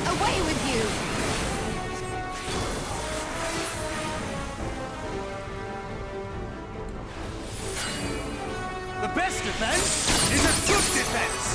Away with you! The best defense is a good defense!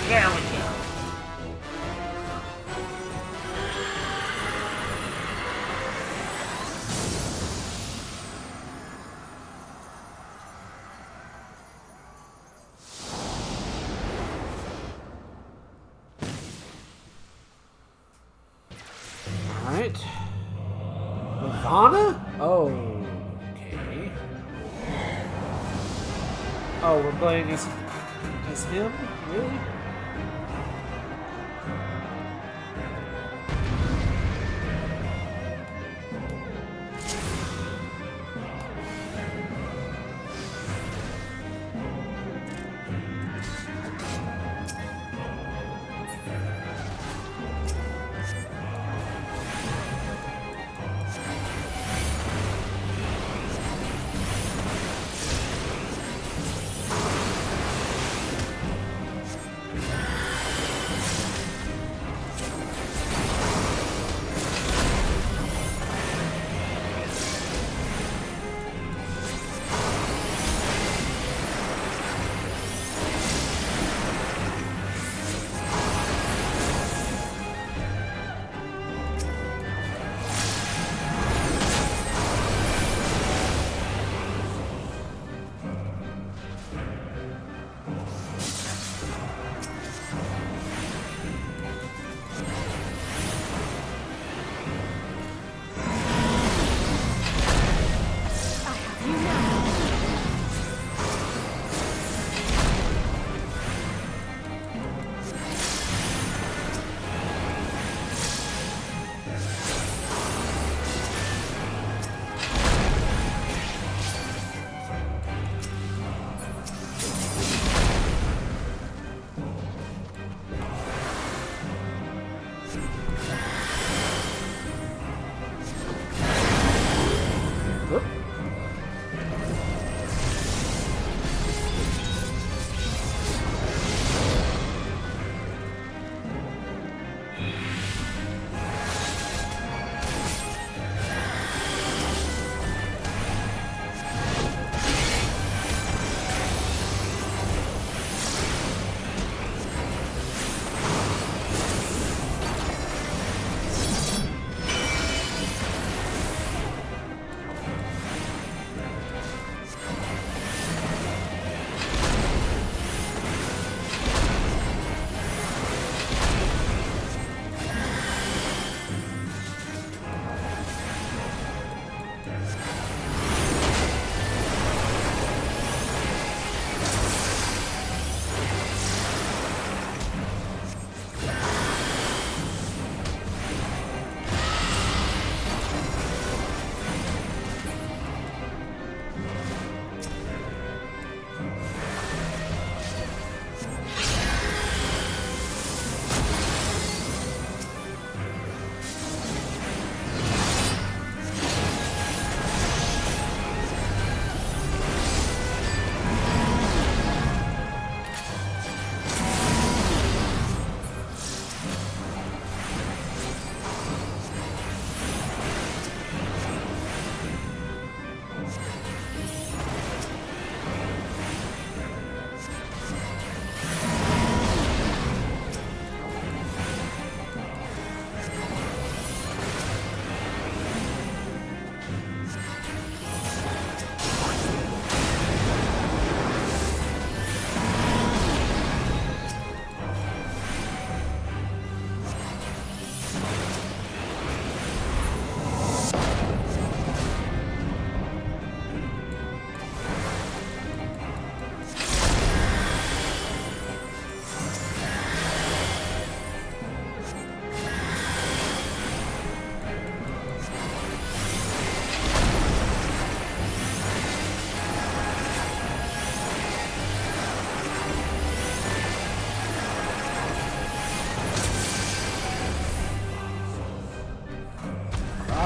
There we go. Alright. Ivana? Oh, okay. Oh, we're playing as him? Really?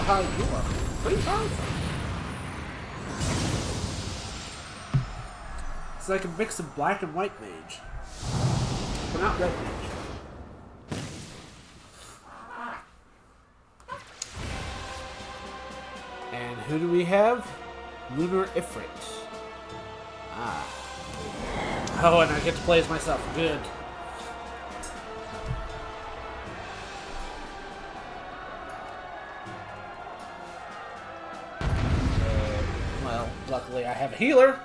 how you are pretty powerful. It's like a mix of black and white mage. But not red mage. And who do we have? Lunar Ifrit. Ah. Oh, and I get to play as myself. Good. Well, luckily I have a healer.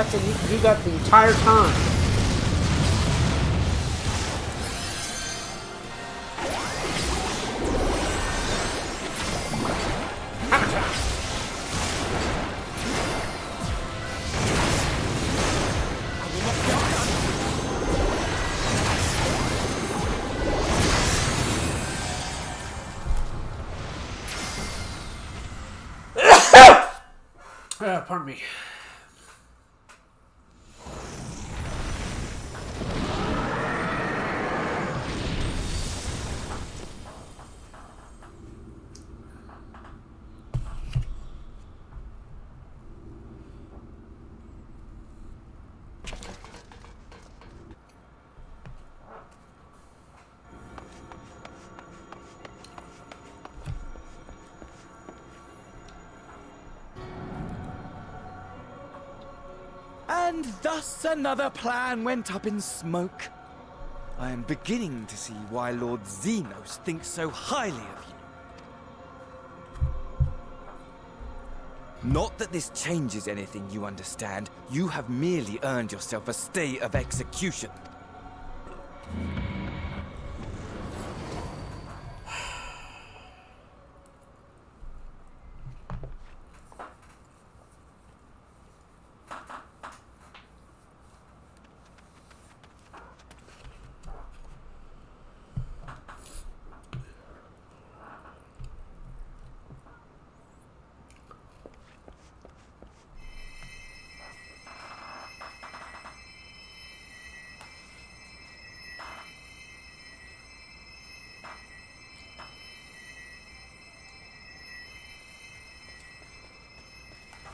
fact that you can do that the entire time. Pardon me. And thus another plan went up in smoke. I am beginning to see why Lord Xenos thinks so highly of you. Not that this changes anything, you understand. You have merely earned yourself a stay of execution.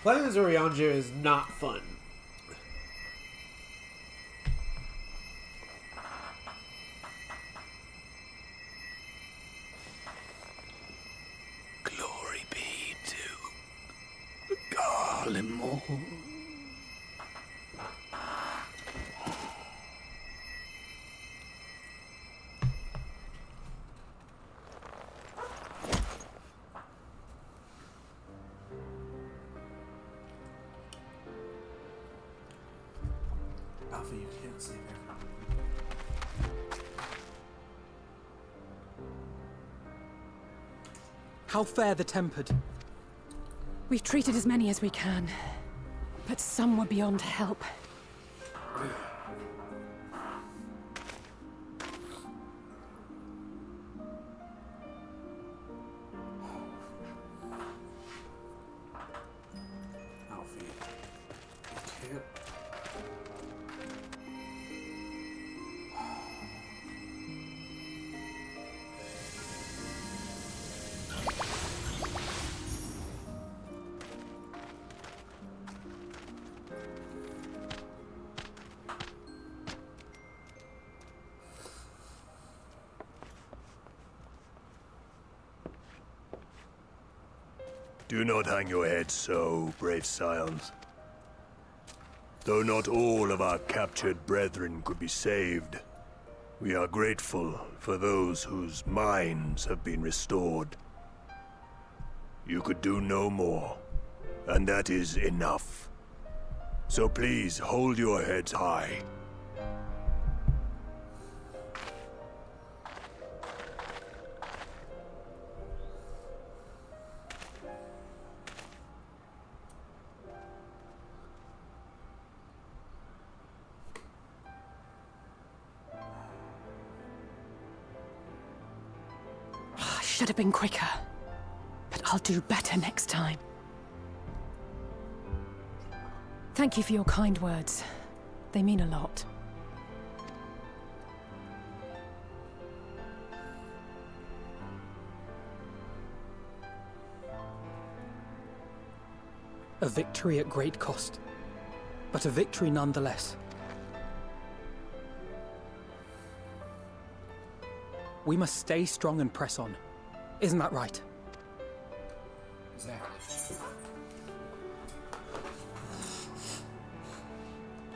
Playing as Urianger is not fun. Glory be to Garlemald. Alpha, you can't save everyone. How fare the Tempered? We've treated as many as we can, but some were beyond help. Alfie, you can't. Do not hang your heads so, brave scions. Though not all of our captured brethren could be saved, we are grateful for those whose minds have been restored. You could do no more, and that is enough. So please hold your heads high. Should have been quicker, but I'll do better next time. Thank you for your kind words. They mean a lot. A victory at great cost, but a victory nonetheless. We must stay strong and press on. Isn't that right? Exactly.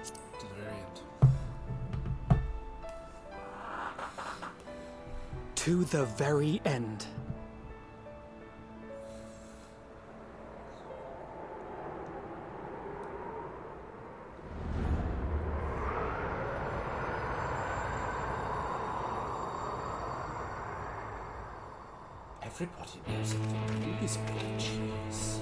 To the very end. To the very end. Everybody knows that the moon is made of cheese.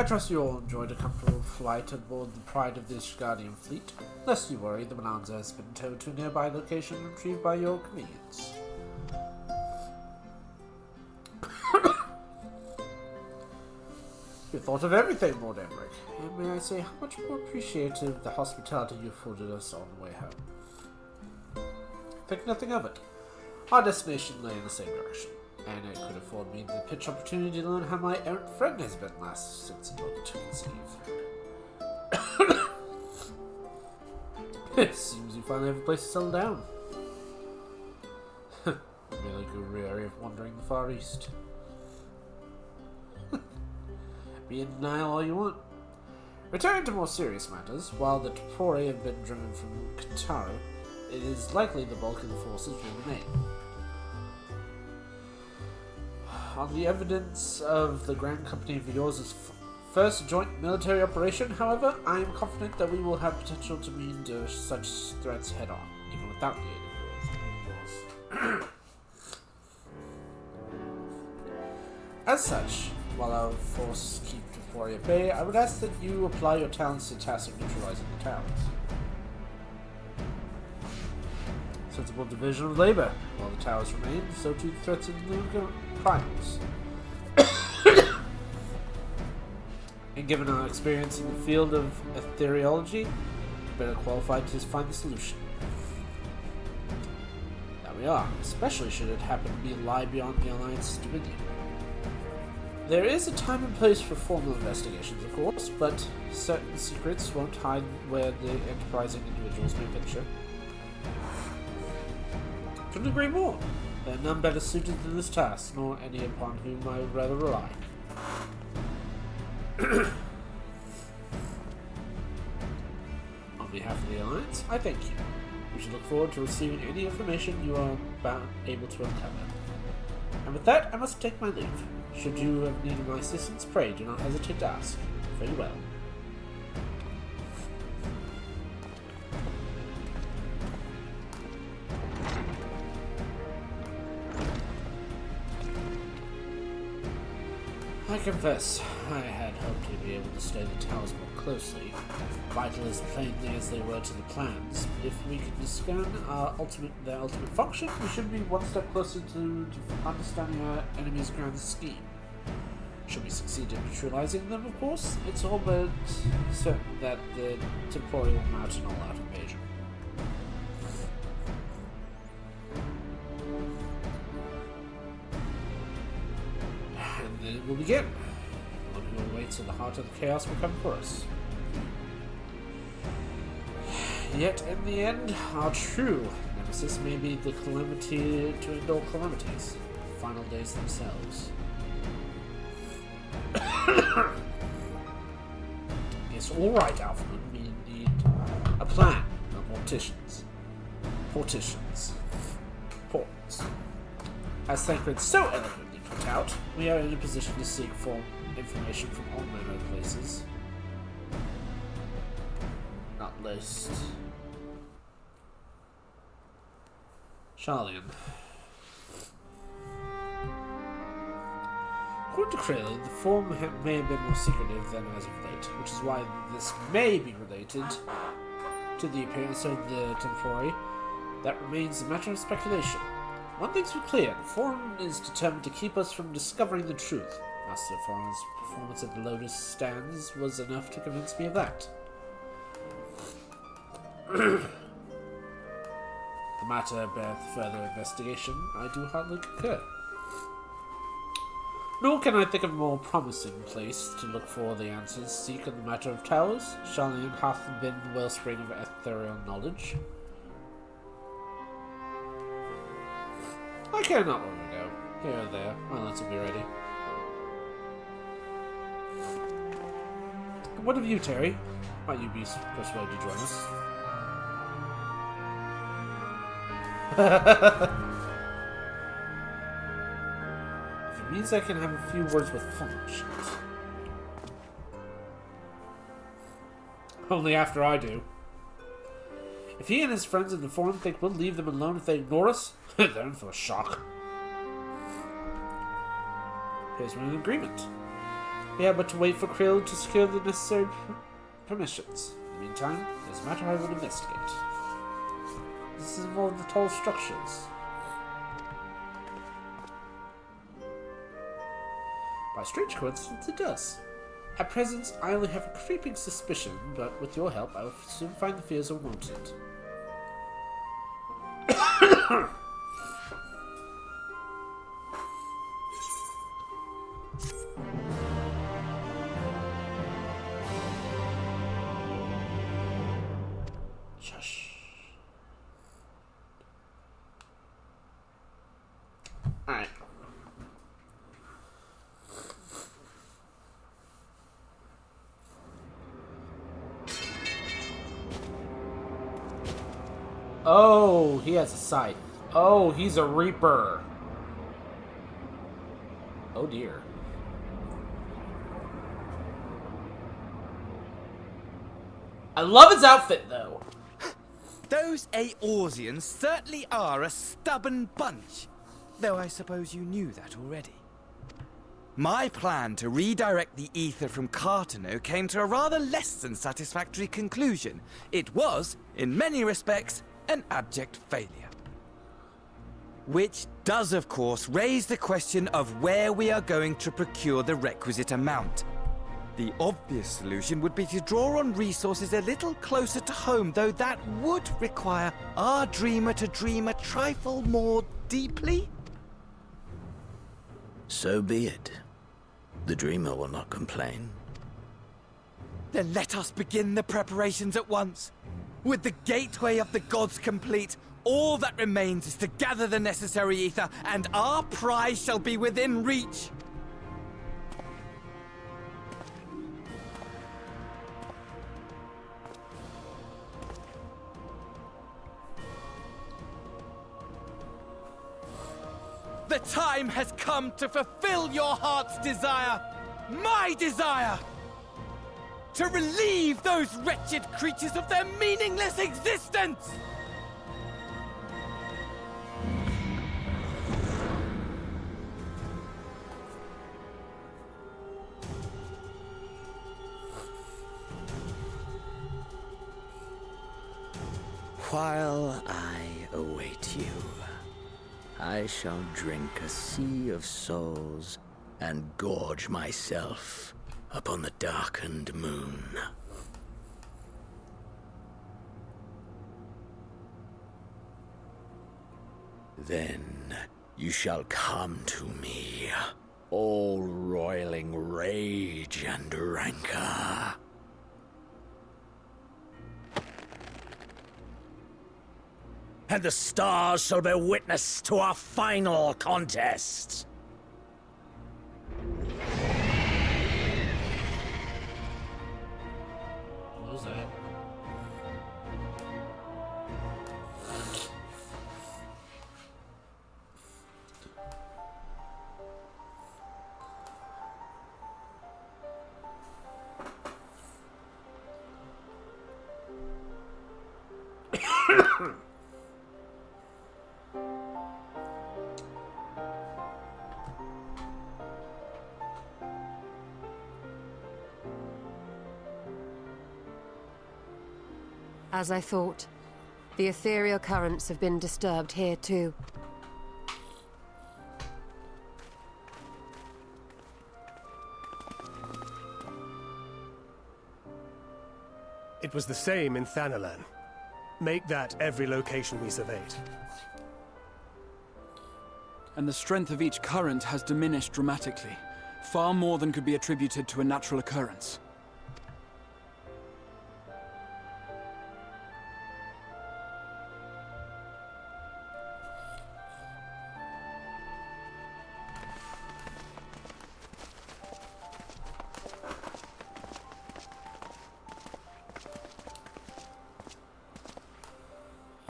I trust you all enjoyed a comfortable flight aboard the Pride of the Ishgardian fleet. Lest you worry, the Bonanza has been towed to a nearby location and retrieved by your convenience. You thought of everything, Lord Emmerich, and may I say how much more appreciative the hospitality you afforded us on the way home. Think nothing of it. Our destination lay in the same direction, and it could afford me the pitch opportunity to learn how my errant friend has been last since it looked to conceive. It seems you finally have a place to settle down. You merely grew weary of wandering the Far East. Be in denial all you want. Returning to more serious matters, while the Topori have been driven from Kataro, it is likely the bulk of the forces will remain. On the evidence of the Grand Company of Eorza's first joint military operation, however, I am confident that we will have potential to meet such threats head-on, even without the aid of Eorza. As such, while our force keep Topori at bay, I would ask that you apply your talents to the task of neutralizing the towers. Sensible division of labor. While the towers remain, so too the threats of the primals. And given our experience in the field of ethereology, better qualified to find the solution. That we are, especially should it happen to be lie beyond the Alliance's dominion. There is a time and place for formal investigations, of course, but certain secrets won't hide where the enterprising individuals may venture. Couldn't agree more. There are none better suited to this task, nor any upon whom I would rather rely. On behalf of the Alliance, I thank you. We should look forward to receiving any information you are able to uncover. And with that, I must take my leave. Should you have needed my assistance, pray do not hesitate to ask. Farewell. I confess, I had hoped to be able to study the towers more closely, vital as plainly as they were to the plans. If we could discern their ultimate function, we should be one step closer to understanding our enemy's grand scheme. Should we succeed in neutralizing them, of course, it's all but certain that the Topori will mount an all-out invasion. And then it will begin. One who awaits in the heart of the chaos will come for us. Yet, in the end, our true nemesis may be the calamity to end all calamities, the final days themselves. It's alright, Alphaman. We need a plan, not morticians. Ports. As Thancred so eloquently put out, we are in a position to seek for information from all manner of places. Not least Charlian. According to Kraylin, the form may have been more secretive than as of late, which is why this may be related to the appearance of the Tempori. That remains a matter of speculation. One thing's clear, the Forum is determined to keep us from discovering the truth. Master Foreigner's performance at the Lotus Stands was enough to convince me of that. The matter beareth further investigation. I do hardly concur. Nor can I think of a more promising place to look for the answers seek in the matter of towers. Charlian hath been the wellspring of ethereal knowledge. I care not where we go, here or there. My lance will be ready. What of you, Terry? Might you be persuaded to join us? If it means I can have a few words with Funch. Only after I do. If he and his friends in the Forum think we'll leave them alone if they ignore us, they're in for a shock. Here's an agreement. We have but to wait for Krill to secure the necessary permissions. In the meantime, it doesn't matter how I would investigate. This involves the tall structures. By strange coincidence, it does. At present, I only have a creeping suspicion, but with your help, I will soon find the fears unwanted. Shush. Alright. Oh, he has a sight. Oh, he's a reaper. Oh dear. I love his outfit though. Those Eorzeans certainly are a stubborn bunch. Though I suppose you knew that already. My plan to redirect the ether from Cartano came to a rather less than satisfactory conclusion. It was, in many respects, an abject failure. Which does, of course, raise the question of where we are going to procure the requisite amount. The obvious solution would be to draw on resources a little closer to home, though that would require our dreamer to dream a trifle more deeply. So be it. The dreamer will not complain. Then let us begin the preparations at once. With the gateway of the gods complete, all that remains is to gather the necessary ether, and our prize shall be within reach. The time has come to fulfill your heart's desire, my desire! To relieve those wretched creatures of their meaningless existence! While I await you, I shall drink a sea of souls and gorge myself upon the darkened moon. Then you shall come to me, all roiling rage and rancor. And the stars shall bear witness to our final contest. What was that? As I thought, the ethereal currents have been disturbed here too. It was the same in Thanalan. Make that every location we surveyed. And the strength of each current has diminished dramatically, far more than could be attributed to a natural occurrence.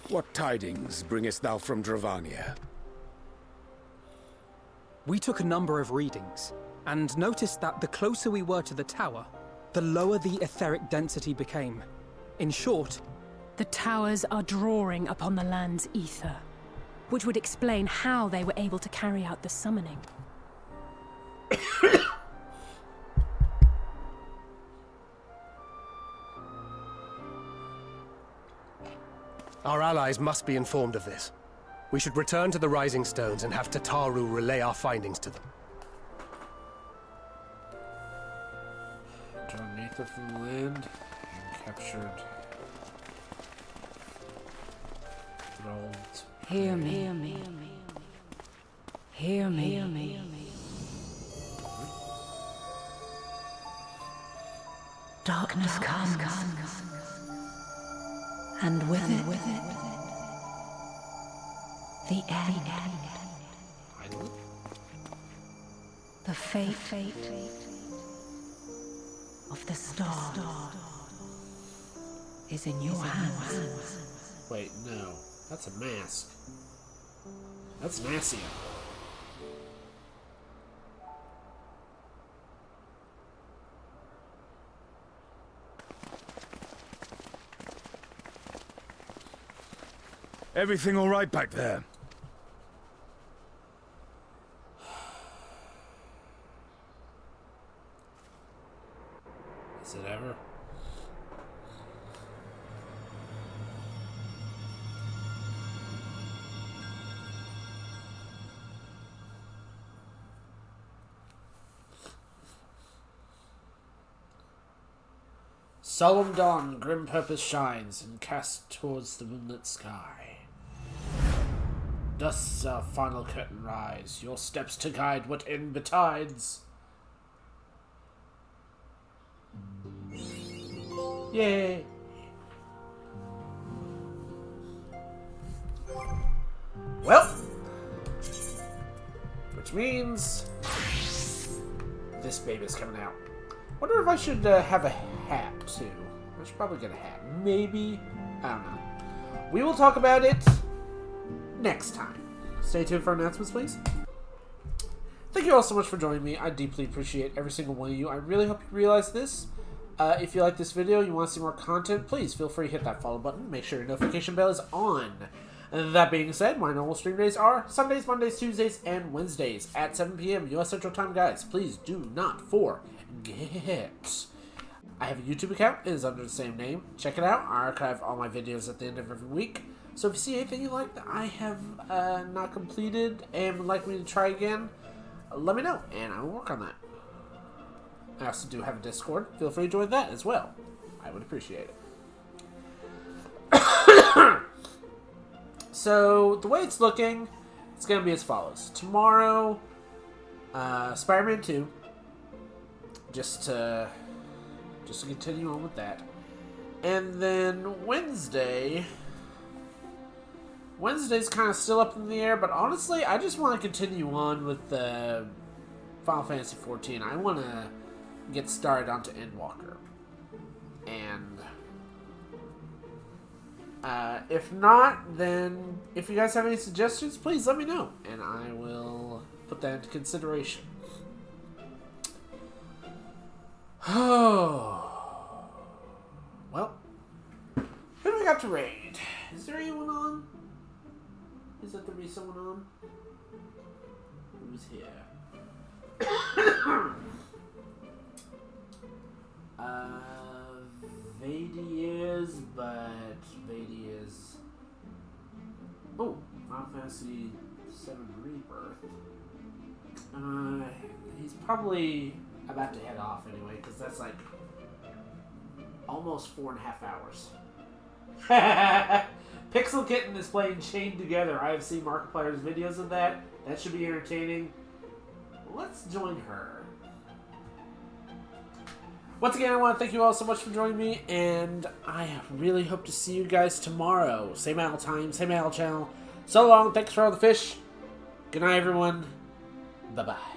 What tidings bringest thou from Dravania? We took a number of readings, and noticed that the closer we were to the tower, the lower the etheric density became. In short, the towers are drawing upon the land's ether, which would explain how they were able to carry out the summoning. Our allies must be informed of this. We should return to the Rising Stones and have Tataru relay our findings to them. Drawn Nathan from the land and captured. Thralled. Hear me. Hear me. Hear me. Hear me. Darkness comes, and with it, the end. The fate of the star is in your hands. Wait, no. That's a mask. That's Nassia. Everything all right back there? Is it ever? Solemn dawn, grim purpose shines, and cast towards the moonlit sky. Does our final curtain rise, your steps to guide what end betides? Yay! Well, which means this baby's coming out. Wonder if I should have a hat too. I should probably get a hat. Maybe. I don't know. We will talk about it next time. Stay tuned for announcements, please. Thank you all so much for joining me. I deeply appreciate every single one of you. I really hope you realize this. If you like this video, you want to see more content, please feel free to hit that follow button. Make sure your notification bell is on. That being said, my normal stream days are Sundays, Mondays, Tuesdays, and Wednesdays at 7 p.m. U.S. Central Time, guys. Please do not forget. I have a YouTube account. It is under the same name. Check it out. I archive all my videos at the end of every week. So if you see anything you like that I have not completed and would like me to try again, let me know, and I will work on that. I also do have a Discord. Feel free to join that as well. I would appreciate it. So, the way it's looking, it's going to be as follows. Tomorrow, Spider-Man 2. Just to continue on with that. And then Wednesday's kind of still up in the air, but honestly, I just want to continue on with the Final Fantasy XIV. I want to get started onto Endwalker. And if not, then if you guys have any suggestions, please let me know, and I will put that into consideration. Oh, well, who do we got to raid? Is there anyone on? Is there to be someone on? Who's here? Vadius, but Vadius. Oh, Final Fantasy VII Rebirth. He's probably about to head off anyway, because that's like almost 4.5 hours. Pixel Kitten is playing Chained Together. I have seen Markiplier's videos of that. That should be entertaining. Let's join her. Once again, I want to thank you all so much for joining me, and I really hope to see you guys tomorrow. Same Owl time, same Owl channel. So long, thanks for all the fish. Good night, everyone. Bye-bye.